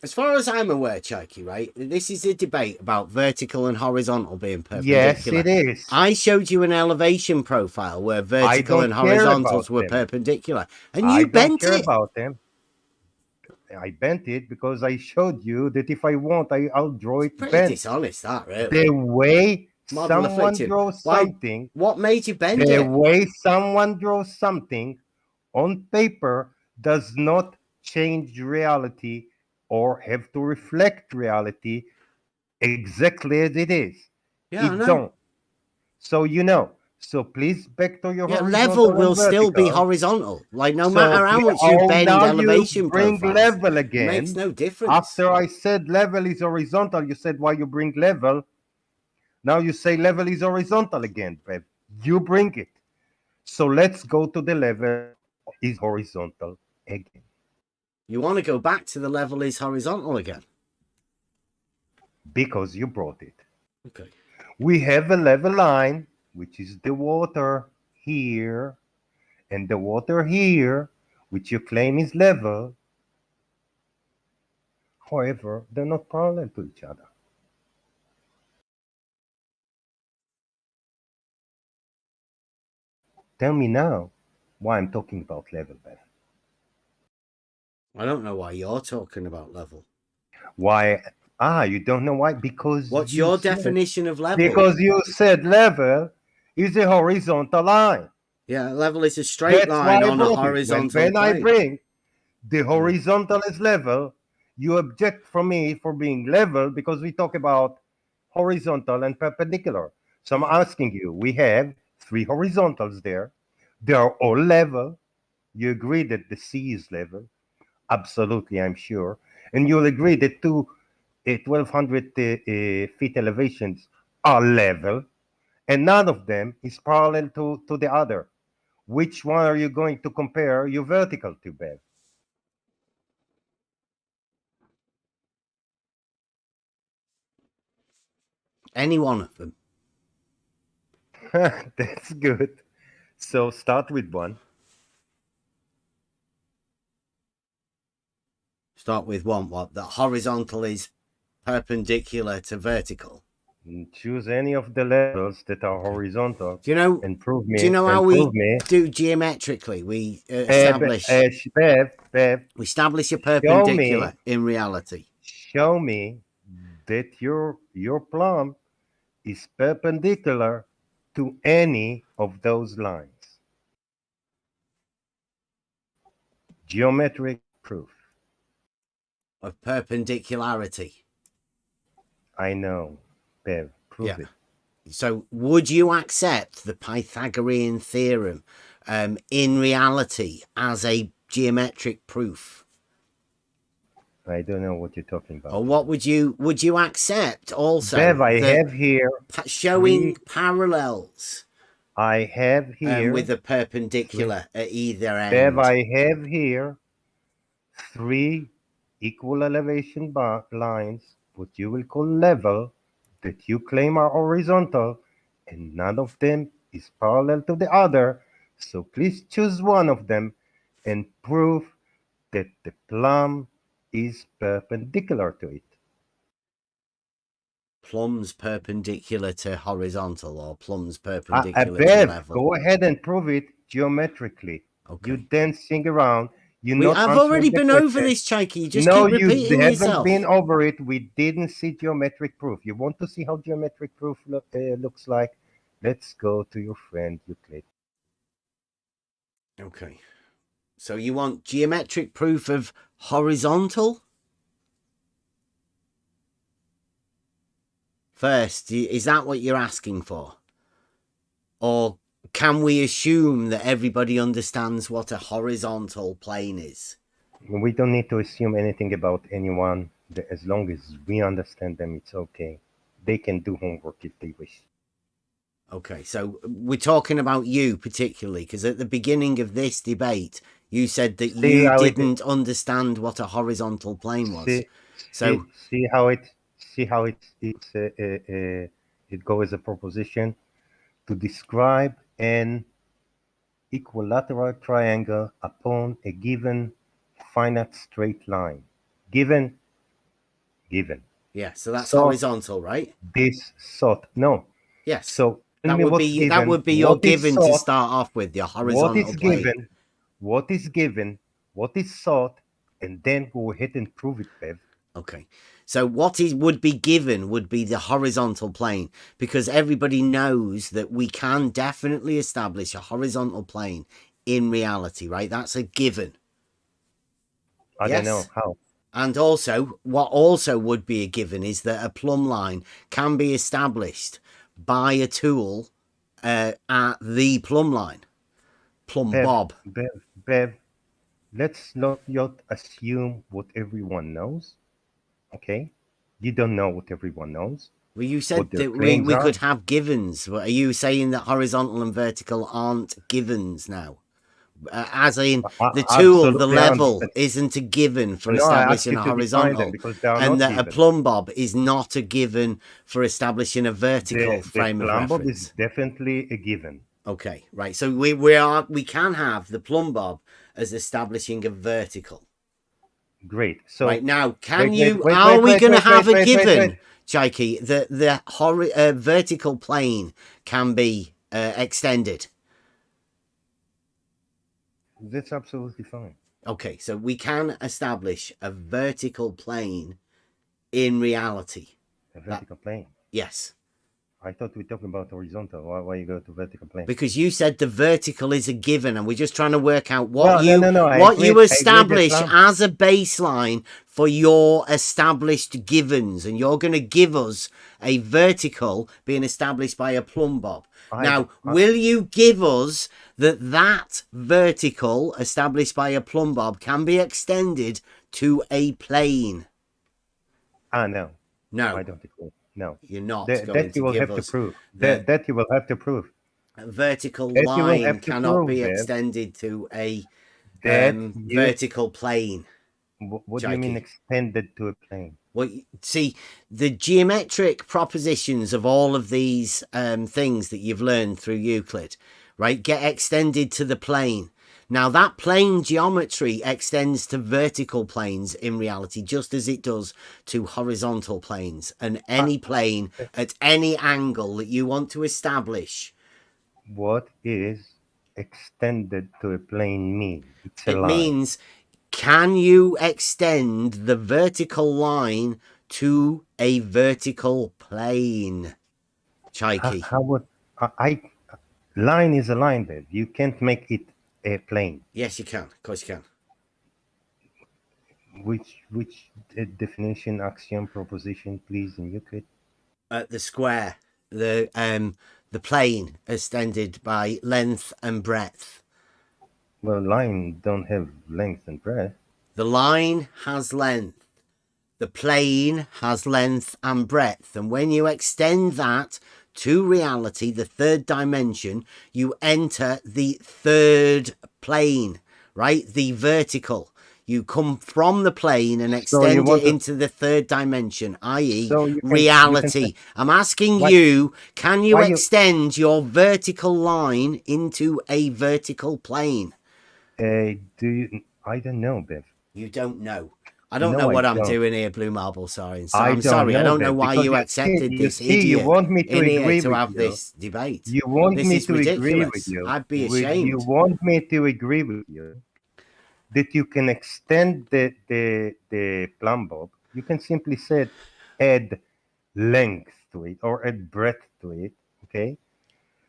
As far as I'm aware, Chikey, right, this is a debate about vertical and horizontal being Yes, perpendicular. it is. I showed you an elevation profile where vertical and horizontals were perpendicular, and you bent I don't care it. about them. I bent it because I showed you that if I want, I'll draw it Pretty bent. dishonest, that, really. The way Model someone affliction. draws Why- something, What made you bend the it? way someone draws something on paper does not change reality or have to reflect reality exactly as it is. Yeah, I It know. don't. So you know. So please back to your Yeah, horizontal level and will still be vertical. horizontal. Like, no So matter how much you bend now elevation you bring profiles, level it again. makes no difference. After I said level is horizontal, you said why you bring level. Now you say level is horizontal again, Bev. You bring it. So let's go to the level is horizontal again. You want to go back to the level is horizontal again? Because you brought it. Okay. We have a level line, which is the water here, and the water here, which you claim is level. However, they're not parallel to each other. Tell me now why I'm talking about level, Bev. I don't know why you're talking about level. Why? You don't know why? Because What's you your said, definition of level? because you said level is a horizontal line. Yeah, level is a straight That's line why I on a brought it. horizontal When I plane. bring the horizontal is level, you object from me for being level because we talk about horizontal and perpendicular. So I'm asking you, we have 3 horizontals there. They are all level. You agree that the sea is level? Absolutely, I'm sure. And you'll agree that 1,200 feet elevations are level, and none of them is parallel to the other. Which one are you going to compare your vertical to, Bev? Any one of them. That's good. So start with one. Start with one. What? The horizontal is perpendicular to vertical. Choose any of the levels that are horizontal. Do you know? And prove me. Do you know how we do geometrically? We establish. Bev, We establish a perpendicular in reality. Show me that your plumb is perpendicular to any of those lines. Geometric proof. Of perpendicularity. I know, Bev. Prove it. So, would you accept the Pythagorean theorem in reality as a geometric proof? I don't know what you're talking about. Or what would you accept also? Bev, I have here showing parallels. I have here with a perpendicular at either end. Bev, I have here 3 equal elevation lines, what you will call level, that you claim are horizontal, and none of them is parallel to the other. So please choose one of them and prove that the plumb is perpendicular to it. Plumb's perpendicular to horizontal, or plumb's perpendicular to Bev, level. go ahead and prove it geometrically. Okay. You dancing around. I've already been over this, Chikey. You just keep repeating yourself. You haven't been over it. We didn't see geometric proof. You want to see how geometric proof looks like? Let's go to your friend Euclid. Okay. So you want geometric proof of horizontal? First, is that what you're asking for? Or can we assume that everybody understands what a horizontal plane is? We don't need to assume anything about anyone. As long as we understand them, it's okay. They can do homework if they wish. Okay, so we're talking about you particularly, because at the beginning of this debate, you said that you didn't understand what a horizontal plane was. See how it goes as a proposition to describe an equilateral triangle upon a given finite straight line. Given. Yeah, so that's So horizontal, right? this sought. No. Yes. So tell That me would what's be given. that would be your What is given to sought, start off with, your what horizontal is plane. given, what is given, what is sought, and then go ahead and prove it, Bev. Okay. So what would be given would be the horizontal plane, because everybody knows that we can definitely establish a horizontal plane in reality, right? That's a given. I don't know Yes. how. And also, what also would be a given is that a plumb line can be established by a tool at the plumb line. Plumb bob. Bev, let's not assume what everyone knows. Okay? You don't know what everyone knows. Well, you said What their that claims we are. could have givens. Are you saying that horizontal and vertical aren't givens now? As in, the tool, the Absolutely level, 100%. isn't a given for No, I asked establishing you a to define them horizontal, because they are and not that a given. plumb bob is not a given for establishing a vertical The frame of plumb bob reference. is definitely a given. Okay, right. So we can have the plumb bob as establishing a vertical. Great. So Right now, wait, are we going to have a wait. given, Chaiki, that the vertical plane can be extended? That's absolutely fine. Okay, so we can establish a vertical plane in reality. A vertical plane. Yes. I thought we were talking about horizontal. Why you go to vertical plane? Because you said the vertical is a given, and we're just trying to work out Well, what no, you establish that as a baseline for your established givens, and you're going to give us a vertical being established by a plumb bob. Now, will you give us that vertical established by a plumb bob can be extended to a plane? No. No. I don't agree. No. You're not That going you to will give have us to prove. that That you will have to prove. a vertical That you will line have to cannot prove, be Bev. extended to a That vertical plane. What do you mean extended to a plane? Well, see, the geometric propositions of all of these things that you've learned through Euclid, right, get extended to the plane. Now, that plane geometry extends to vertical planes in reality, just as it does to horizontal planes, and any plane at any angle that you want to establish. What is extended to a plane mean? It's a It line. means, can you extend the vertical line to a vertical plane? Chaiki. How would line is a line, Bev. You can't make it a plane. Yes, you can. Of course you can. Which definition, axiom, proposition, please, in Euclid? The square, the plane extended by length and breadth. Well, line don't have length and breadth. The line has length. The plane has length and breadth. And when you extend that to reality, the third dimension, you enter the third plane, right? The vertical. You come from the plane and extend it into the third dimension, i.e. reality. I'm asking you, can you extend your vertical line into a vertical plane? I don't know, Bev. You don't know. I don't know what I'm doing here, Blue Marble Science. So I'm sorry. I don't know why you accepted this idiot you want me to in here agree to with have you. this debate. You want this me is to ridiculous. agree with you. I'd be ashamed. You want me to agree with you that you can extend the plumb bob. You can simply say add length to it or add breadth to it. Okay.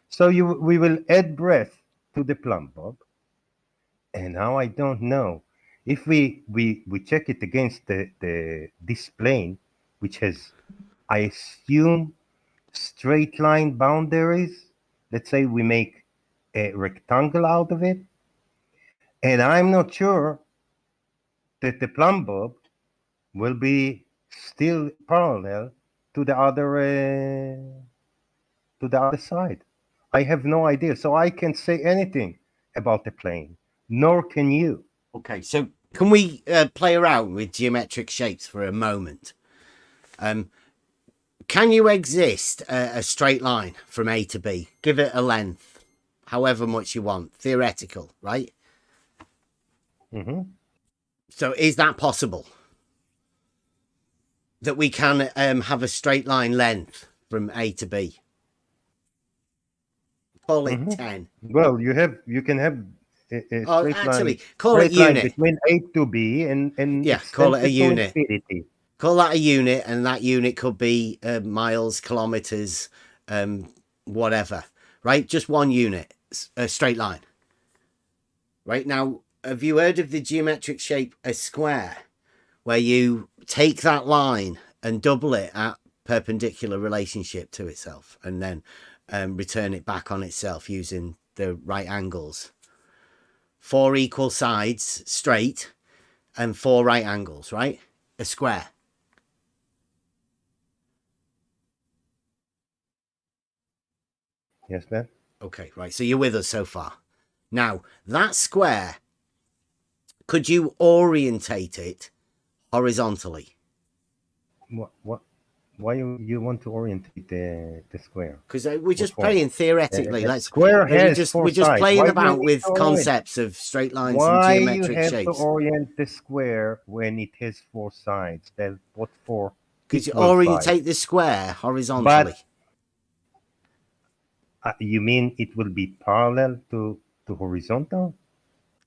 So we will add breadth to the plumb bob. And now I don't know if we check it against this plane, which has, I assume, straight line boundaries. Let's say we make a rectangle out of it, and I'm not sure that the plumb bob will be still parallel to the other side. I have no idea, so I can't say anything about the plane, nor can you. Okay, so can we play around with geometric shapes for a moment? Can you exist a straight line from A to B? Give it a length, however much you want, theoretical, right? Mm-hmm. So is that possible? That we can have a straight line length from A to B? Call it 10. Well, you can have a Oh, straight actually, line, call it line unit. between A to B and Yeah, extend call it a to unit. infinity. Call that a unit, and that unit could be miles, kilometers, whatever, right? Just one unit, a straight line. Right now, have you heard of the geometric shape a square, where you take that line and double it at perpendicular relationship to itself, and then return it back on itself using the right angles? 4 equal sides straight and 4 right angles, right? A square. Yes, man. Okay, right. So you're with us so far. Now, that square, could you orientate it horizontally? What? Why you want to orientate the square? Because we're just for? playing theoretically. A Let's square we're has just 4 we're just sides. playing Why do you about need with to orient? concepts of straight lines Why and you geometric have shapes. to orient the square when it has 4 sides? Then what for? Because you Equal orientate sides. the square horizontally. But you mean it will be parallel to horizontal?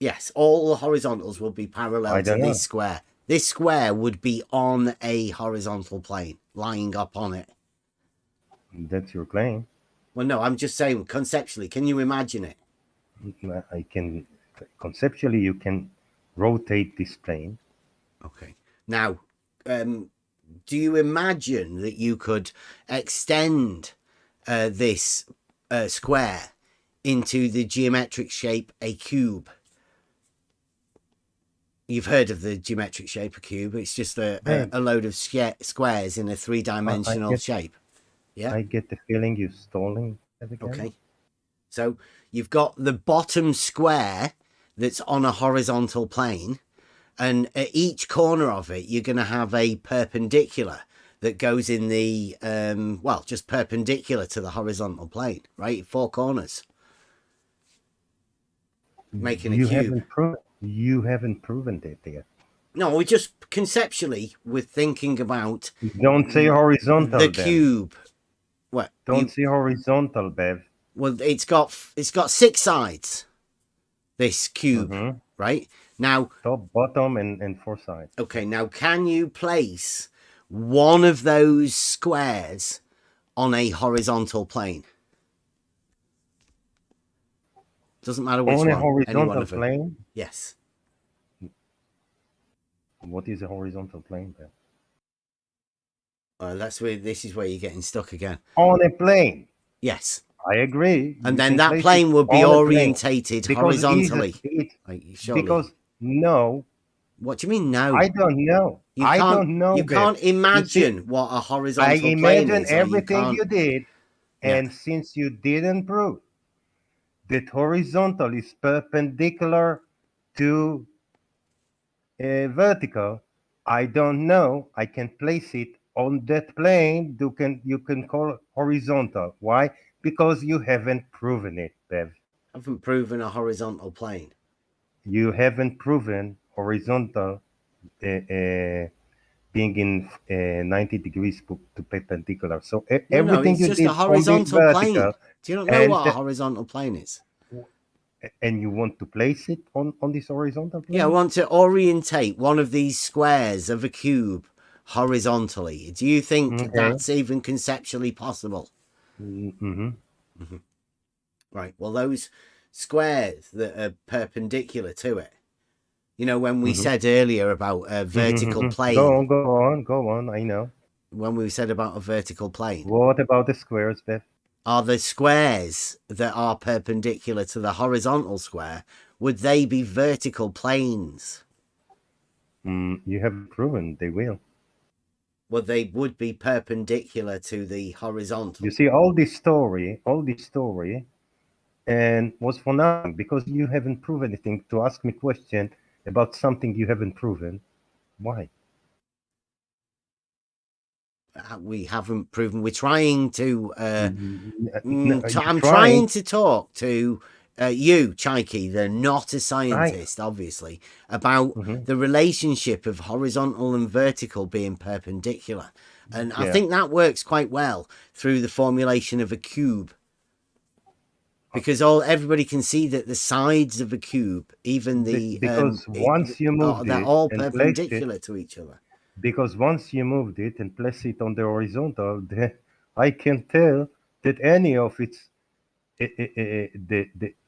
Yes, all the horizontals will be parallel I to don't know. this square. This square would be on a horizontal plane, lying up on it. That's your claim. Well, no, I'm just saying conceptually. Can you imagine it? I can conceptually you can rotate this plane. Okay. Now, do you imagine that you could extend this square into the geometric shape a cube? You've heard of the geometric shape a cube. It's just a load of squares in a 3-dimensional shape. Yeah. I get the feeling you're stalling. Okay. So you've got the bottom square that's on a horizontal plane, and at each corner of it, you're going to have a perpendicular that goes in the, just perpendicular to the horizontal plane, right? 4 corners. Making a cube. You haven't proven that yet. No, we just conceptually we're thinking about. Don't say horizontal. The cube. What? Don't say horizontal, Bev. Well, it's got 6 sides. This cube, right? Now, top, bottom, and 4 sides. Okay, now can you place one of those squares on a horizontal plane? Doesn't matter which one. On a horizontal one of them. plane? Yes. What is a horizontal plane, Bev? This is where you're getting stuck again. On a plane. Yes. I agree. And then that plane would be orientated horizontally. Because no. What do you mean no? I don't know. I don't know. You can't imagine what a horizontal plane is. I imagine everything you did. And since you didn't prove that horizontal is perpendicular to vertical, I don't know. I can place it on that plane. You can call it horizontal. Why? Because you haven't proven it, Bev. I haven't proven a horizontal plane. You haven't proven horizontal being in 90 degrees to perpendicular. So everything it's you just did a horizontal on plane. vertical, do you not know what a horizontal plane is? And you want to place it on this horizontal plane? Yeah, I want to orientate one of these squares of a cube horizontally. Do you think that's even conceptually possible? Right. Well, those squares that are perpendicular to it, when we said earlier about a vertical plane. Go on. I know. When we said about a vertical plane. What about the squares, Beth? Are the squares that are perpendicular to the horizontal square, would they be vertical planes? You have proven they will. Well, they would be perpendicular to the horizontal. You see, all this story, and was for nothing because you haven't proven anything to ask me question about something you haven't proven. Why? We haven't proven. We're trying to. I'm trying trying to talk to you, Chaiki, they're not a scientist, obviously, about the relationship of horizontal and vertical being perpendicular. And I think that works quite well through the formulation of a cube. Because everybody can see that the sides of a cube, even because once you moved they're it all and placed perpendicular it, to each other. because once you moved it and placed it on the horizontal, then I can tell that any of its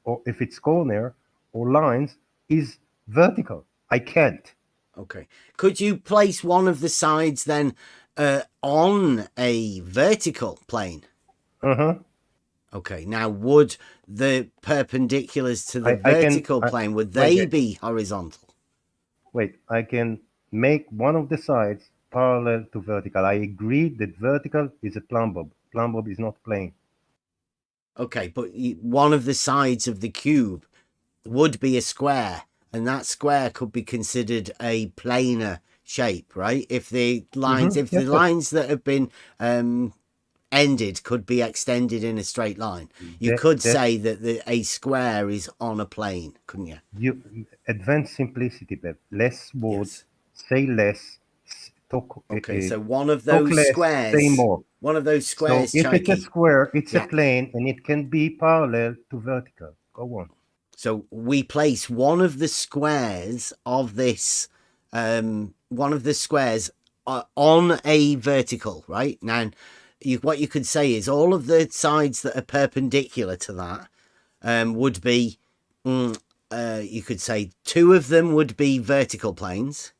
or if its corner or lines is vertical. I can't. Okay. Could you place one of the sides then on a vertical plane? Okay. Now, would the perpendiculars to the vertical plane, would they be horizontal? Wait, I can make one of the sides parallel to vertical. I agree that vertical is a plumb bob. Plumb bob is not plane. Okay, but one of the sides of the cube would be a square, and that square could be considered a planar shape, right? If the lines, lines that have been ended could be extended in a straight line, you could say that a square is on a plane, couldn't you? You advanced simplicity, Bev. Less words, say less. Talk. Okay, so one of those less, squares. say more. One of those squares. So if it's a square, it's a plane, and it can be parallel to vertical. Go on. So we place one of the squares of this, on a vertical, right? Now, what you could say is all of the sides that are perpendicular to that would be, you could say 2 of them would be vertical planes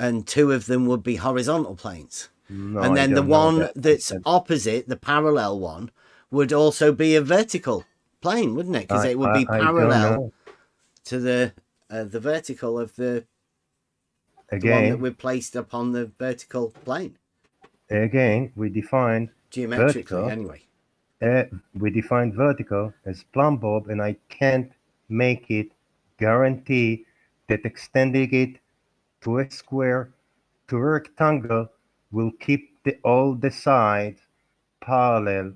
and 2 of them would be horizontal planes. No, and then the one that's opposite, the parallel one, would also be a vertical plane, wouldn't it? Because it would be parallel to the vertical of the one that we've placed upon the vertical plane. Again, we defined geometrically vertical, anyway. We defined vertical as plumb bob, and I can't make it guarantee that extending it to a square, to a rectangle, will keep all the sides parallel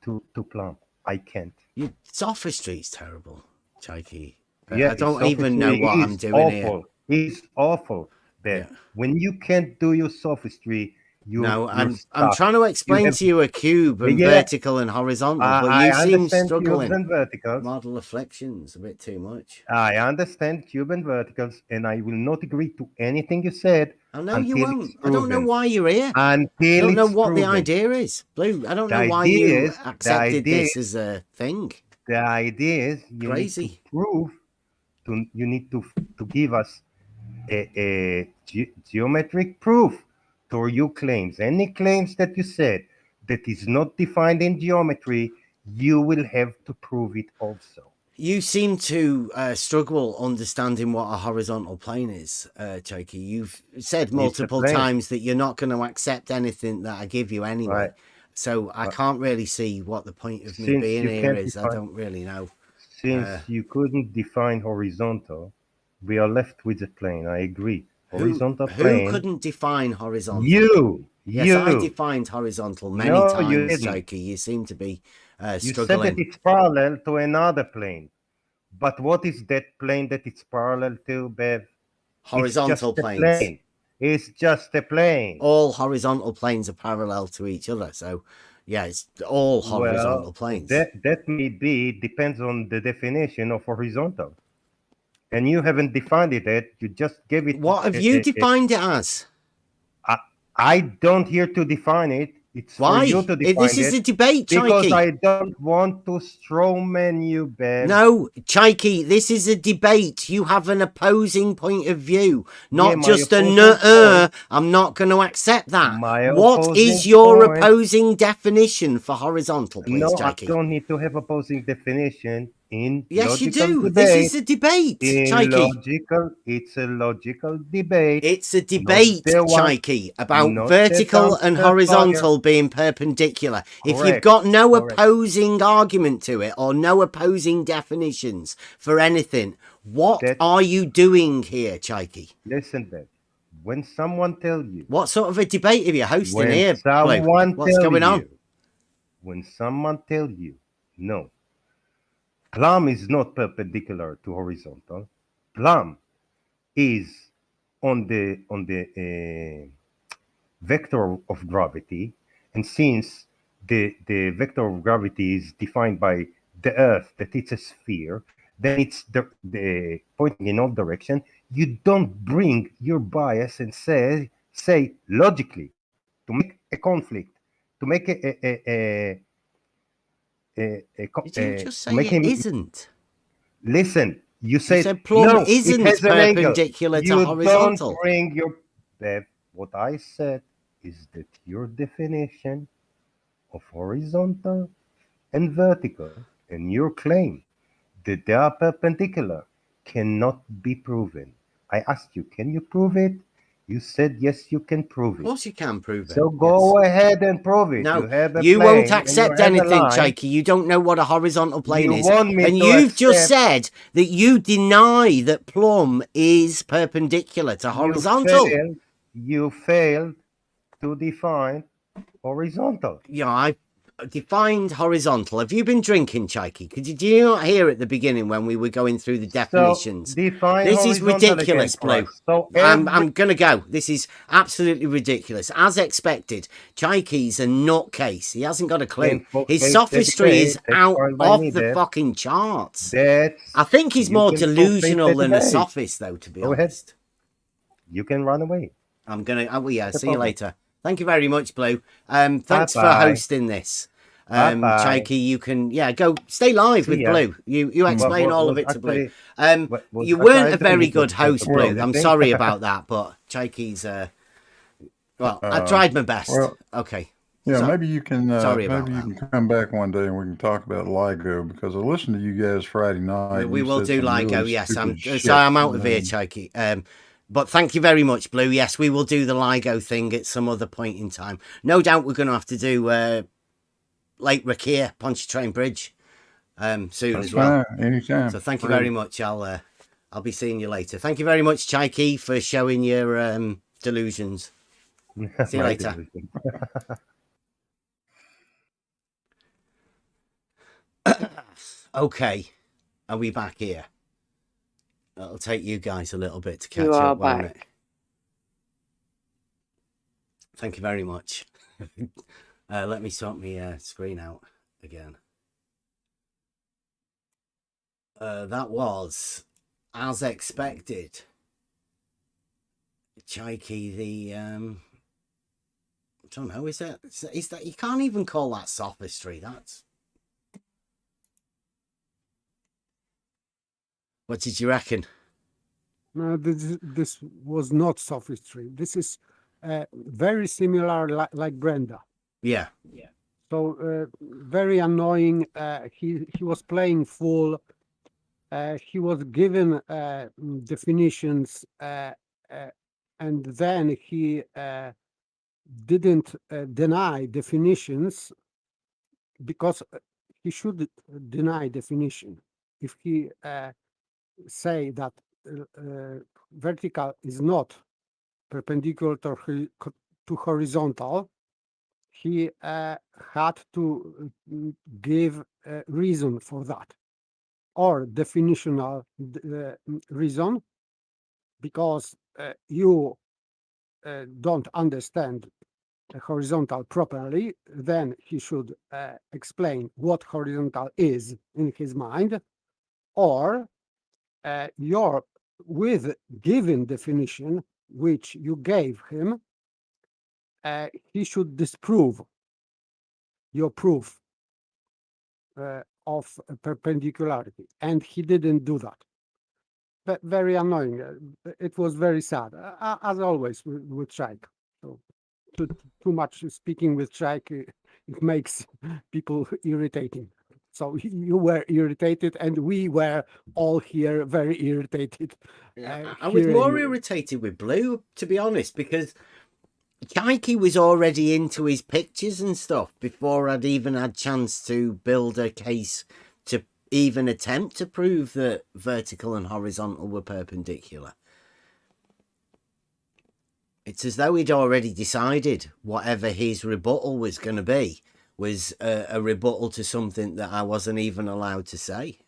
to plumb. I can't. Your sophistry is terrible, Chaiki. Yeah, I don't even know what I'm doing awful. here. It's awful. That when you can't do your sophistry, I'm trying to explain to you a cube and vertical and horizontal, but you seem struggling. And verticals. Model afflictions a bit too much. I understand cube and verticals, and I will not agree to anything you said. I know you won't. I don't know why you're here. Until I don't know what proven. the idea is, Blue. I don't know why you accepted this as a thing. The idea is you crazy. Need to prove. You need to give us a geometric proof to your claims. Any claims that you said that is not defined in geometry, you will have to prove it also. You seem to struggle understanding what a horizontal plane is, Chaiki. You've said multiple times that you're not going to accept anything that I give you anyway. Right. So I can't really see what the point of me being here is. I don't really know. Since you couldn't define horizontal, we are left with a plane. I agree. Horizontal plane. Who couldn't define horizontal? Yes, I defined horizontal many times, Chaiki. You seem to be struggling. You said that it's parallel to another plane. But what is that plane that it's parallel to, Bev? Horizontal planes. It's just a plane. All horizontal planes are parallel to each other. So, yeah, it's all horizontal planes. That may be, depends on the definition of horizontal. And you haven't defined it yet. You just gave it. What have you defined it as? I don't here to define it. It's Why? For you to define this is a debate, Chaiki. Because I don't want to strawman you, Ben. No, Chaiki, this is a debate. You have an opposing point of view, not just a nuh-uh. I'm not going to accept that. What is your opposing definition for horizontal, please, Chaiki? I don't need to have opposing definition. Yes, you do. Debate. This is a debate, Chaiki. It's a logical debate. It's a debate, Chaiki, about vertical and horizontal being perpendicular. If you've got no opposing argument to it or no opposing definitions for anything, what are you doing here, Chaiki? Listen, Ben. When someone tells you... What sort of a debate are you hosting here, Blue? What's going on? When someone tells you, no. Plumb is not perpendicular to horizontal. Plumb is on the vector of gravity, and since the vector of gravity is defined by the Earth, that it's a sphere, then it's the pointing in all direction. You don't bring your bias and say logically to make a conflict, to make Did you just to say make it him isn't? listen. You You said said plumb no. It isn't has an angle. perpendicular to You don't horizontal. bring your. Bev, what I said is that your definition of horizontal and vertical and your claim that they are perpendicular cannot be proven. I asked you, can you prove it? You said yes, you can prove Of it. course you can prove it. So go yes. ahead and prove it. No, You have a you won't plane and you accept have a anything, line. Chikey. You don't know what a horizontal plane You is. want me And to you've just accept- said that you deny that plumb is perpendicular to horizontal. You failed to define horizontal. Yeah, I defined horizontal. Have you been drinking, Chikey? Did you not hear at the beginning when we were going through the definitions? So define This is horizontal ridiculous, again for Blue. us. So I'm gonna go. This is absolutely ridiculous. As expected, Chikey's a nutcase. He hasn't got a clue. His sophistry is out off the fucking charts. I think he's more delusional than a sophist, though, to be honest. You can run away. I'm gonna. Oh, yeah. See you later. Thank you very much, Blue. Thanks for Bye-bye. hosting this. Bye-bye. Chikey, you can go stay live See with ya. Blue. You explain all of it to Blue. You I weren't a tried to very make good it host, better, Blue. I I'm think. sorry about that, but Chikey's well, I tried my best. Well, okay. Yeah, So- maybe you can sorry about maybe you that. can come back one day and we can talk about LIGO, because I listened to you guys Friday night. and we you will said do some LIGO, really yes. stupid shit, So I'm out of you here, know. Chikey. But thank you very much, Blue. Yes, we will do the LIGO thing at some other point in time. No doubt we're going to have to do Lake Rakia, Pontchartrain Bridge soon That's as well. fine, anytime. So thank you Great. very much. I'll be seeing you later. Thank you very much, Chikey, for showing your delusions. See you My later. delusion. Okay, are we back here? It'll take you guys a little bit to catch You are up, won't it? back. Thank you very much. Let me sort my screen out again. That was, as expected, Chikey, the I don't know, is that you can't even call that sophistry. That's, what did you reckon? No, this was not sophistry. This is very similar, like Brenda. Yeah. So very annoying. He was playing full. He was given definitions, and then he didn't deny definitions, because he should deny definition. If he say that vertical is not perpendicular to horizontal, he had to give a reason for that, or definitional reason, because you don't understand horizontal properly. Then he should explain what horizontal is in his mind, or your with given definition which you gave him, he should disprove your proof of perpendicularity, and he didn't do that. But very annoying. It was very sad, as always with Shrike. So too much speaking with Shrike, it makes people irritating. So you were irritated, and we were all here very irritated. I was hearing- more irritated with Blue, to be honest, because Chikey was already into his pictures and stuff before I'd even had chance to build a case to even attempt to prove that vertical and horizontal were perpendicular. It's as though he'd already decided whatever his rebuttal was going to be was a rebuttal to something that I wasn't even allowed to say.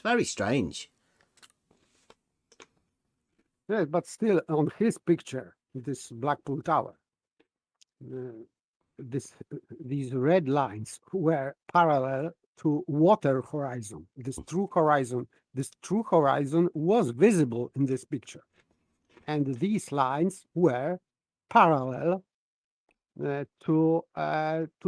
It's very strange. Yeah, but still, on his picture, this Blackpool Tower, these red lines were parallel to water horizon. This true horizon was visible in this picture, and these lines were parallel to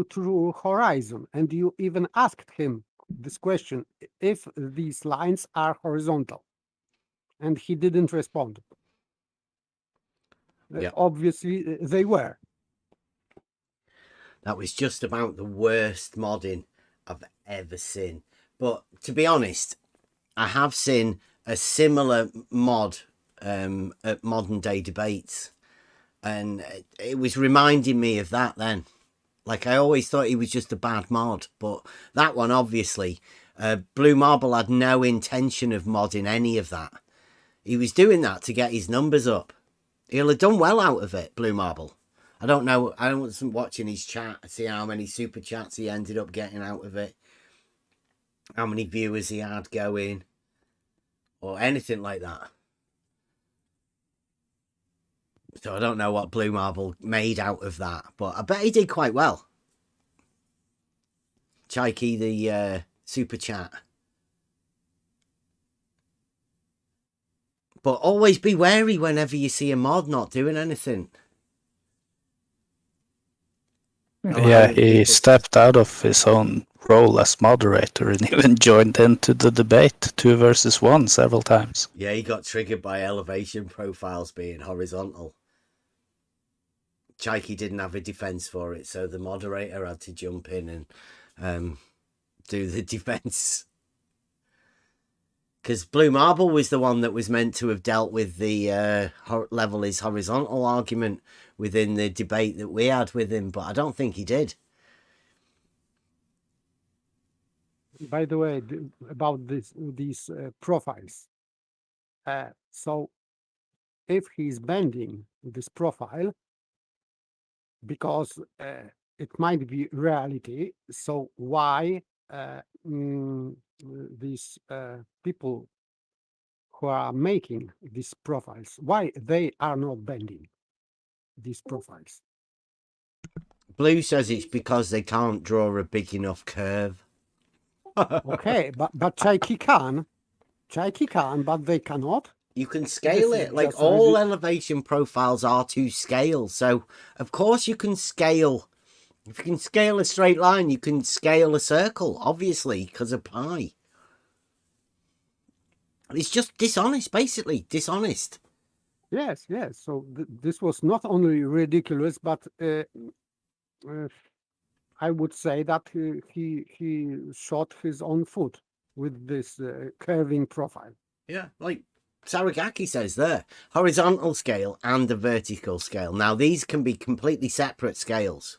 true horizon. And you even asked him this question, if these lines are horizontal, and he didn't respond. Yeah. Obviously, they were. That was just about the worst modding I've ever seen. But to be honest, I have seen a similar mod at modern day debates, and it was reminding me of that then. Like, I always thought he was just a bad mod, but that one, obviously, Blue Marble had no intention of modding any of that. He was doing that to get his numbers up. He'll have done well out of it, Blue Marble. I don't know. I wasn't watching his chat to see how many super chats he ended up getting out of it, how many viewers he had going, or anything like that. So I don't know what Blue Marble made out of that, but I bet he did quite well. Chikey, the super chat. But always be wary whenever you see a mod not doing anything. Yeah, he stepped out of his own role as moderator and even joined into the debate 2 versus 1 several times. Yeah, he got triggered by elevation profiles being horizontal. Chikey didn't have a defense for it, so the moderator had to jump in and do the defense. Because Blue Marble was the one that was meant to have dealt with the level is horizontal argument within the debate that we had with him, but I don't think he did. By the way, about these profiles. So if he's bending this profile, because it might be reality, so why these people who are making these profiles, why they are not bending these profiles? Blue says it's because they can't draw a big enough curve. Okay, but Chikey can, but they cannot. You can scale it. Like, all elevation profiles are to scale. So, of course, you can scale. If you can scale a straight line, you can scale a circle, obviously, because of pi. It's just dishonest, basically. Dishonest. Yes. So this was not only ridiculous, but I would say that he shot his own foot with this curving profile. Yeah, like Saragaki says there, horizontal scale and a vertical scale. Now, these can be completely separate scales.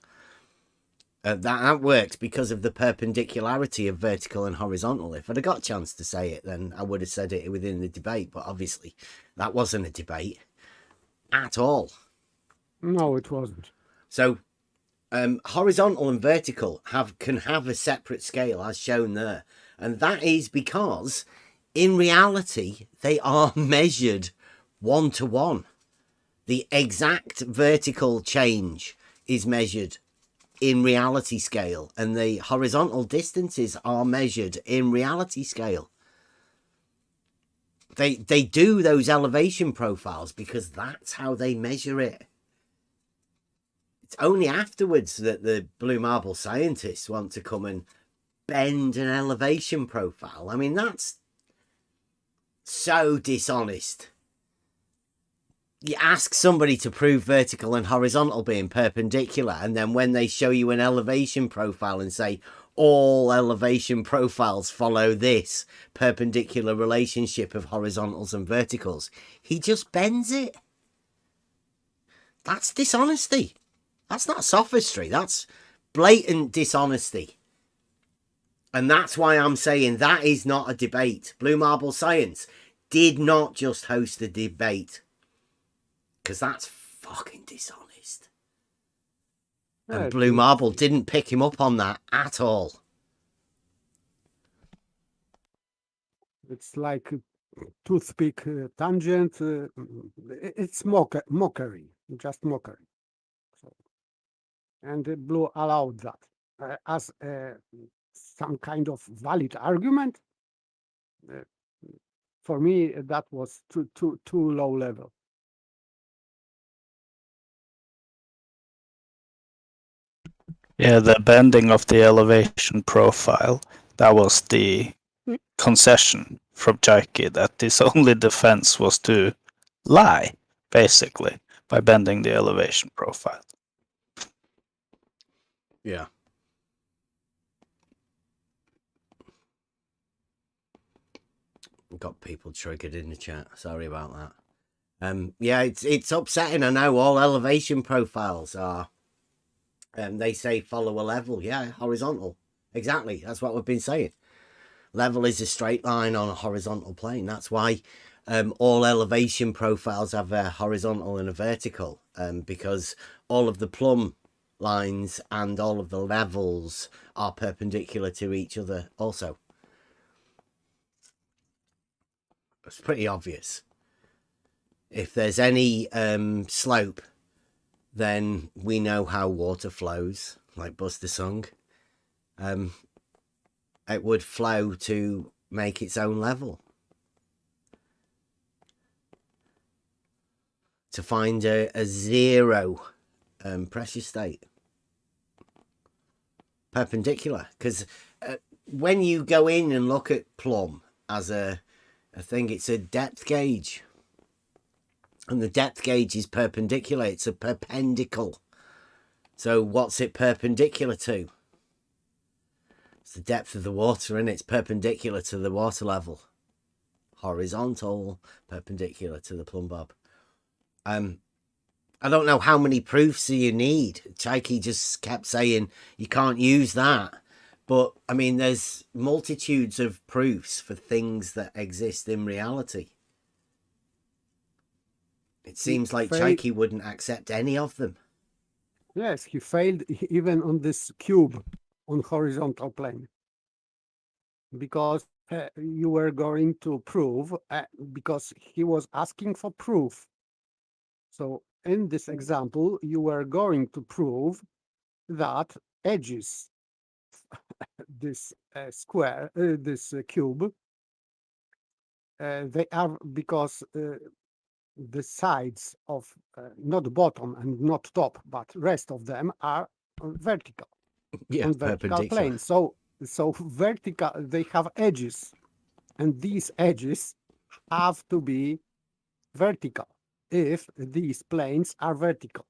That works because of the perpendicularity of vertical and horizontal. If I'd have got a chance to say it, then I would have said it within the debate. But obviously, that wasn't a debate at all. No, it wasn't. So, horizontal and vertical can have a separate scale, as shown there. And that is because, in reality, they are measured 1-to-1. The exact vertical change is measured in reality scale, and the horizontal distances are measured in reality scale. They do those elevation profiles because that's how they measure it. It's only afterwards that the Blue Marble scientists want to come and bend an elevation profile. I mean, that's so dishonest. You ask somebody to prove vertical and horizontal being perpendicular, and then when they show you an elevation profile and say all elevation profiles follow this perpendicular relationship of horizontals and verticals, he just bends it. That's dishonesty. That's not sophistry. That's blatant dishonesty. And that's why I'm saying that is not a debate. Blue Marble Science did not just host a debate. Because that's fucking dishonest. And Blue Marble didn't pick him up on that at all. It's like a toothpick tangent. It's mockery, just mockery. So, and Blue allowed that as some kind of valid argument. For me, that was too low level. Yeah, the bending of the elevation profile, that was the concession from Chaiki, that his only defense was to lie, basically, by bending the elevation profile. Yeah. Got people triggered in the chat. Sorry about that. Yeah, it's upsetting. I know all elevation profiles are. They say follow a level. Yeah, horizontal. Exactly. That's what we've been saying. Level is a straight line on a horizontal plane. That's why all elevation profiles have a horizontal and a vertical, because all of the plumb lines and all of the levels are perpendicular to each other also. It's pretty obvious. If there's any slope, then we know how water flows, like Buster sung. It would flow to make its own level. To find a zero pressure state. Perpendicular. Because when you go in and look at plumb as a thing, it's a depth gauge. And the depth gauge is perpendicular. It's a perpendicle. So what's it perpendicular to? It's the depth of the water, and it's perpendicular to the water level. Horizontal, perpendicular to the plumb bob. I don't know how many proofs you need. Chaiki just kept saying you can't use that. But, I mean, there's multitudes of proofs for things that exist in reality. It seems like Chaiki wouldn't accept any of them. Yes, he failed even on this cube on horizontal plane. Because you were going to prove, because he was asking for proof. So in this example, you were going to prove that edges, this square, this cube, they are because the sides of not bottom and not top, but rest of them are vertical. Yeah, on vertical plane. So vertical, they have edges, and these edges have to be vertical if these planes are vertical.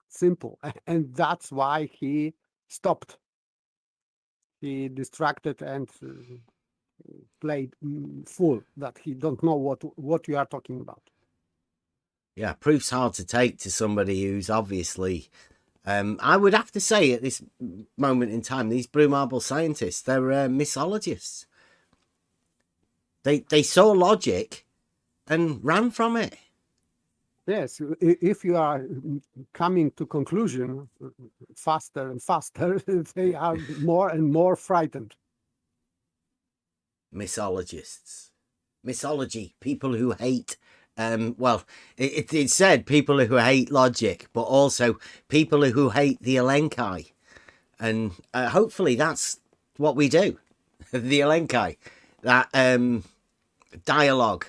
Simple. And that's why he stopped. He distracted and played full that he don't know what you are talking about. Yeah, proof's hard to take to somebody who's obviously, I would have to say at this moment in time, these blue marble scientists, they're misologists. They saw logic and ran from it. Yes, if you are coming to conclusion faster and faster, they are more and more frightened. Misologists. Misology, people who hate, well, it said people who hate logic, but also people who hate the Elenchi. And hopefully that's what we do. The Elenchi. That dialogue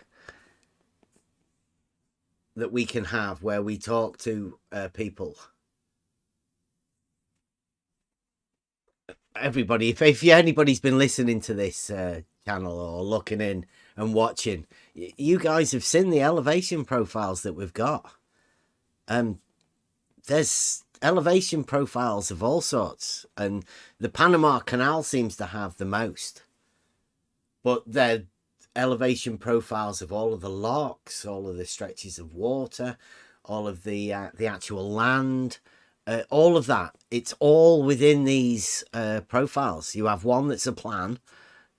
that we can have where we talk to people. Everybody, if anybody's been listening to this channel or looking in and watching, you guys have seen the elevation profiles that we've got. There's elevation profiles of all sorts, and the Panama Canal seems to have the most. But they're elevation profiles of all of the locks, all of the stretches of water, all of the actual land, all of that. It's all within these profiles. You have one that's a plan,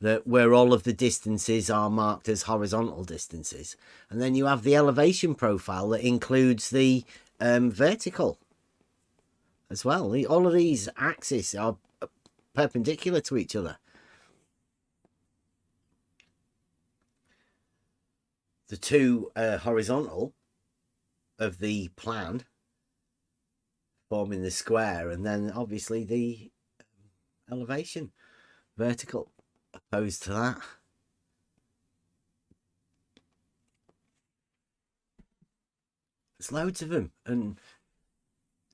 that where all of the distances are marked as horizontal distances, and then you have the elevation profile that includes the vertical as well. All of these axes are perpendicular to each other. the two horizontal of the plan forming the square, and then obviously the elevation vertical opposed to that. There's loads of them. And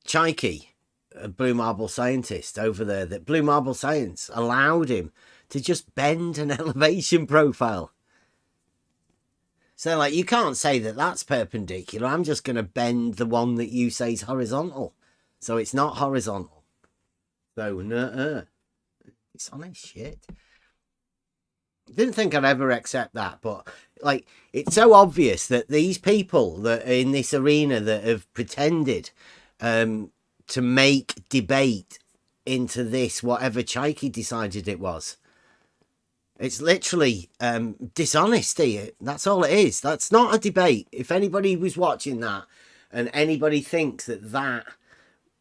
Chaiki, a blue marble scientist over there, that blue marble science allowed him to just bend an elevation profile. So, like, you can't say that that's perpendicular. I'm just going to bend the one that you say is horizontal. So it's not horizontal. So, it's honest shit. Didn't think I'd ever accept that, but, like, it's so obvious that these people that are in this arena that have pretended to make debate into this, whatever Chaiki decided it was. It's literally dishonesty. That's all it is. That's not a debate. If anybody was watching that and anybody thinks that that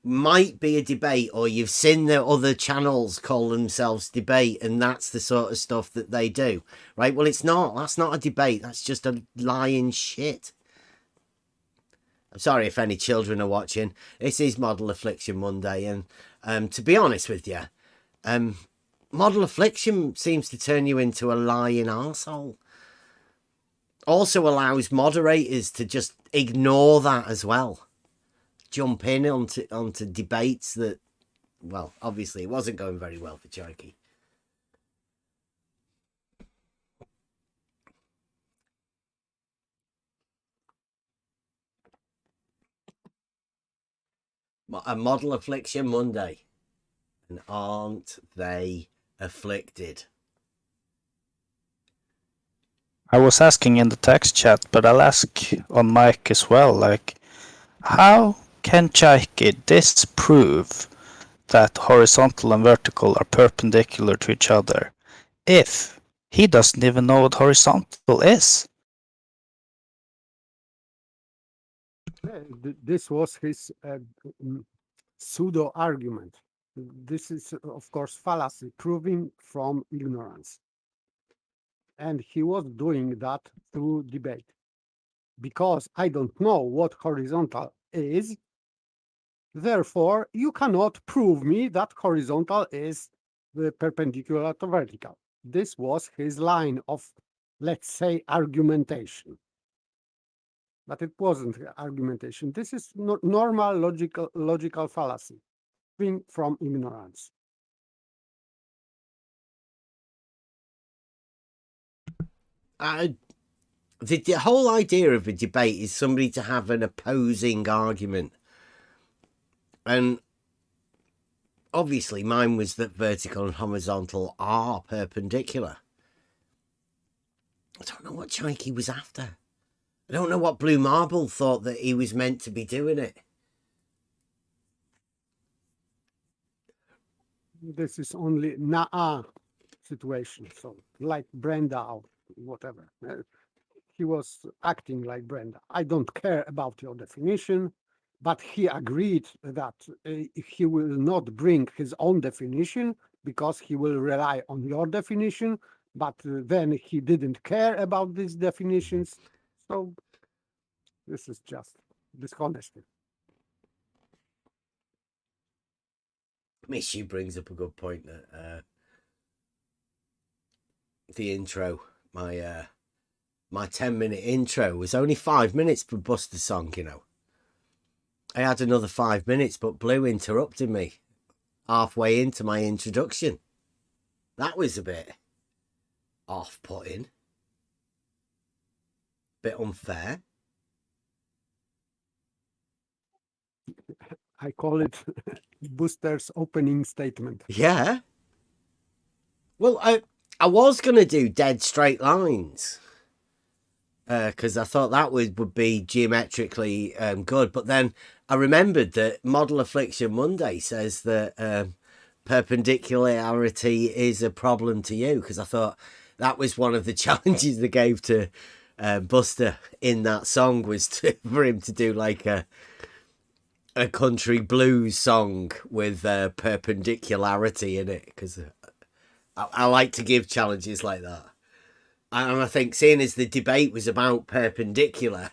might be a debate, or you've seen the other channels call themselves debate and that's the sort of stuff that they do, right? Well, it's not. That's not a debate. That's just a lying shit. I'm sorry if any children are watching. This is Model Affliction Monday, and to be honest with you, Model Affliction seems to turn you into a lying arsehole. Also allows moderators to just ignore that as well. Jump in onto debates that, well, obviously it wasn't going very well for Chaiki. A Model Affliction Monday. And aren't they afflicted? I was asking in the text chat, but I'll ask on mic as well, like, how can Chaiki disprove that horizontal and vertical are perpendicular to each other if he doesn't even know what horizontal is? This was his pseudo argument. This is, of course, fallacy, proving from ignorance. And he was doing that through debate. Because I don't know what horizontal is, therefore, you cannot prove me that horizontal is the perpendicular to vertical. This was his line of, let's say, argumentation. But it wasn't argumentation. This is normal logical fallacy, proving from ignorance. The whole idea of a debate is somebody to have an opposing argument. And obviously mine was that vertical and horizontal are perpendicular. I don't know what Chaiki was after. I don't know what Blue Marble thought that he was meant to be doing it. This is only Na'a situation. So like Brenda or whatever. He was acting like Brenda. I don't care about your definition, but he agreed that he will not bring his own definition because he will rely on your definition, but then he didn't care about these definitions. So this is just dishonesty. Miss you brings up a good point that the intro, my 10-minute intro was only 5 minutes for Buster song, you know. I had another 5 minutes, but Blue interrupted me halfway into my introduction. That was a bit off-putting. Bit unfair. I call it Booster's opening statement. Yeah. Well, I was going to do dead straight lines. Because I thought that would be geometrically good. But then I remembered that Model Affliction Monday says that perpendicularity is a problem to you. Because I thought that was one of the challenges they gave to Buster in that song, was for him to do like a country blues song with perpendicularity in it. Because I like to give challenges like that. And I think, seeing as the debate was about perpendicular,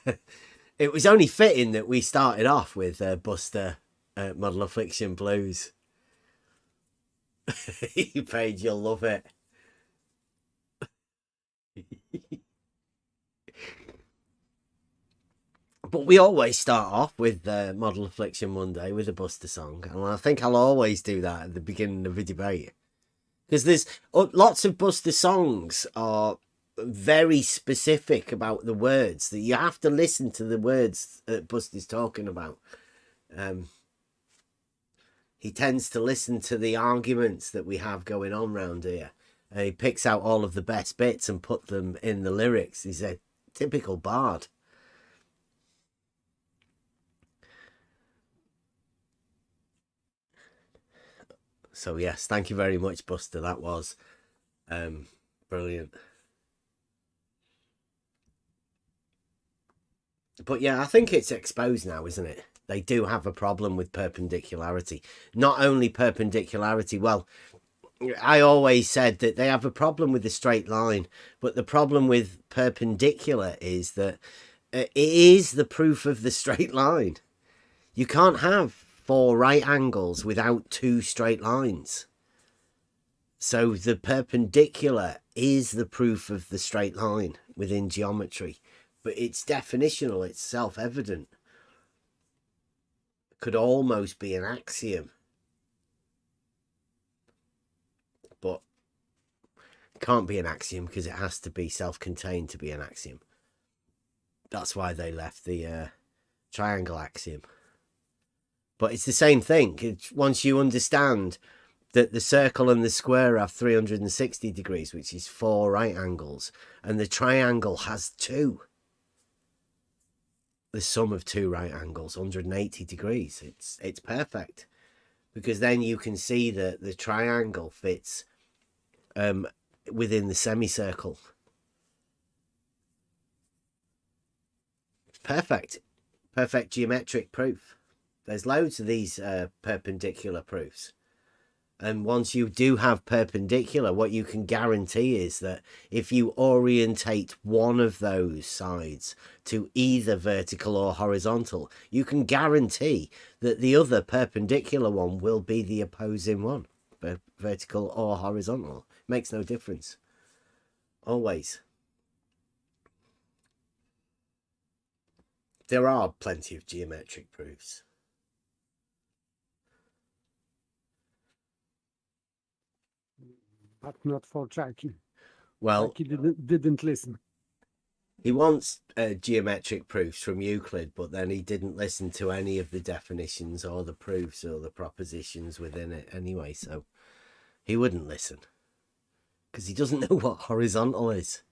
it was only fitting that we started off with Buster Model Affliction Blues. Paige, you'll love it. But we always start off with Model Affliction Monday with a Buster song. And I think I'll always do that at the beginning of a debate. Because there's lots of Buster songs are very specific about the words, that you have to listen to the words that Buster's talking about. He tends to listen to the arguments that we have going on round here. And he picks out all of the best bits and put them in the lyrics. He's a typical bard. So yes, thank you very much, Buster. That was brilliant. But yeah, I think it's exposed now, isn't it? They do have a problem with perpendicularity. Not only perpendicularity, well, I always said that they have a problem with the straight line, but the problem with perpendicular is that it is the proof of the straight line. You can't have 4 right angles without 2 straight lines. So the perpendicular is the proof of the straight line within geometry. But it's definitional, it's self-evident. It could almost be an axiom. But it can't be an axiom because it has to be self-contained to be an axiom. That's why they left the triangle axiom. But it's the same thing. Once you understand that the circle and the square have 360 degrees, which is 4 right angles, and the triangle has 2. The sum of 2 right angles, 180 degrees. It's perfect, because then you can see that the triangle fits within the semicircle. Perfect geometric proof. There's loads of these perpendicular proofs. And once you do have perpendicular, what you can guarantee is that if you orientate one of those sides to either vertical or horizontal, you can guarantee that the other perpendicular one will be the opposing one, vertical or horizontal. Makes no difference. Always. There are plenty of geometric proofs. But not for Chucky. Well, Chucky didn't listen. He wants geometric proofs from Euclid, but then he didn't listen to any of the definitions or the proofs or the propositions within it anyway, so he wouldn't listen because he doesn't know what horizontal is.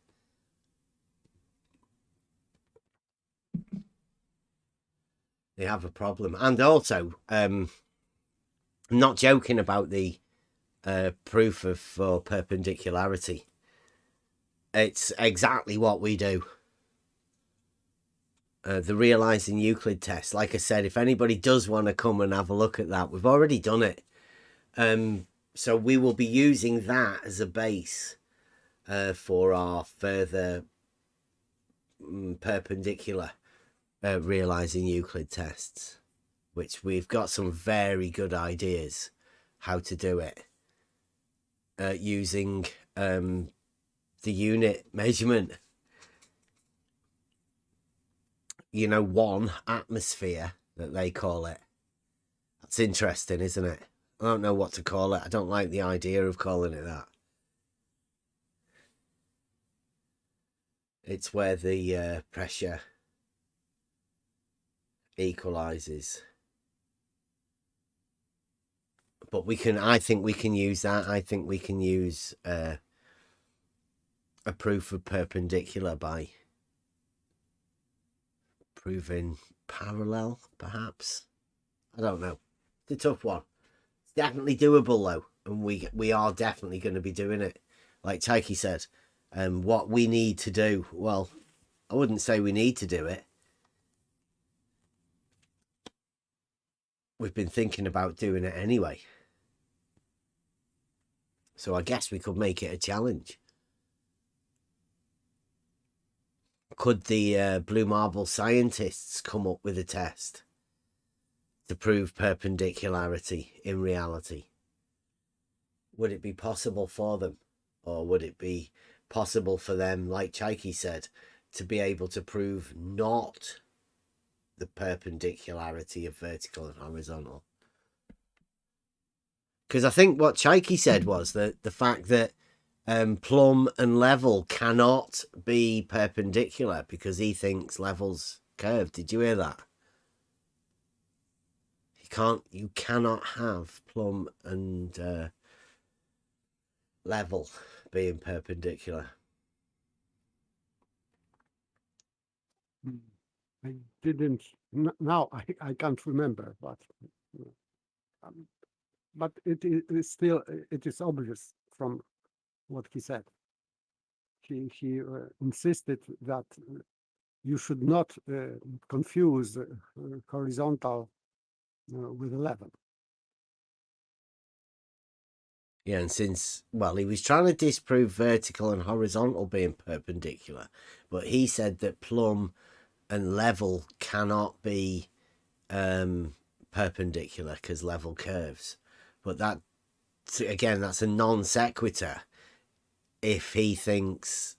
They have a problem. And also, I'm not joking about the proof for perpendicularity. It's exactly what we do. The realizing Euclid test. Like I said, if anybody does want to come and have a look at that, we've already done it. So we will be using that as a base for our further perpendicular realizing Euclid tests, which we've got some very good ideas how to do it using the unit measurement. You know, 1 atmosphere that they call it. That's interesting, isn't it? I don't know what to call it. I don't like the idea of calling it that. It's where the pressure equalizes. But I think we can use that. I think we can use a proof of perpendicular by proving parallel, perhaps. I don't know. It's a tough one. It's definitely doable though, and we are definitely going to be doing it. Like Taiki said, what we need to do, well, I wouldn't say we need to do it. We've been thinking about doing it anyway. So I guess we could make it a challenge. could the blue marble scientists come up with a test to prove perpendicularity in reality? Would it be possible for them? Or would it be possible for them, like Chaiki said, to be able to prove not the perpendicularity of vertical and horizontal? Because I think what Chaiki said was that the fact that plumb and level cannot be perpendicular because he thinks level's curved. Did you hear that? You cannot have plumb and level being perpendicular. I didn't. Now I can't remember, but it is still it is obvious from what he said. He insisted that you should not confuse horizontal with level. Yeah, and since, well, he was trying to disprove vertical and horizontal being perpendicular, but he said that plumb and level cannot be perpendicular because level curves. But that, again, that's a non sequitur if he thinks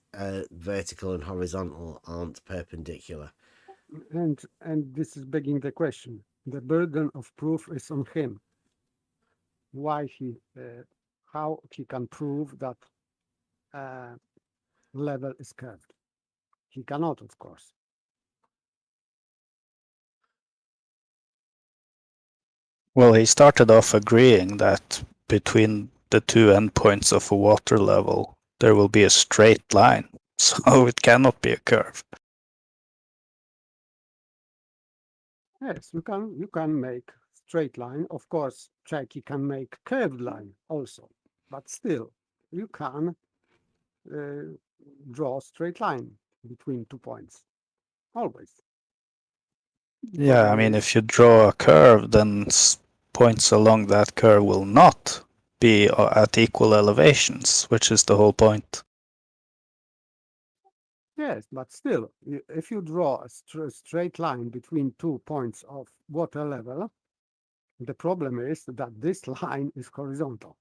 vertical and horizontal aren't perpendicular. And this is begging the question. The burden of proof is on him. Why how he can prove that level is curved? He cannot, of course. Well, he started off agreeing that between the two endpoints of a water level, there will be a straight line, so it cannot be a curve. Yes, you can make straight line. Of course, Chaiki can make curved line also, but still, you can draw a straight line between 2 points, always. Yeah, I mean, if you draw a curve, then points along that curve will not be at equal elevations, which is the whole point. Yes, but still, if you draw a straight line between 2 points of water level, the problem is that this line is horizontal.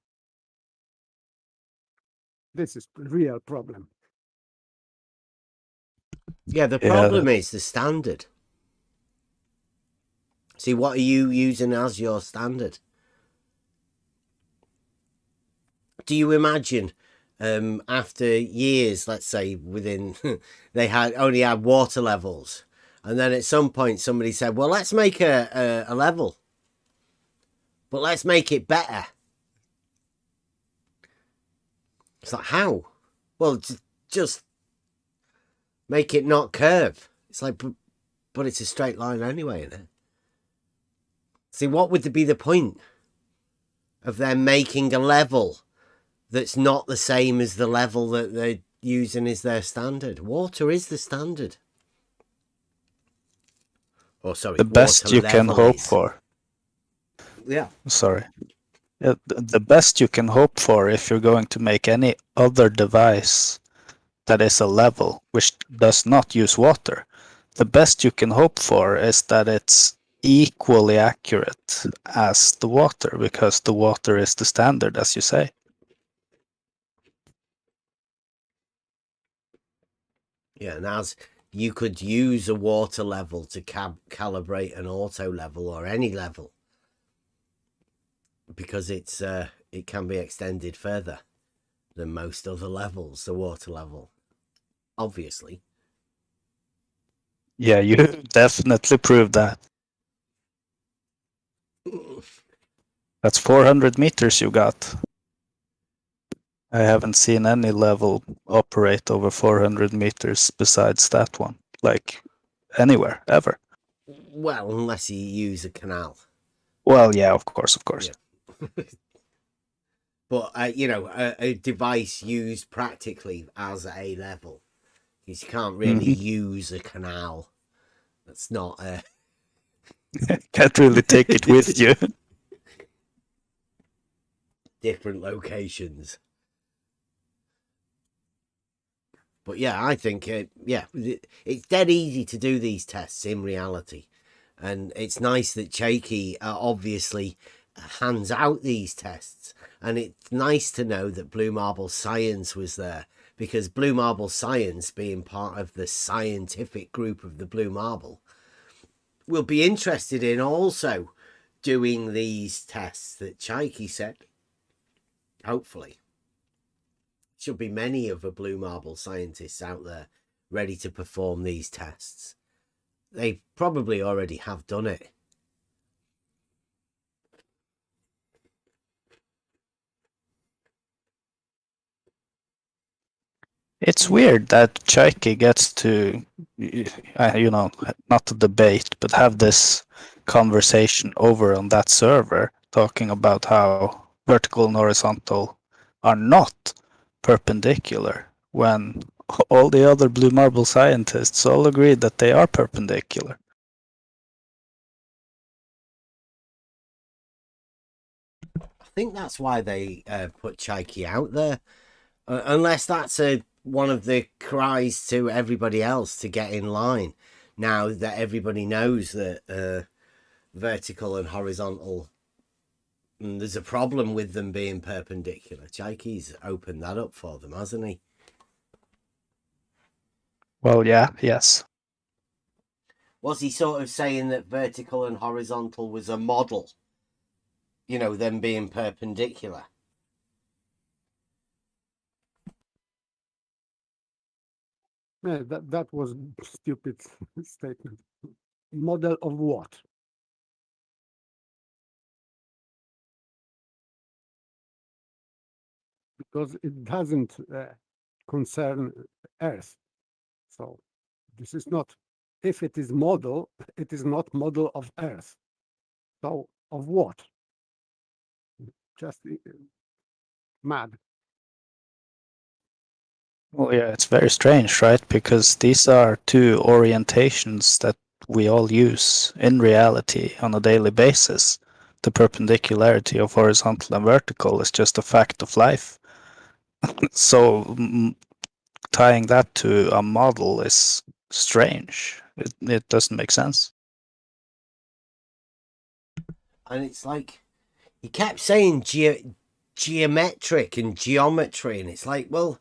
This is the real problem. Yeah, the problem is the standard. See, what are you using as your standard? Do you imagine after years, let's say within, they only had water levels, and then at some point somebody said, well, let's make a level, but let's make it better. It's like, how? Well, just make it not curve. It's like, but it's a straight line anyway, isn't it? See, what would be the point of them making a level that's not the same as the level that they're using as their standard? Water is the standard. Oh, sorry. The best you can hope for. Yeah. Sorry. The best you can hope for if you're going to make any other device that is a level which does not use water, the best you can hope for is that it's equally accurate as the water, because the water is the standard, as you say. Yeah, and as you could use a water level to calibrate an auto level or any level, because it can be extended further than most other levels, the water level, obviously. Yeah, you definitely proved that. That's 400 meters you got. I haven't seen any level operate over 400 meters besides that one, like anywhere, ever. Well, unless you use a canal. Well, yeah, of course. Yeah. But, you know, a device used practically as a level. You can't really use a canal. That's not... Can't really take it with you. Different locations. But yeah, I think it's dead easy to do these tests in reality, and it's nice that Cheeky obviously hands out these tests, and it's nice to know that Blue Marble Science was there, because Blue Marble Science, being part of the scientific group of the Blue Marble, will be interested in also doing these tests that Cheeky said. Hopefully. Should be many of the Blue Marble scientists out there ready to perform these tests. They probably already have done it. It's weird that Chaiki gets to, not to debate, but have this conversation over on that server, talking about how vertical and horizontal are not perpendicular, when all the other Blue Marble scientists all agree that they are perpendicular. I think that's why they put Cheeky out there. Unless that's one of the cries to everybody else to get in line. Now that everybody knows that vertical and horizontal, there's a problem with them being perpendicular. Cheeky's opened that up for them, hasn't he? Well, yeah, yes. Was he sort of saying that vertical and horizontal was a model? Them being perpendicular. Yeah, that was a stupid statement. Model of what? Because it doesn't concern Earth. So this is not, if it is model, it is not model of Earth. So of what? Just mad. Well, yeah, it's very strange, right? Because these are two orientations that we all use in reality on a daily basis. The perpendicularity of horizontal and vertical is just a fact of life. So tying that to a model is strange. It doesn't make sense. And it's like, he kept saying geometric and geometry, and it's like, well,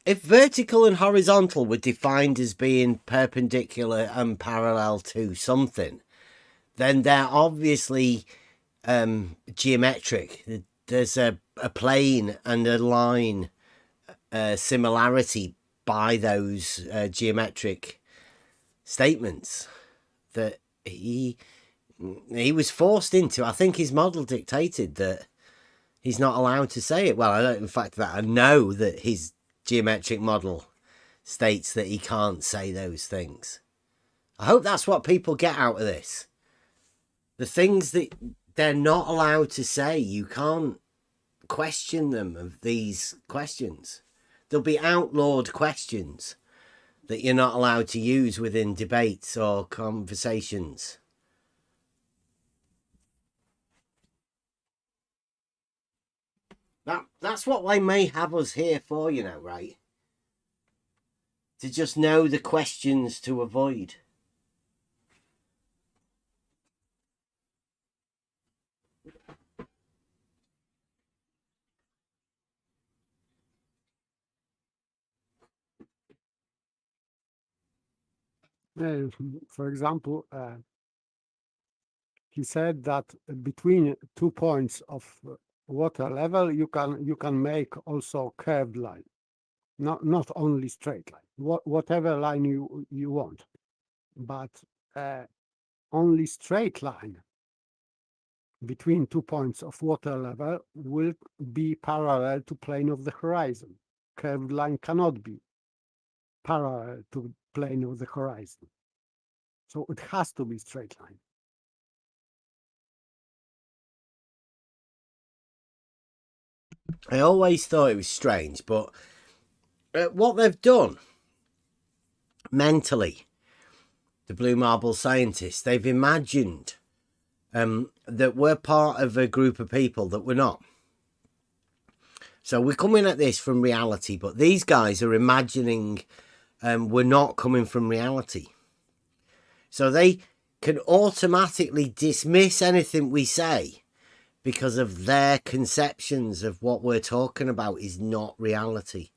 if vertical and horizontal were defined as being perpendicular and parallel to something, then they're obviously geometric. There's a plane and a line similarity by those geometric statements that he was forced into. I think his model dictated that he's not allowed to say it. Well, I don't, in fact, that I know that his geometric model states that he can't say those things. I hope that's what people get out of this. The things that they're not allowed to say, you can't question them of these questions. There'll be outlawed questions that you're not allowed to use within debates or conversations. That's what they may have us here for, right? To just know the questions to avoid. For example, he said that between 2 points of water level, you can make also curved line, not only straight line, whatever line you want, but only straight line between 2 points of water level will be parallel to plane of the horizon. Curved line cannot be parallel to plane of the horizon. So it has to be straight line. I always thought it was strange, but what they've done mentally, the Blue Marble scientists, they've imagined that we're part of a group of people that we're not. So we're coming at this from reality, but these guys are imagining we're not coming from reality. So they can automatically dismiss anything we say because of their conceptions of what we're talking about is not reality,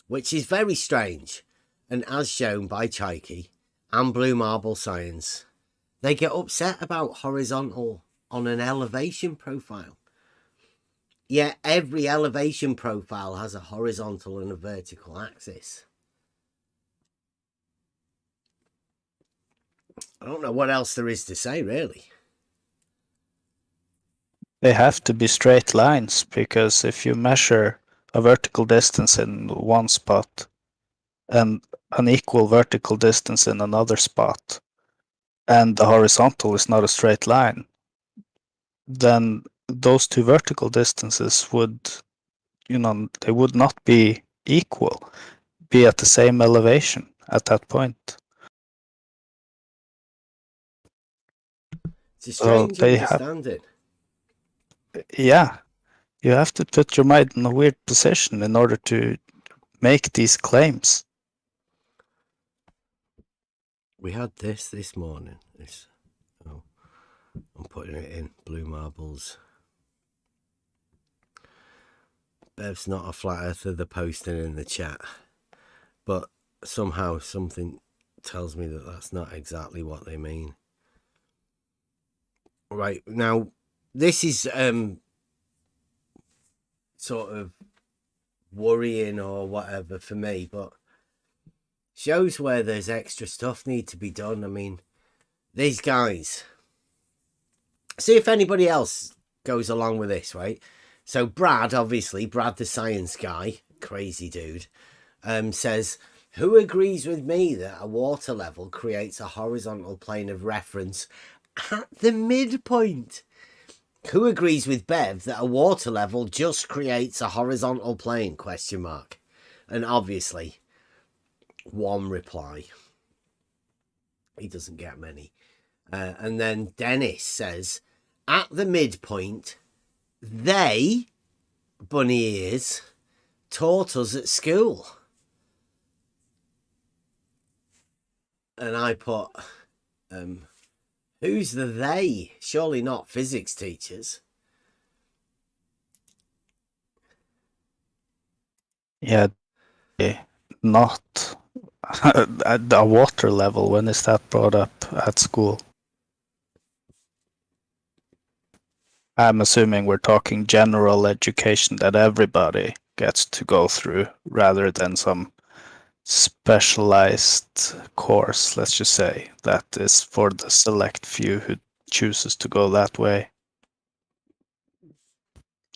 which is very strange. And as shown by Chaiki and Blue Marble Science, they get upset about horizontal on an elevation profile. Yeah, every elevation profile has a horizontal and a vertical axis. I don't know what else there is to say, really. They have to be straight lines, because if you measure a vertical distance in one spot and an equal vertical distance in another spot, and the horizontal is not a straight line, then those two vertical distances would, they would not be equal, be at the same elevation at that point. It's a strange understanding. Yeah, you have to put your mind in a weird position in order to make these claims. We had this morning. I'm putting it in Blue Marbles. Bev's not a flat earther, they're posting in the chat. But somehow something tells me that that's not exactly what they mean. Right, now this is sort of worrying or whatever for me, but shows where there's extra stuff need to be done. I mean, these guys, see if anybody else goes along with this, right? So Brad, obviously, Brad the science guy, crazy dude, says, who agrees with me that a water level creates a horizontal plane of reference at the midpoint? Who agrees with Bev that a water level just creates a horizontal plane? ? And obviously, one reply. He doesn't get many. And then Dennis says, at the midpoint, they, bunny ears, taught us at school. And I put, who's the they? Surely not physics teachers. Yeah, not at a water level. When is that brought up at school? I'm assuming we're talking general education that everybody gets to go through, rather than some specialized course, let's just say, that is for the select few who chooses to go that way.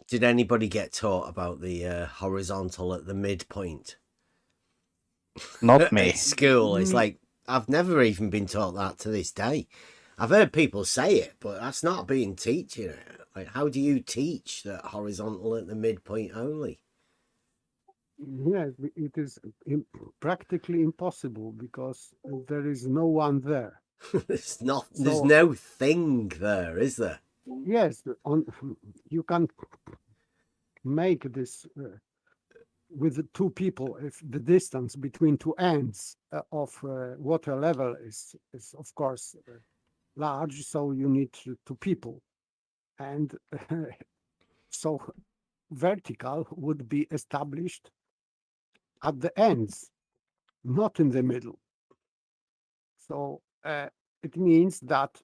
Did anybody get taught about the horizontal at the midpoint? Not me. At school, it's like, I've never even been taught that to this day. I've heard people say it, but that's not being teaching it. Like, how do you teach that horizontal at the midpoint only? Yes, it is practically impossible because there is no one there. There's no thing there, is there? Yes, you can make this with two people if the distance between two ends of water level is of course large, so you need two people, and so vertical would be established at the ends, not in the middle. So it means that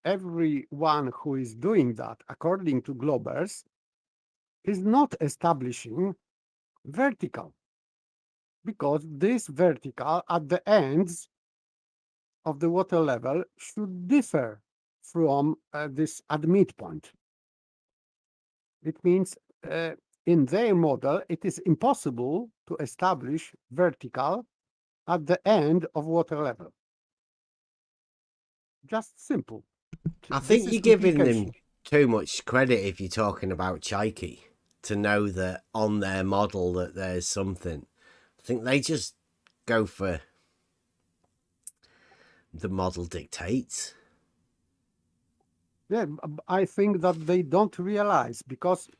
everyone who is doing that, according to Globers, is not establishing vertical, because this vertical at the ends of the water level should differ from this at midpoint. It means in their model, it is impossible to establish vertical at the end of water level. Just simple. I think you're giving them too much credit if you're talking about Chaiki to know that on their model that there's something. I think they just go for the model dictates. Yeah, I think that they don't realize, because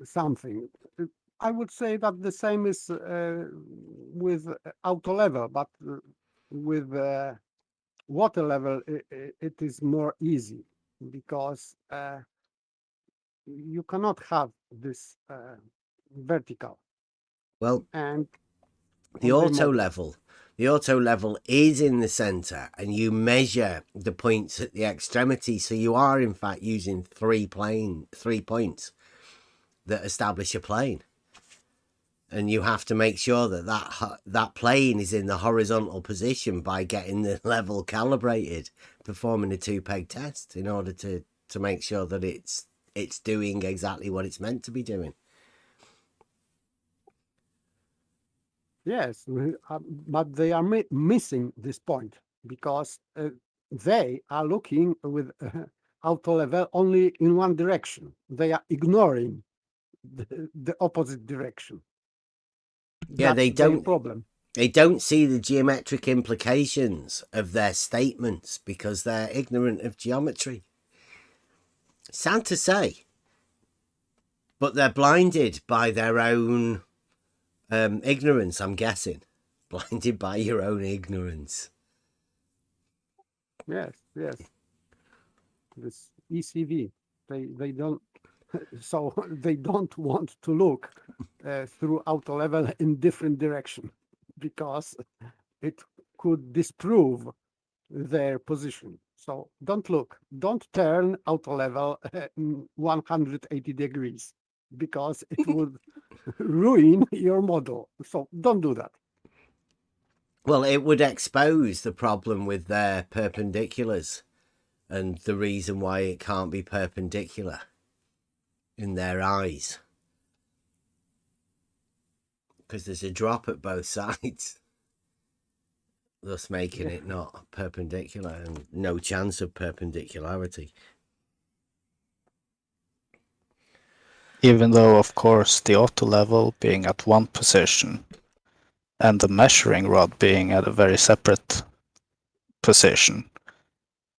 something. I would say that the same is with auto level, but with water level, it is more easy because you cannot have this vertical. Well, and the on auto model. level is in the center, and you measure the points at the extremity. So you are in fact using 3 points that establish a plane. And you have to make sure that that plane is in the horizontal position by getting the level calibrated, performing a 2-peg test in order to make sure that it's doing exactly what it's meant to be doing. Yes, but they are missing this point because they are looking with auto level only in one direction. They are ignoring the opposite direction. Yeah, That's their problem. They don't see the geometric implications of their statements because they're ignorant of geometry. Sad to say, but they're blinded by their own ignorance, I'm guessing. Blinded by your own ignorance. Yes. This ECV, they don't, so they don't want to look through auto level in different direction because it could disprove their position. So don't look, don't turn auto level 180 degrees because it would ruin your model. So don't do that. Well, it would expose the problem with their perpendiculars and the reason why it can't be perpendicular in their eyes. Because there's a drop at both sides, thus making it not perpendicular and no chance of perpendicularity. Even though, of course, the auto level being at one position and the measuring rod being at a very separate position,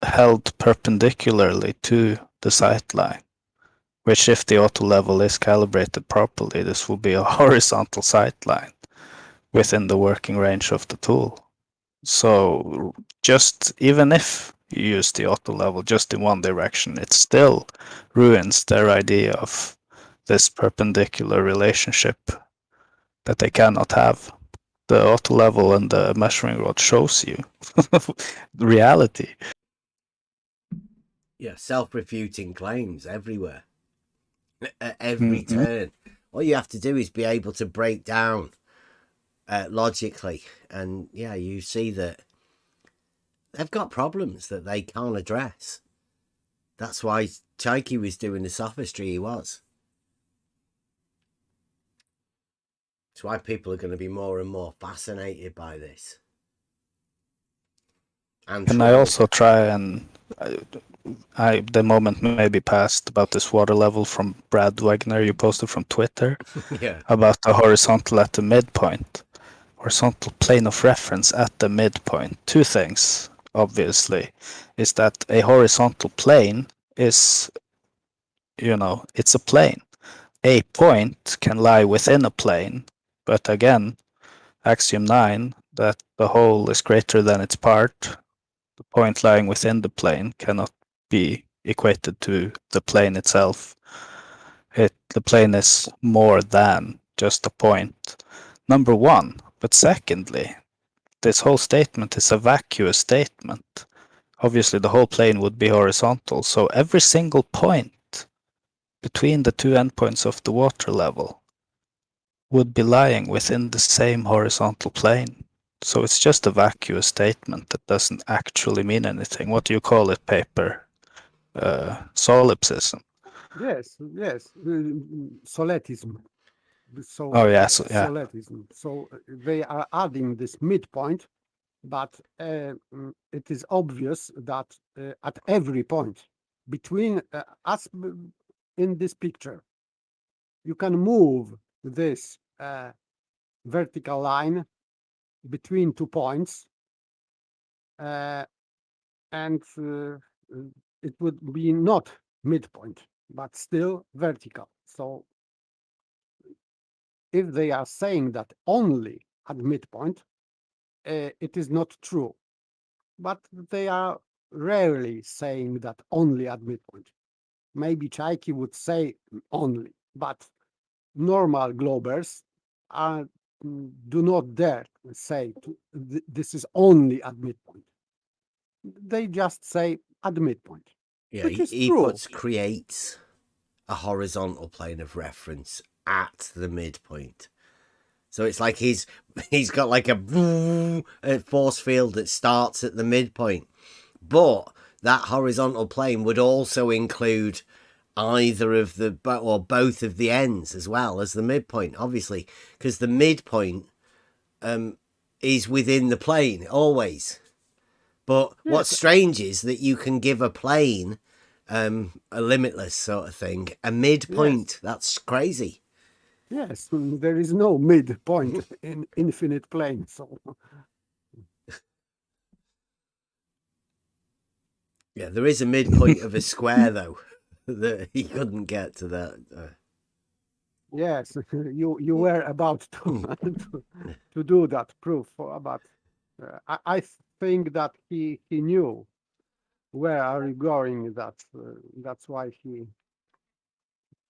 held perpendicularly to the sight line, which if the auto level is calibrated properly, this will be a horizontal sight line within the working range of the tool. So just even if you use the auto level just in one direction, it still ruins their idea of this perpendicular relationship that they cannot have. The auto level and the measuring rod shows you reality. Yeah, self-refuting claims everywhere. At every turn. All you have to do is be able to break down logically. And yeah, you see that they've got problems that they can't address. That's why Chaiki was doing the sophistry he was. It's why people are going to be more and more fascinated by this. And I also try and the moment may be passed about this water level from Brad Wagner you posted from Twitter. Yeah. About the horizontal at the midpoint, horizontal plane of reference at the midpoint. Two things, obviously, is that a horizontal plane is, it's a plane. A point can lie within a plane, but again, axiom 9, that the whole is greater than its part. The point lying within the plane cannot be equated to the plane itself. The plane is more than just a point. Number one. But secondly, this whole statement is a vacuous statement. Obviously, the whole plane would be horizontal, so every single point between the two endpoints of the water level would be lying within the same horizontal plane. So it's just a vacuous statement that doesn't actually mean anything. What do you call it, paper? Solipsism. Yes, soletism. So, soletism. So they are adding this midpoint, but it is obvious that at every point between us in this picture, you can move this vertical line between 2 points, and it would be not midpoint but still vertical. So if they are saying that only at midpoint, it is not true. But they are rarely saying that only at midpoint. Maybe Chaiki would say only, but normal globers do not dare say this is only at midpoint. They just say at midpoint, Yeah, which is he true. creates a horizontal plane of reference at the midpoint. So it's like he's got like a force field that starts at the midpoint. But that horizontal plane would also include either of the or both of the ends as well as the midpoint, obviously, because the midpoint is within the plane always. But what's strange is that you can give a plane a limitless sort of thing, a midpoint. Yes. That's crazy. Yes, there is no midpoint in infinite plane. So yeah, there is a midpoint of a square though that he couldn't get to that. Yes, you were about to do that proof, but I think that he knew where are you going. That's why he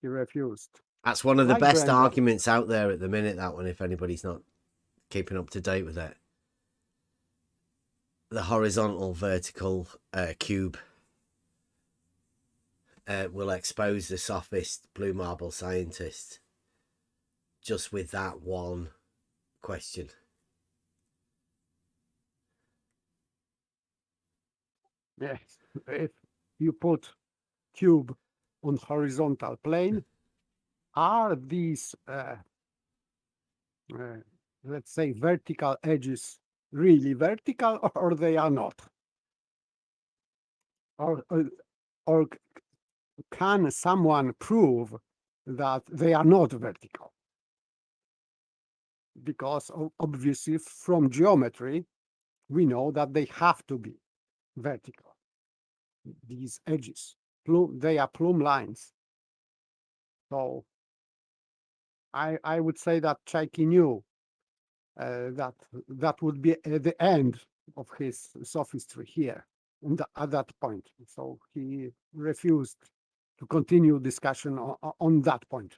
refused. That's one of the Like best Brenda. arguments out there at the minute, that one, if anybody's not keeping up to date with it. The horizontal vertical cube will expose the sophist blue marble scientist just with that one question. Yes, if you put cube on horizontal plane, are these let's say vertical edges really vertical, or they are not? Or can someone prove that they are not vertical? Because obviously from geometry, we know that they have to be vertical. These edges, they are plumb lines. So I would say that Chaiki knew that would be the end of his sophistry here at that point. So he refused to continue discussion on that point.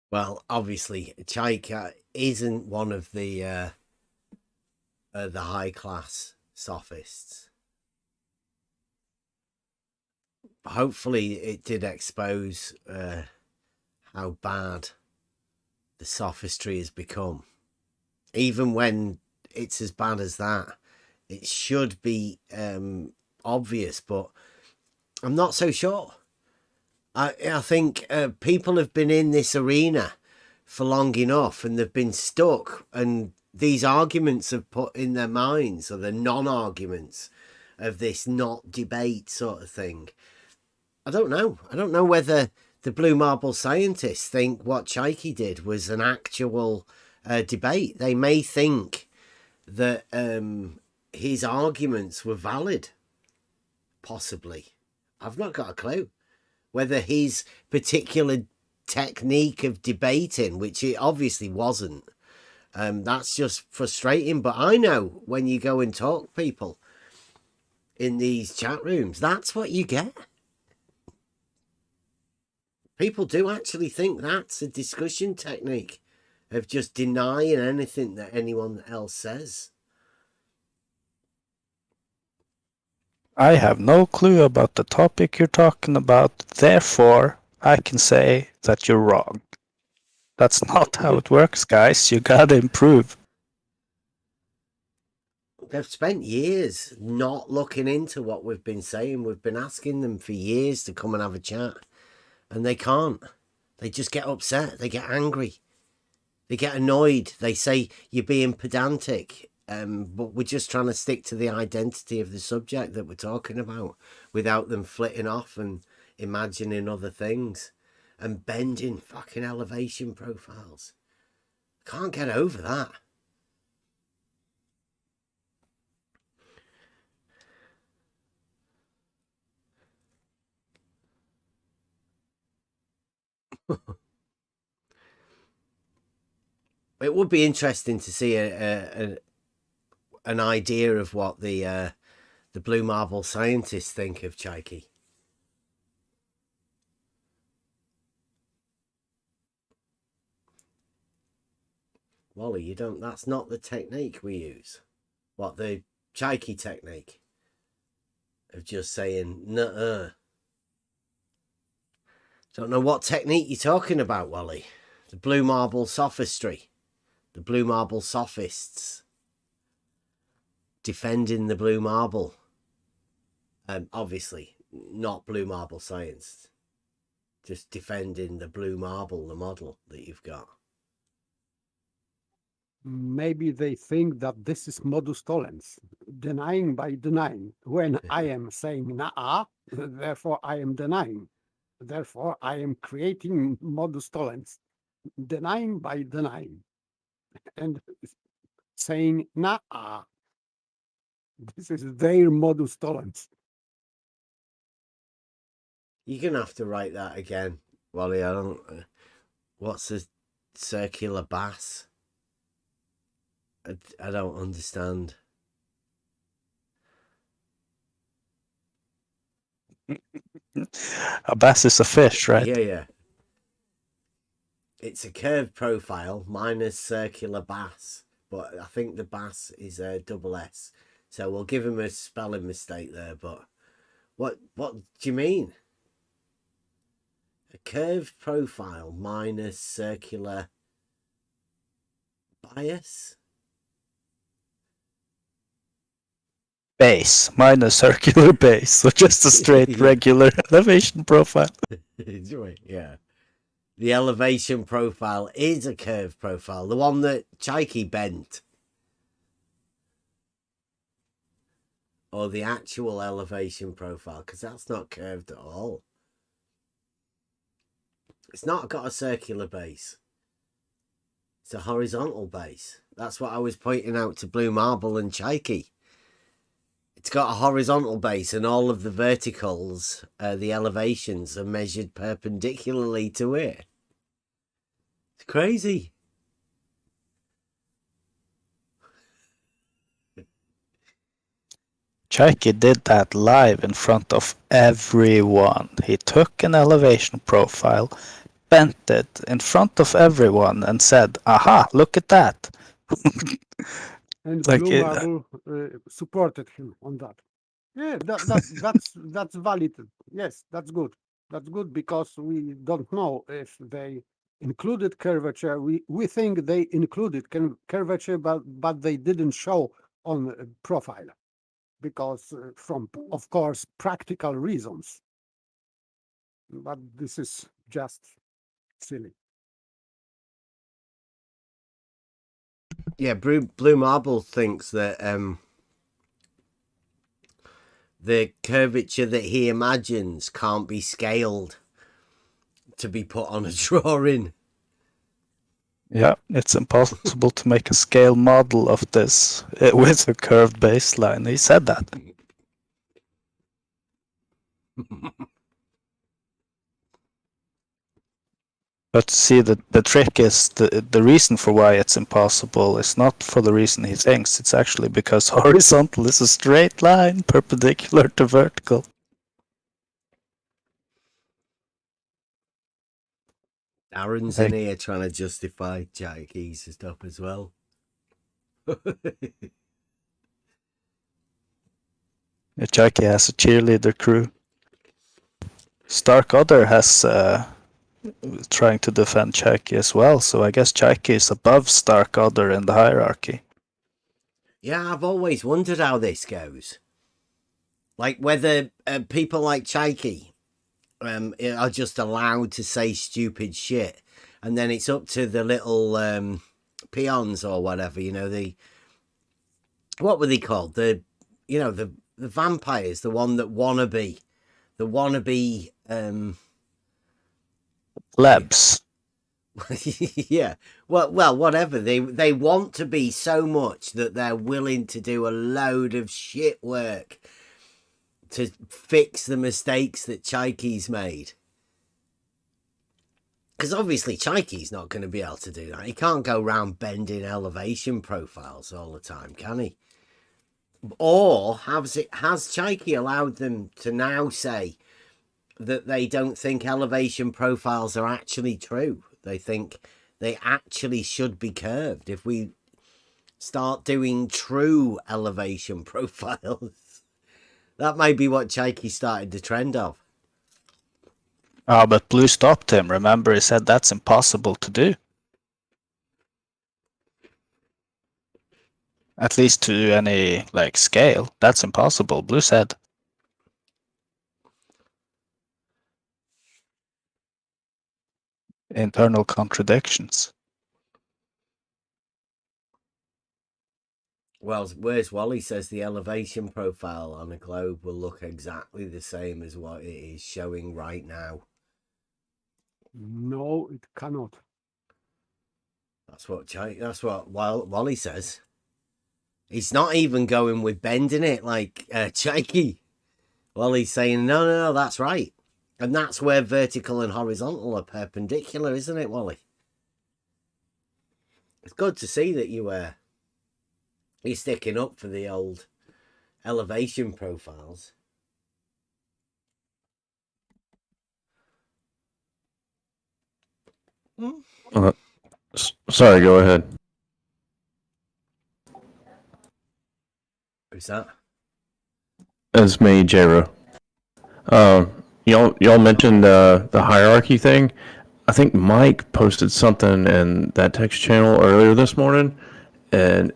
Well, obviously, Chaika isn't one of the high class sophists. Hopefully, it did expose how bad the sophistry has become. Even when it's as bad as that, it should be obvious, but I'm not so sure. I think people have been in this arena for long enough and they've been stuck, and these arguments have put in their minds, or the non-arguments of this not debate sort of thing. I don't know whether the blue marble scientists think what Chaiki did was an actual debate. They may think that his arguments were valid, possibly. I've not got a clue whether his particular technique of debating, which it obviously wasn't, that's just frustrating. But I know when you go and talk to people in these chat rooms, that's what you get. People do actually think that's a discussion technique of just denying anything that anyone else says. I have no clue about the topic you're talking about, therefore I can say that you're wrong. That's not how it works, guys. You gotta improve. They've spent years not looking into what we've been saying. We've been asking them for years to come and have a chat, and they can't. They just get upset. They get angry. They get annoyed. They say you're being pedantic. But we're just trying to stick to the identity of the subject that we're talking about without them flitting off and imagining other things and bending fucking elevation profiles. Can't get over that. It would be interesting to see an idea of what the blue marble scientists think of Chaiki. Wally, you don't. That's not the technique we use. What, the Chaiki technique of just saying nuh-uh. Don't know what technique you're talking about, Wally. The blue marble sophistry. The blue marble sophists. Defending the blue marble. Obviously, not blue marble science. Just defending the blue marble, the model that you've got. Maybe they think that this is modus tollens, denying by denying. When I am saying nah, therefore I am denying. Therefore I am creating modus tollens, denying by denying, and saying nah. This is their modus tollens. You're going to have to write that again, Wally. I don't... what's a circular bass? I don't understand. A bass is a fish, right? Yeah. It's a curved profile minus circular bass, but I think the bass is a double S. So we'll give him a spelling mistake there. But what do you mean? A curved profile minus circular bias? Base minus circular base, so just a straight regular elevation profile. Yeah. The elevation profile is a curved profile, the one that Chaiki bent. Or the actual elevation profile, because that's not curved at all. It's not got a circular base. It's a horizontal base. That's what I was pointing out to Blue Marble and Chaiki. It's got a horizontal base, and all of the verticals, the elevations, are measured perpendicularly to it. It's crazy. Chaiki did that live in front of everyone. He took an elevation profile, bent it in front of everyone, and said, "Aha! Look at that." And Like Blue Marble supported him on that. Yeah, that's valid. Yes, that's good. That's good because we don't know if they included curvature. We think they included curvature, but they didn't show on profile because from, of course, practical reasons. But this is just silly. Yeah, Blue Marble thinks that the curvature that he imagines can't be scaled to be put on a drawing. Yeah, it's impossible to make a scale model of this with a curved baseline. He said that. But see, the trick is the reason for why it's impossible is not for the reason he thinks. It's actually because horizontal is a straight line perpendicular to vertical. Aaron's in here trying to justify Chaiki's stuff as well. Chaiki has a cheerleader crew. Stark Other has trying to defend Chaiki as well, so I guess Chaiki is above Stark Other in the hierarchy. Yeah, I've always wondered how this goes. Like whether people like Chaiki are just allowed to say stupid shit, and then it's up to the little peons or whatever, what were they called? The vampires, the one that wannabe Plebs. Yeah, well, whatever. They want to be so much that they're willing to do a load of shit work to fix the mistakes that Chaiki's made. Because obviously Chaiki's not going to be able to do that. He can't go around bending elevation profiles all the time, can he? Or has Chaiki allowed them to now say that they don't think elevation profiles are actually true? They think they actually should be curved. If we start doing true elevation profiles, that may be what Chaiki started the trend of. Oh, but Blue stopped him. Remember, he said that's impossible to do. At least to any like scale, that's impossible. Blue said. Internal contradictions. Well, where's Wally says the elevation profile on a globe will look exactly the same as what it is showing right now. No, it cannot. That's what Wally says. He's not even going with bending it like Chaiki. Wally's saying, no, that's right. And that's where vertical and horizontal are perpendicular, isn't it, Wally? It's good to see that you're sticking up for the old elevation profiles. Sorry, go ahead. Who's that? It's me, Jero. Y'all mentioned the hierarchy thing. I think Mike posted something in that text channel earlier this morning, and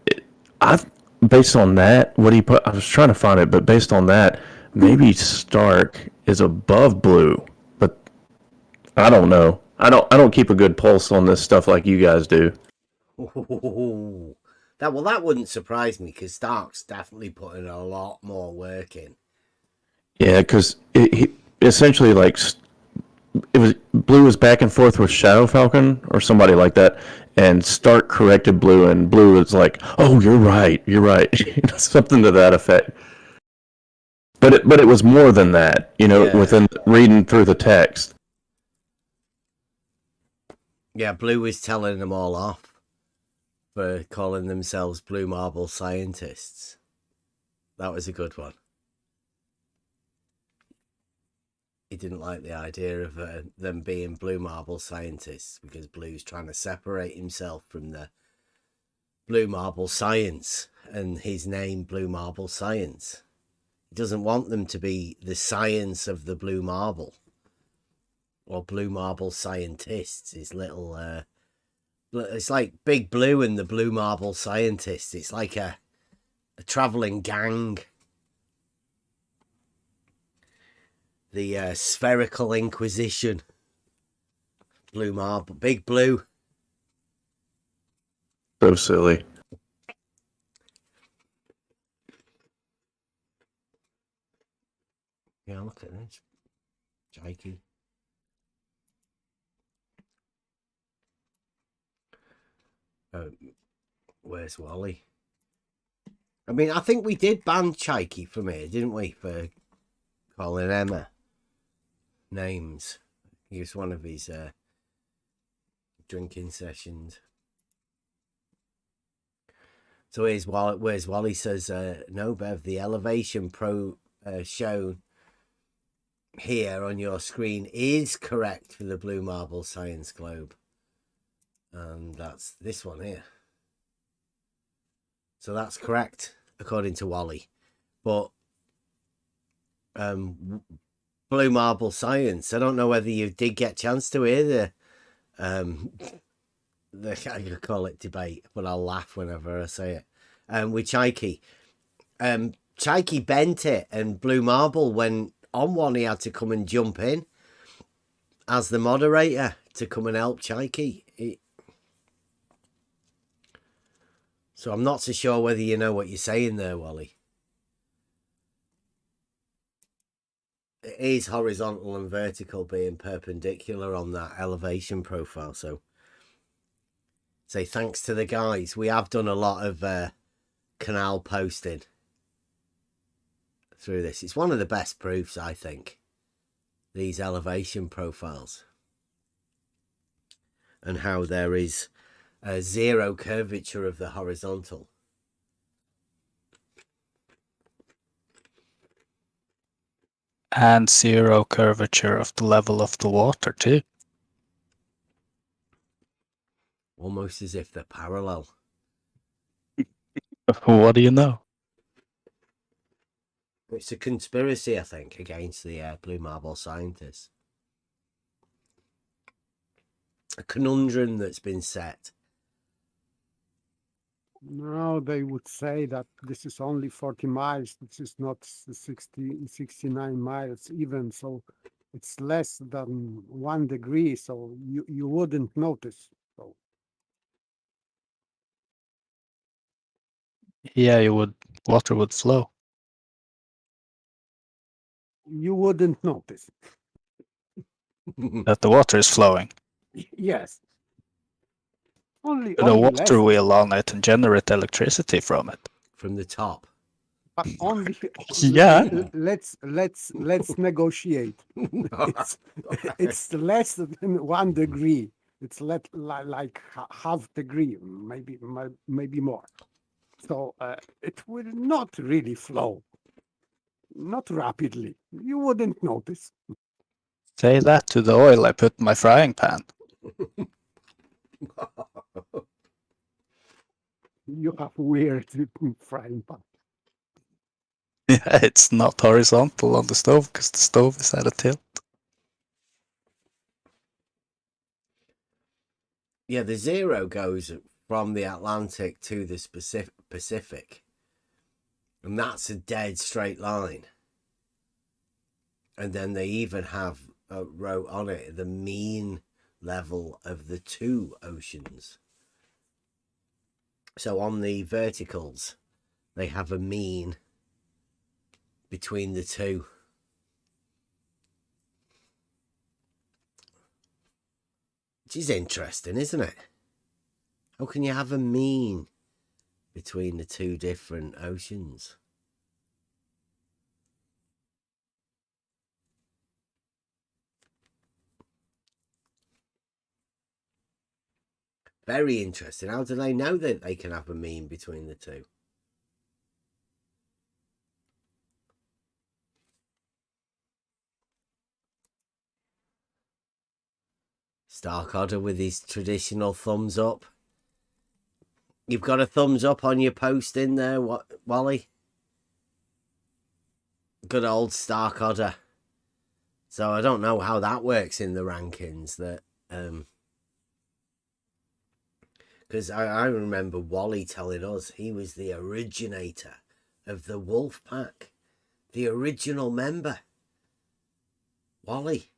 based on that, what he put, I was trying to find it, but based on that, maybe Stark is above Blue, but I don't know. I don't keep a good pulse on this stuff like you guys do. That wouldn't surprise me because Stark's definitely putting a lot more work in. Yeah, because he essentially Blue was back and forth with Shadow Falcon or somebody like that, and Stark corrected Blue, and Blue was like, "Oh, you're right, something to that effect." But it was more than that, Yeah. Within reading through the text. Yeah, Blue was telling them all off for calling themselves Blue Marble scientists. That was a good one. He didn't like the idea of them being Blue Marble scientists because Blue's trying to separate himself from the Blue Marble science and his name Blue Marble Science. He doesn't want them to be the science of the Blue Marble or Blue Marble scientists. His little it's like Big Blue and the Blue Marble scientists. It's like a traveling gang. The spherical inquisition. Blue Marble. Big Blue. So silly. Yeah, look at this. Jakey. Where's Wally? I mean, I think we did ban Chaiki from here, didn't we? For calling Emma names. He was one of his drinking sessions. So where's Wally says, no, Bev, the elevation shown here on your screen is correct for the Blue Marble Science Globe. And that's this one here. So that's correct, according to Wally. But Blue Marble Science, I don't know whether you did get a chance to hear I could call it debate, but I'll laugh whenever I say it. With Chaiki. Chaiki bent it, and Blue Marble, when on one, he had to come and jump in as the moderator to come and help Chaiki. So I'm not so sure whether you know what you're saying there, Wally. It is horizontal and vertical being perpendicular on that elevation profile. So say thanks to the guys. We have done a lot of canal posting through this. It's one of the best proofs, I think. These elevation profiles. and how there is a zero curvature of the horizontal. And zero curvature of the level of the water too. Almost as if they're parallel. What do you know? It's a conspiracy, I think, against the blue marble scientists. A conundrum that's been set. No, they would say that this is only 40 miles. This is not 69 miles even. So it's less than 1 degree. So you wouldn't notice. So Yeah, water would flow. you wouldn't notice. That the water is flowing. Yes. Only Put a less, water wheel on it and generate electricity from it. From the top. but only. Yeah. Let's negotiate. It's less than 1 degree. It's like half degree, maybe more. So it will not really flow, not rapidly. You wouldn't notice. Say that to the oil I put in my frying pan. You have weird frying pan. Yeah, it's not horizontal on the stove because the stove is at a tilt. Yeah, the zero goes from the Atlantic to the Pacific. And that's a dead straight line. And then they even have wrote on it the mean level of the two oceans. So on the verticals, they have a mean between the two. Which is interesting, isn't it? How can you have a mean between the two different oceans? Very interesting. How do they know that they can have a mean between the two? Starkadder with his traditional thumbs up. You've got a thumbs up on your post in there, Wally? Good old Starkadder. So I don't know how that works in the rankings. That because I remember Wally telling us he was the originator of the Wolf Pack, the original member. Wally.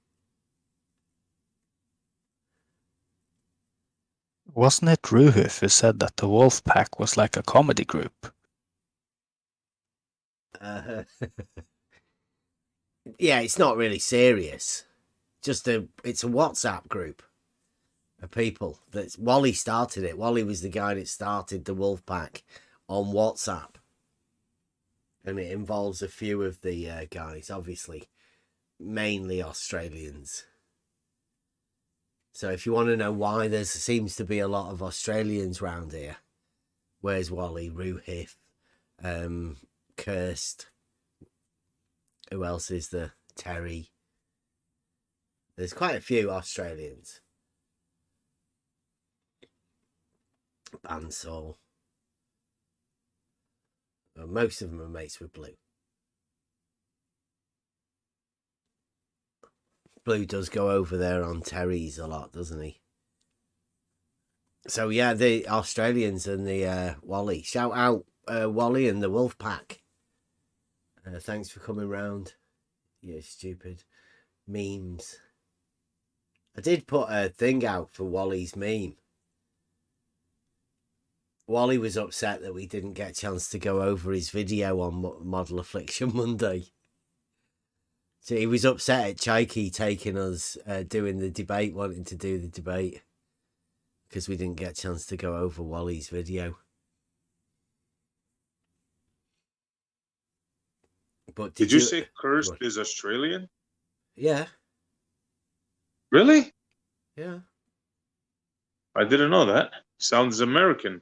Wasn't it Ruhuf who said that the Wolf Pack was like a comedy group? Yeah, it's not really serious. It's a WhatsApp group of people. Wally started it. Wally was the guy that started the Wolf Pack on WhatsApp. And it involves a few of the guys, obviously, mainly Australians. So if you want to know why there seems to be a lot of Australians round here, where's Wally, Ruhif, Kirst, who else is there? Terry. There's quite a few Australians. Bansal. Most of them are mates with Blue. Blue does go over there on Terry's a lot, doesn't he? So yeah, the Australians and the Wally. Shout out Wally and the Wolf Pack. Thanks for coming round. You stupid memes. I did put a thing out for Wally's meme. Wally was upset that we didn't get a chance to go over his video on Model Affliction Monday. So he was upset at Chaiki taking us doing the debate, wanting to do the debate, because we didn't get a chance to go over Wally's video. But did you say Kirst is Australian? Yeah. Really? Yeah. I didn't know that. Sounds American.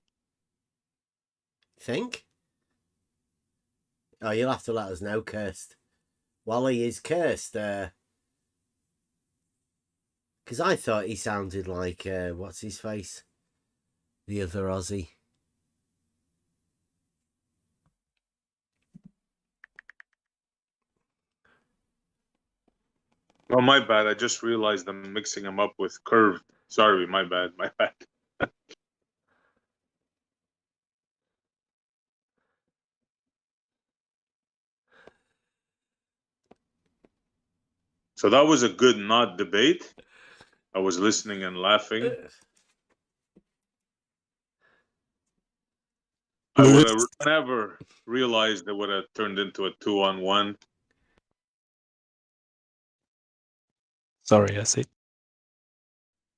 Think? Oh, you'll have to let us know, Cursed. Wally is Cursed. Because I thought he sounded like, what's his face? The other Aussie. Oh, my bad. I just realized I'm mixing them up with curved. Sorry, my bad. My bad. So that was a good not debate. I was listening and laughing. I would have never realized it would have turned into a 2-on-1. Sorry, I see.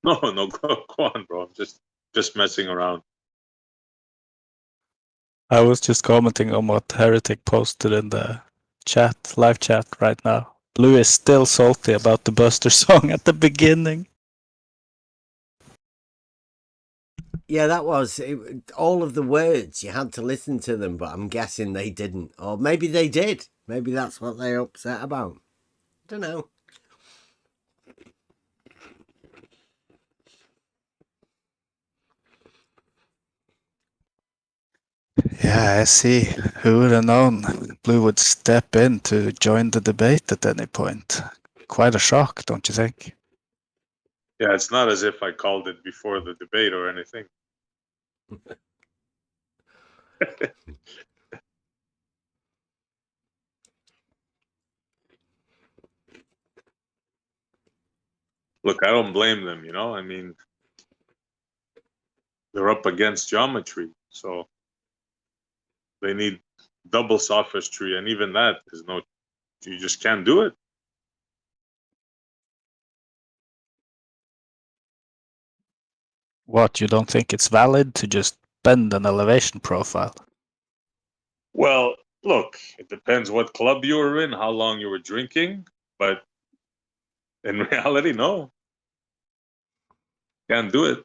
No, go on, bro. I'm just messing around. I was just commenting on what Heretic posted in the chat, live chat right now. Blue is still salty about the Buster song at the beginning. Yeah, that was all of the words. You had to listen to them, but I'm guessing they didn't. Or maybe they did. Maybe that's what they're upset about. Don't know. Yeah, I see. Who would have known Blue would step in to join the debate at any point? Quite a shock, don't you think? Yeah, it's not as if I called it before the debate or anything. Look, I don't blame them, you know? I mean, they're up against geometry, so they need double sophistry, and even that is no, you just can't do it. What, you don't think it's valid to just bend an elevation profile? Well, look, it depends what club you were in, how long you were drinking, but in reality, no. Can't do it.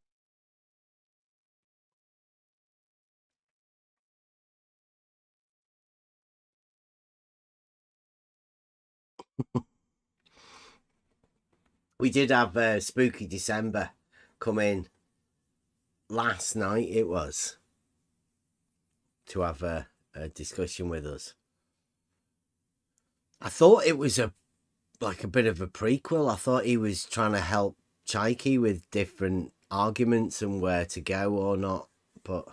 We did have Spooky December come in last night, it was, to have a discussion with us. I thought it was like a bit of a prequel. I thought he was trying to help Chaiki with different arguments and where to go or not, but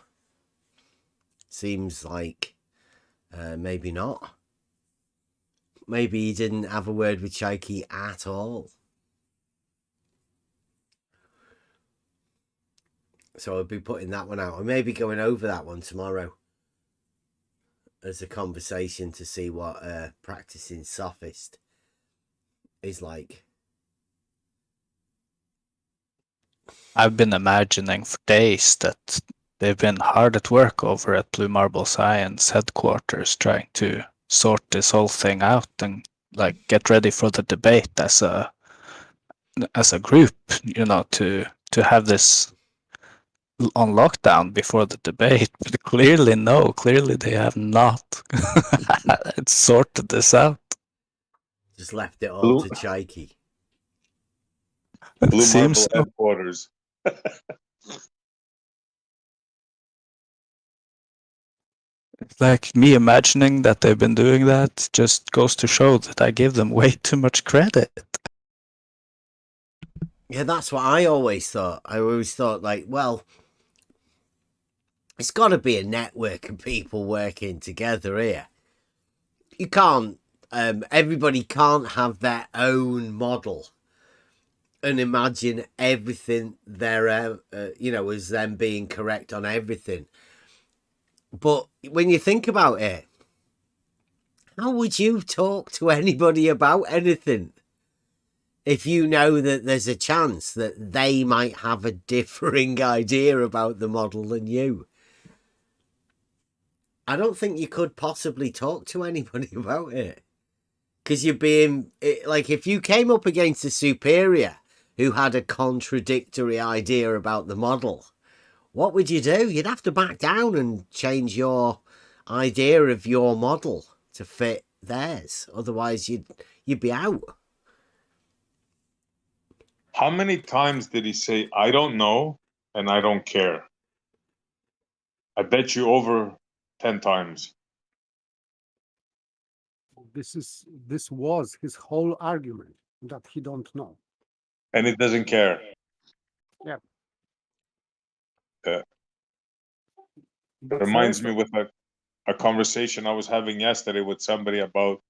seems like maybe not. Maybe he didn't have a word with Chaiki at all. So I'll be putting that one out. I may be going over that one tomorrow as a conversation to see what practicing sophist is like. I've been imagining for days that they've been hard at work over at Blue Marble Science headquarters trying to sort this whole thing out and like get ready for the debate as a group, you know, to have this on lockdown before the debate. But clearly they have not sorted this out. Just left it all Blue- to Chaiki. Blue Seems Marble so. headquarters. Like me imagining that they've been doing that just goes to show that I give them way too much credit. Yeah, that's what I always thought. I always thought, like, well, it's got to be a network of people working together here. You can't, everybody can't have their own model and imagine everything there, as them being correct on everything. But when you think about it, how would you talk to anybody about anything if you know that there's a chance that they might have a differing idea about the model than you? I don't think you could possibly talk to anybody about it. Because you're being, like, if you came up against a superior who had a contradictory idea about the model, what would you do? You'd have to back down and change your idea of your model to fit theirs. Otherwise, you'd be out. How many times did he say, I don't know and I don't care? I bet you over 10 times. This was his whole argument, that he don't know. And it doesn't care. Yeah. It But reminds first, me with a conversation I was having yesterday with somebody about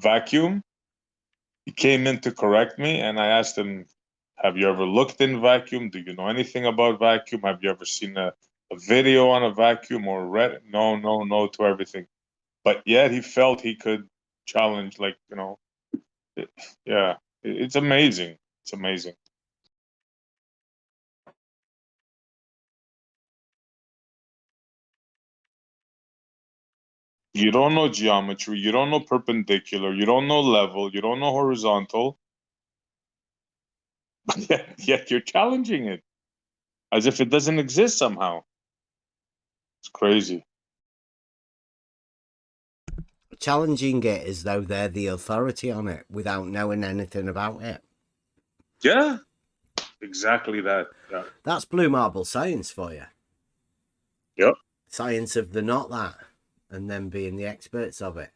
vacuum. He came in to correct me, and I asked him, have you ever looked in vacuum? Do you know anything about vacuum? Have you ever seen a video on a vacuum or read? No to everything. But yet he felt he could challenge, like, it's amazing. It's amazing. You don't know geometry, you don't know perpendicular, you don't know level, you don't know horizontal, but yet you're challenging it as if it doesn't exist somehow. It's crazy. Challenging it as though they're the authority on it without knowing anything about it. Yeah, exactly that. Yeah. That's blue marble science for you. Yep. Science of the not that, and then being the experts of it.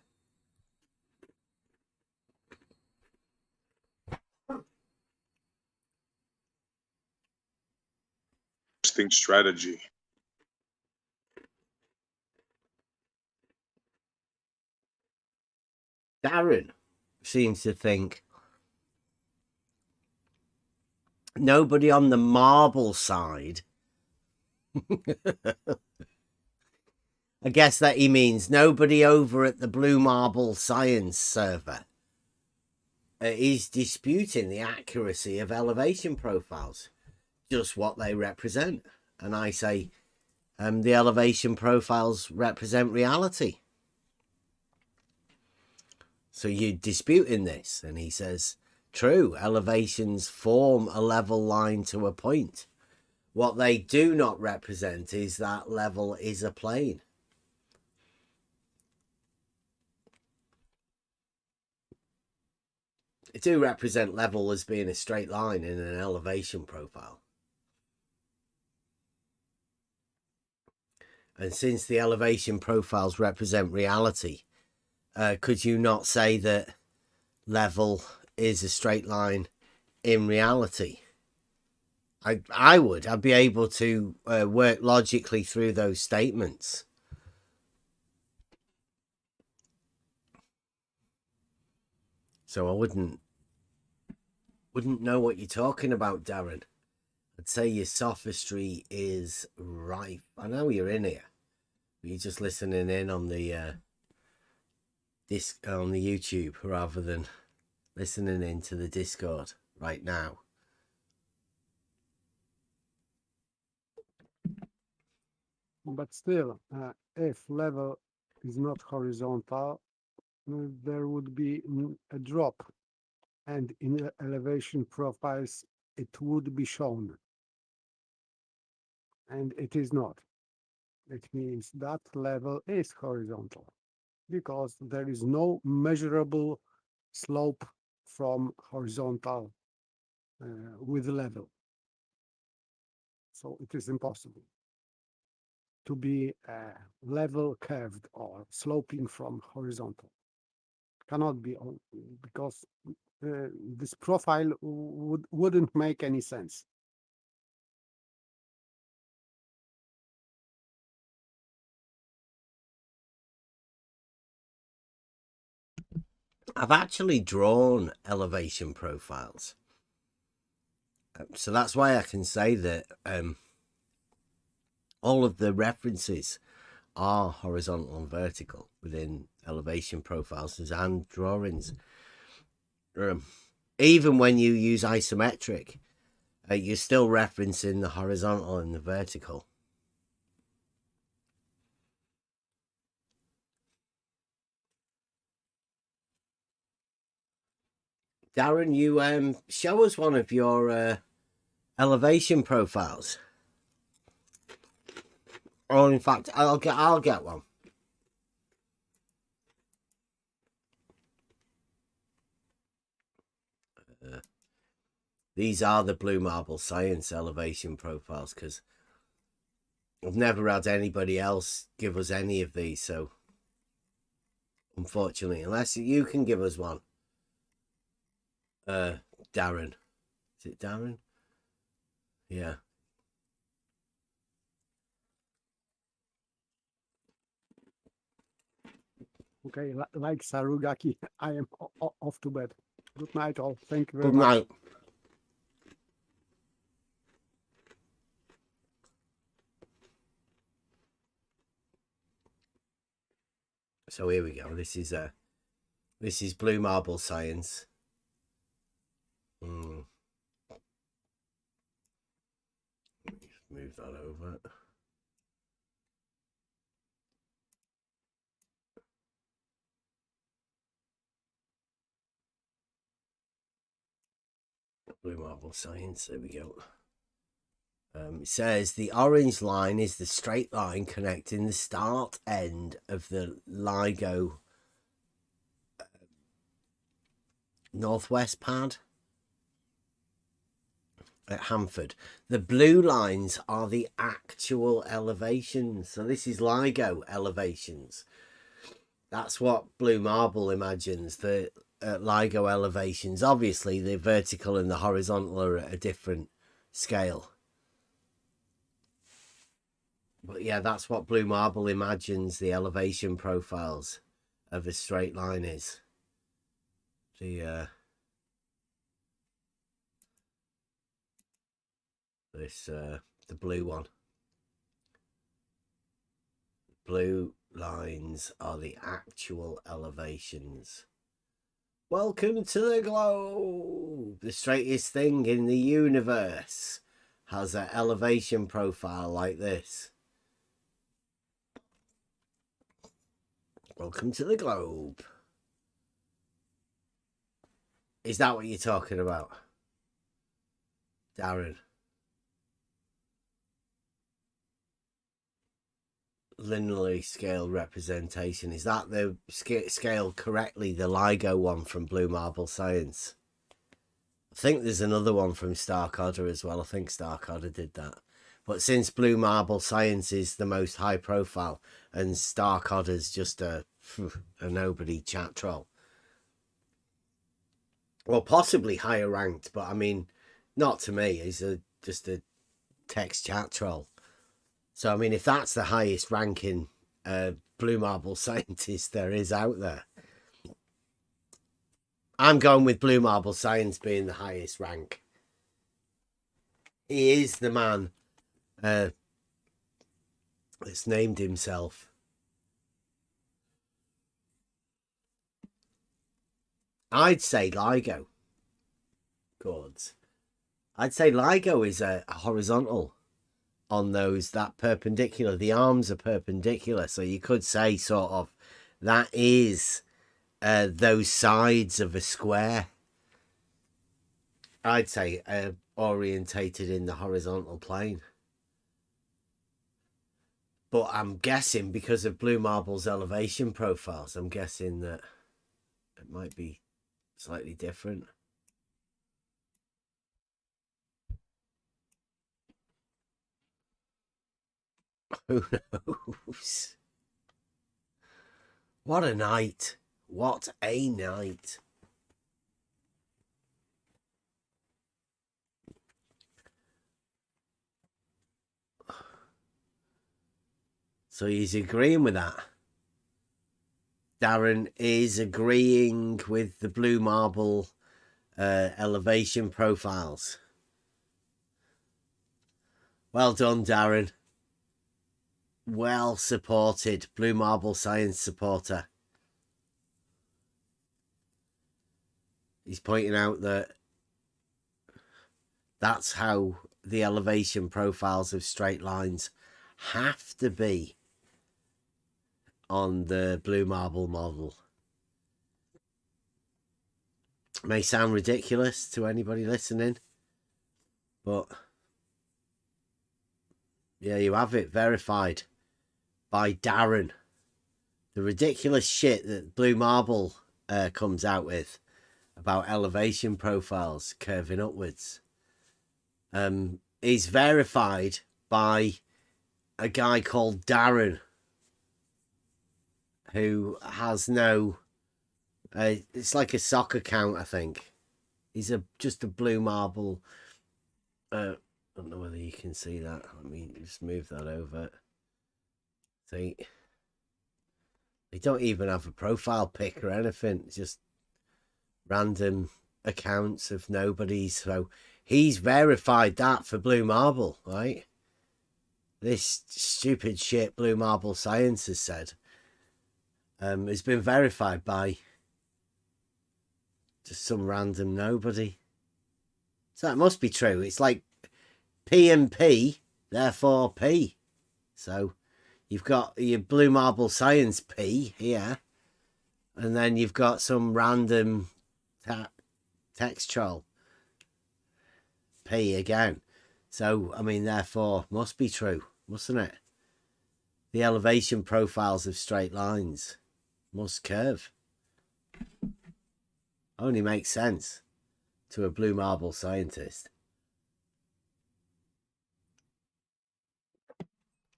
Interesting strategy. Darren seems to think nobody on the marble side. I guess that he means nobody over at the blue marble science server is disputing the accuracy of elevation profiles, just what they represent. And I say the elevation profiles represent reality. So you're disputing this. And he says, true, elevations form a level line to a point. What they do not represent is that level is a plane. They do represent level as being a straight line in an elevation profile. And since the elevation profiles represent reality, could you not say that level is a straight line in reality? I would. I'd be able to work logically through those statements. So I wouldn't know what you're talking about, Darren. I'd say your sophistry is rife. I know you're in here. You're just listening in on the on the YouTube rather than listening into the Discord right now. but still, if level is not horizontal, there would be a drop, and in elevation profiles it would be shown, and it is not. It means that level is horizontal because there is no measurable slope from horizontal with level. So it is impossible to be level curved or sloping from horizontal. Cannot be, because this profile wouldn't make any sense. I've actually drawn elevation profiles. So that's why I can say that all of the references are horizontal and vertical within elevation profiles and drawings. Even when you use isometric, you're still referencing the horizontal and the vertical. Darren, you show us one of your elevation profiles. Or in fact, I'll get one. These are the Blue Marble Science elevation profiles, because I've never had anybody else give us any of these, so unfortunately, unless you can give us one. Darren. Is it Darren? Yeah. Okay, like Sarugaki, I am off to bed. Good night, all. Thank you very Good much. night. So here we go. This is Blue Marble Science. Move that over. Blue Marble Science. There we go. It says the orange line is the straight line connecting the start end of the LIGO northwest pad at Hanford. The blue lines are the actual elevations. So this is LIGO elevations. That's what Blue Marble imagines. The LIGO elevations. Obviously, the vertical and the horizontal are at a different scale. But yeah, that's what Blue Marble imagines the elevation profiles of a straight line is. The the blue one. Blue lines are the actual elevations. Welcome to the globe. The straightest thing in the universe has an elevation profile like this. Welcome to the globe. Is that what you're talking about, Darren? Linearly scale representation. Is that the scale correctly? The LIGO one from Blue Marble Science. I think there's another one from Stark Order as well. I think Stark Order did that. But since Blue Marble Science is the most high profile and Stark Order's just a nobody chat troll. Well, possibly higher ranked, but I mean, not to me. He's just a text chat troll. So, I mean, if that's the highest ranking Blue Marble Scientist there is out there, I'm going with Blue Marble Science being the highest rank. He is the man that's named himself. I'd say LIGO. Chords. I'd say LIGO is a horizontal on those, that perpendicular. The arms are perpendicular, so you could say sort of that is those sides of a square. I'd say orientated in the horizontal plane. But I'm guessing because of Blue Marble's elevation profiles, I'm guessing that it might be slightly different. Who knows? What a night. What a night. So he's agreeing with that. Darren is agreeing with the Blue Marble elevation profiles. Well done, Darren. Well supported. Blue Marble Science supporter. He's pointing out that that's how the elevation profiles of straight lines have to be on the Blue Marble model. May sound ridiculous to anybody listening, but yeah, you have it verified by Darren. The ridiculous shit that Blue Marble comes out with about elevation profiles curving upwards is verified by a guy called Darren, who has no it's like a sock account, I think. He's just a Blue Marble. I don't know whether you can see that. Let me just move that over. See, they don't even have a profile pic or anything. It's just random accounts of nobodies. So he's verified that for Blue Marble, right? This stupid shit Blue Marble Science has said has been verified by just some random nobody. So that must be true. It's like P and P, therefore P. So you've got your Blue Marble Science P here, and then you've got some random text troll P again. So, I mean, therefore, must be true, mustn't it? The elevation profiles of straight lines must curve. Only makes sense to a Blue Marble scientist.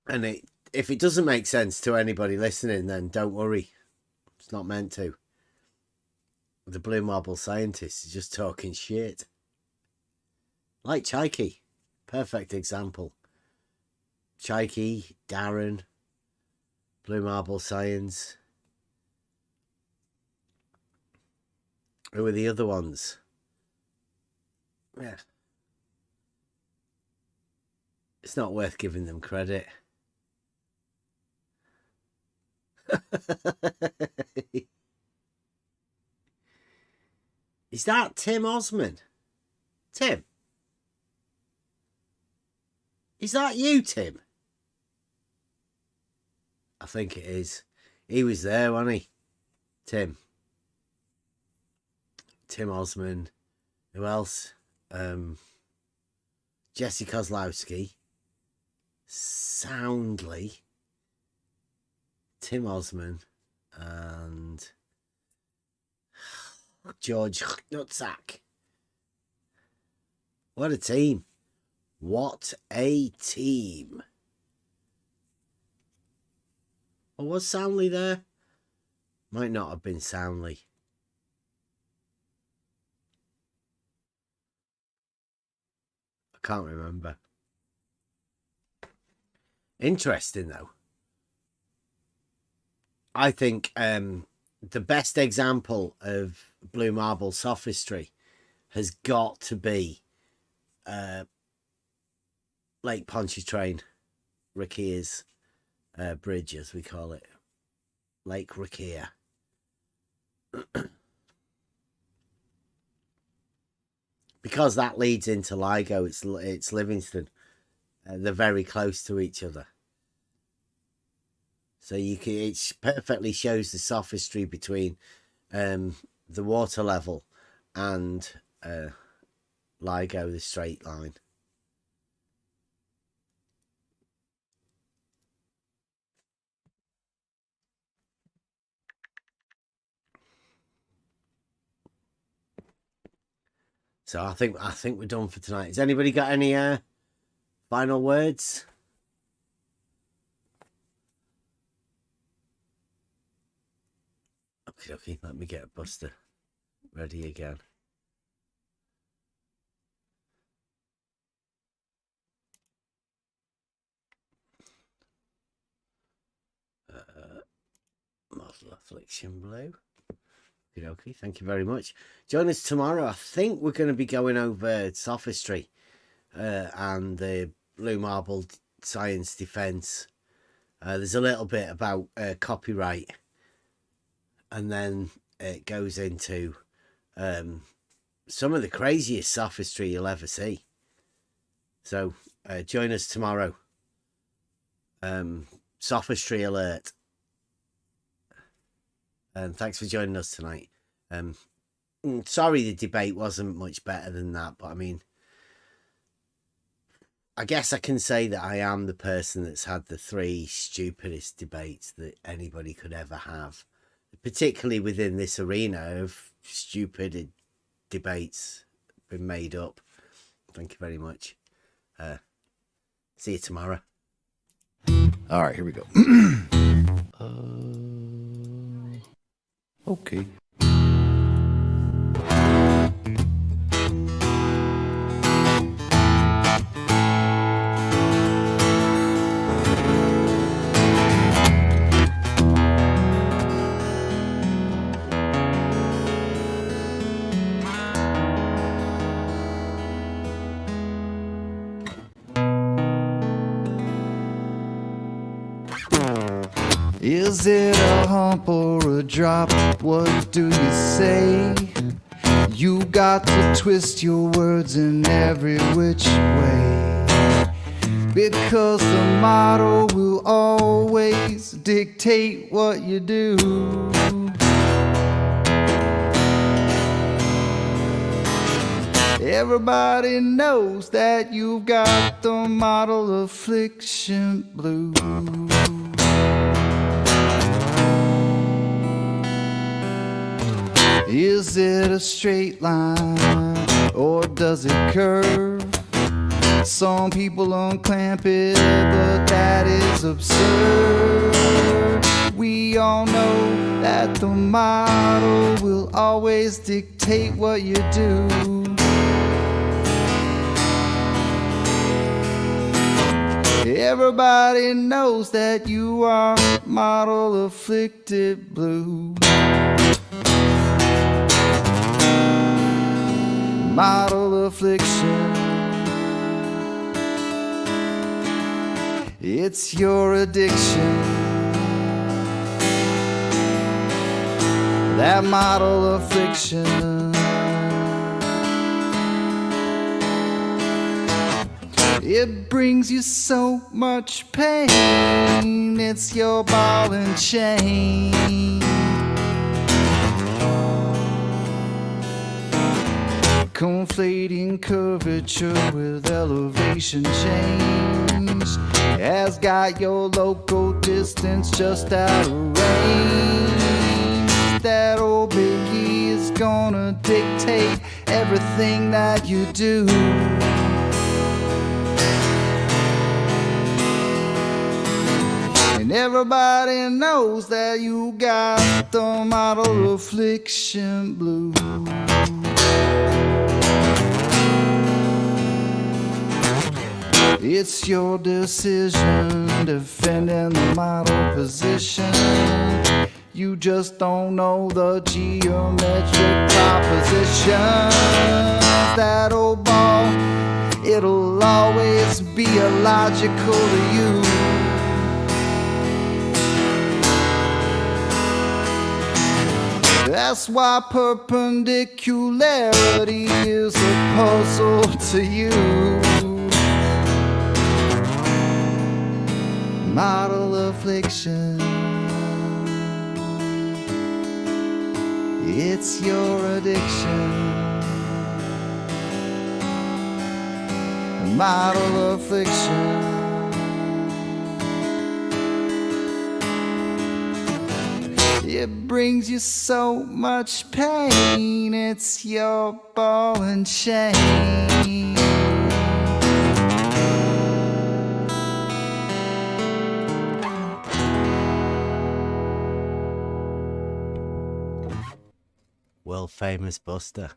And if it doesn't make sense to anybody listening, then don't worry. It's not meant to. The Blue Marble scientist is just talking shit. Like Chaiki. Perfect example. Chaiki, Darren, Blue Marble Science. Who are the other ones? Yeah. It's not worth giving them credit. Is that Tim Osman? Tim? Is that you, Tim? I think it is. He was there, wasn't he? Tim. Tim Osman. Who else? Jesse Kozlowski. Soundly. Tim Osman. And George Nutsack. What a team. What a team. Or was Soundly there? Might not have been Soundly. I can't remember. Interesting, though. I think the best example of Blue Marble sophistry has got to be Lake Pontchartrain, Rakir's bridge, as we call it. Lake Rakir. Because that leads into LIGO, it's Livingston. They're very close to each other. So it perfectly shows the sophistry between the water level and LIGO, the straight line. So I think we're done for tonight. Has anybody got any final words? Okay, let me get a buster ready again. Model Affliction Blue. Okay, thank you very much. Join us tomorrow. I think we're going to be going over sophistry and the Blue Marble Science defense. There's a little bit about copyright, and then it goes into some of the craziest sophistry you'll ever see. So join us tomorrow. Sophistry alert. And thanks for joining us tonight. Sorry, the debate wasn't much better than that, but I mean, I guess I can say that I am the person that's had the 3 stupidest debates that anybody could ever have, particularly within this arena of stupid debates been made up. Thank you very much. See you tomorrow. All right, here we go. Okay. Is it a hump or a drop? What do you say? You got to twist your words in every which way, because the motto will always dictate what you do. Everybody knows that you've got the model affliction blues. Is it a straight line or does it curve? Some people unclamp it, but that is absurd. We all know that the model will always dictate what you do. Everybody knows that you are model afflicted blue. Model affliction, it's your addiction. That model affliction, it brings you so much pain. It's your ball and chain. Conflating curvature with elevation change has got your local distance just out of range. That old biggie is gonna dictate everything that you do. And everybody knows that you got the model affliction blue. It's your decision defending the model position. You just don't know the geometric proposition. That old ball, it'll always be illogical to you. That's why perpendicularity is a puzzle to you. Model affliction, it's your addiction. Model affliction, it brings you so much pain. It's your ball and chain. World famous Buster.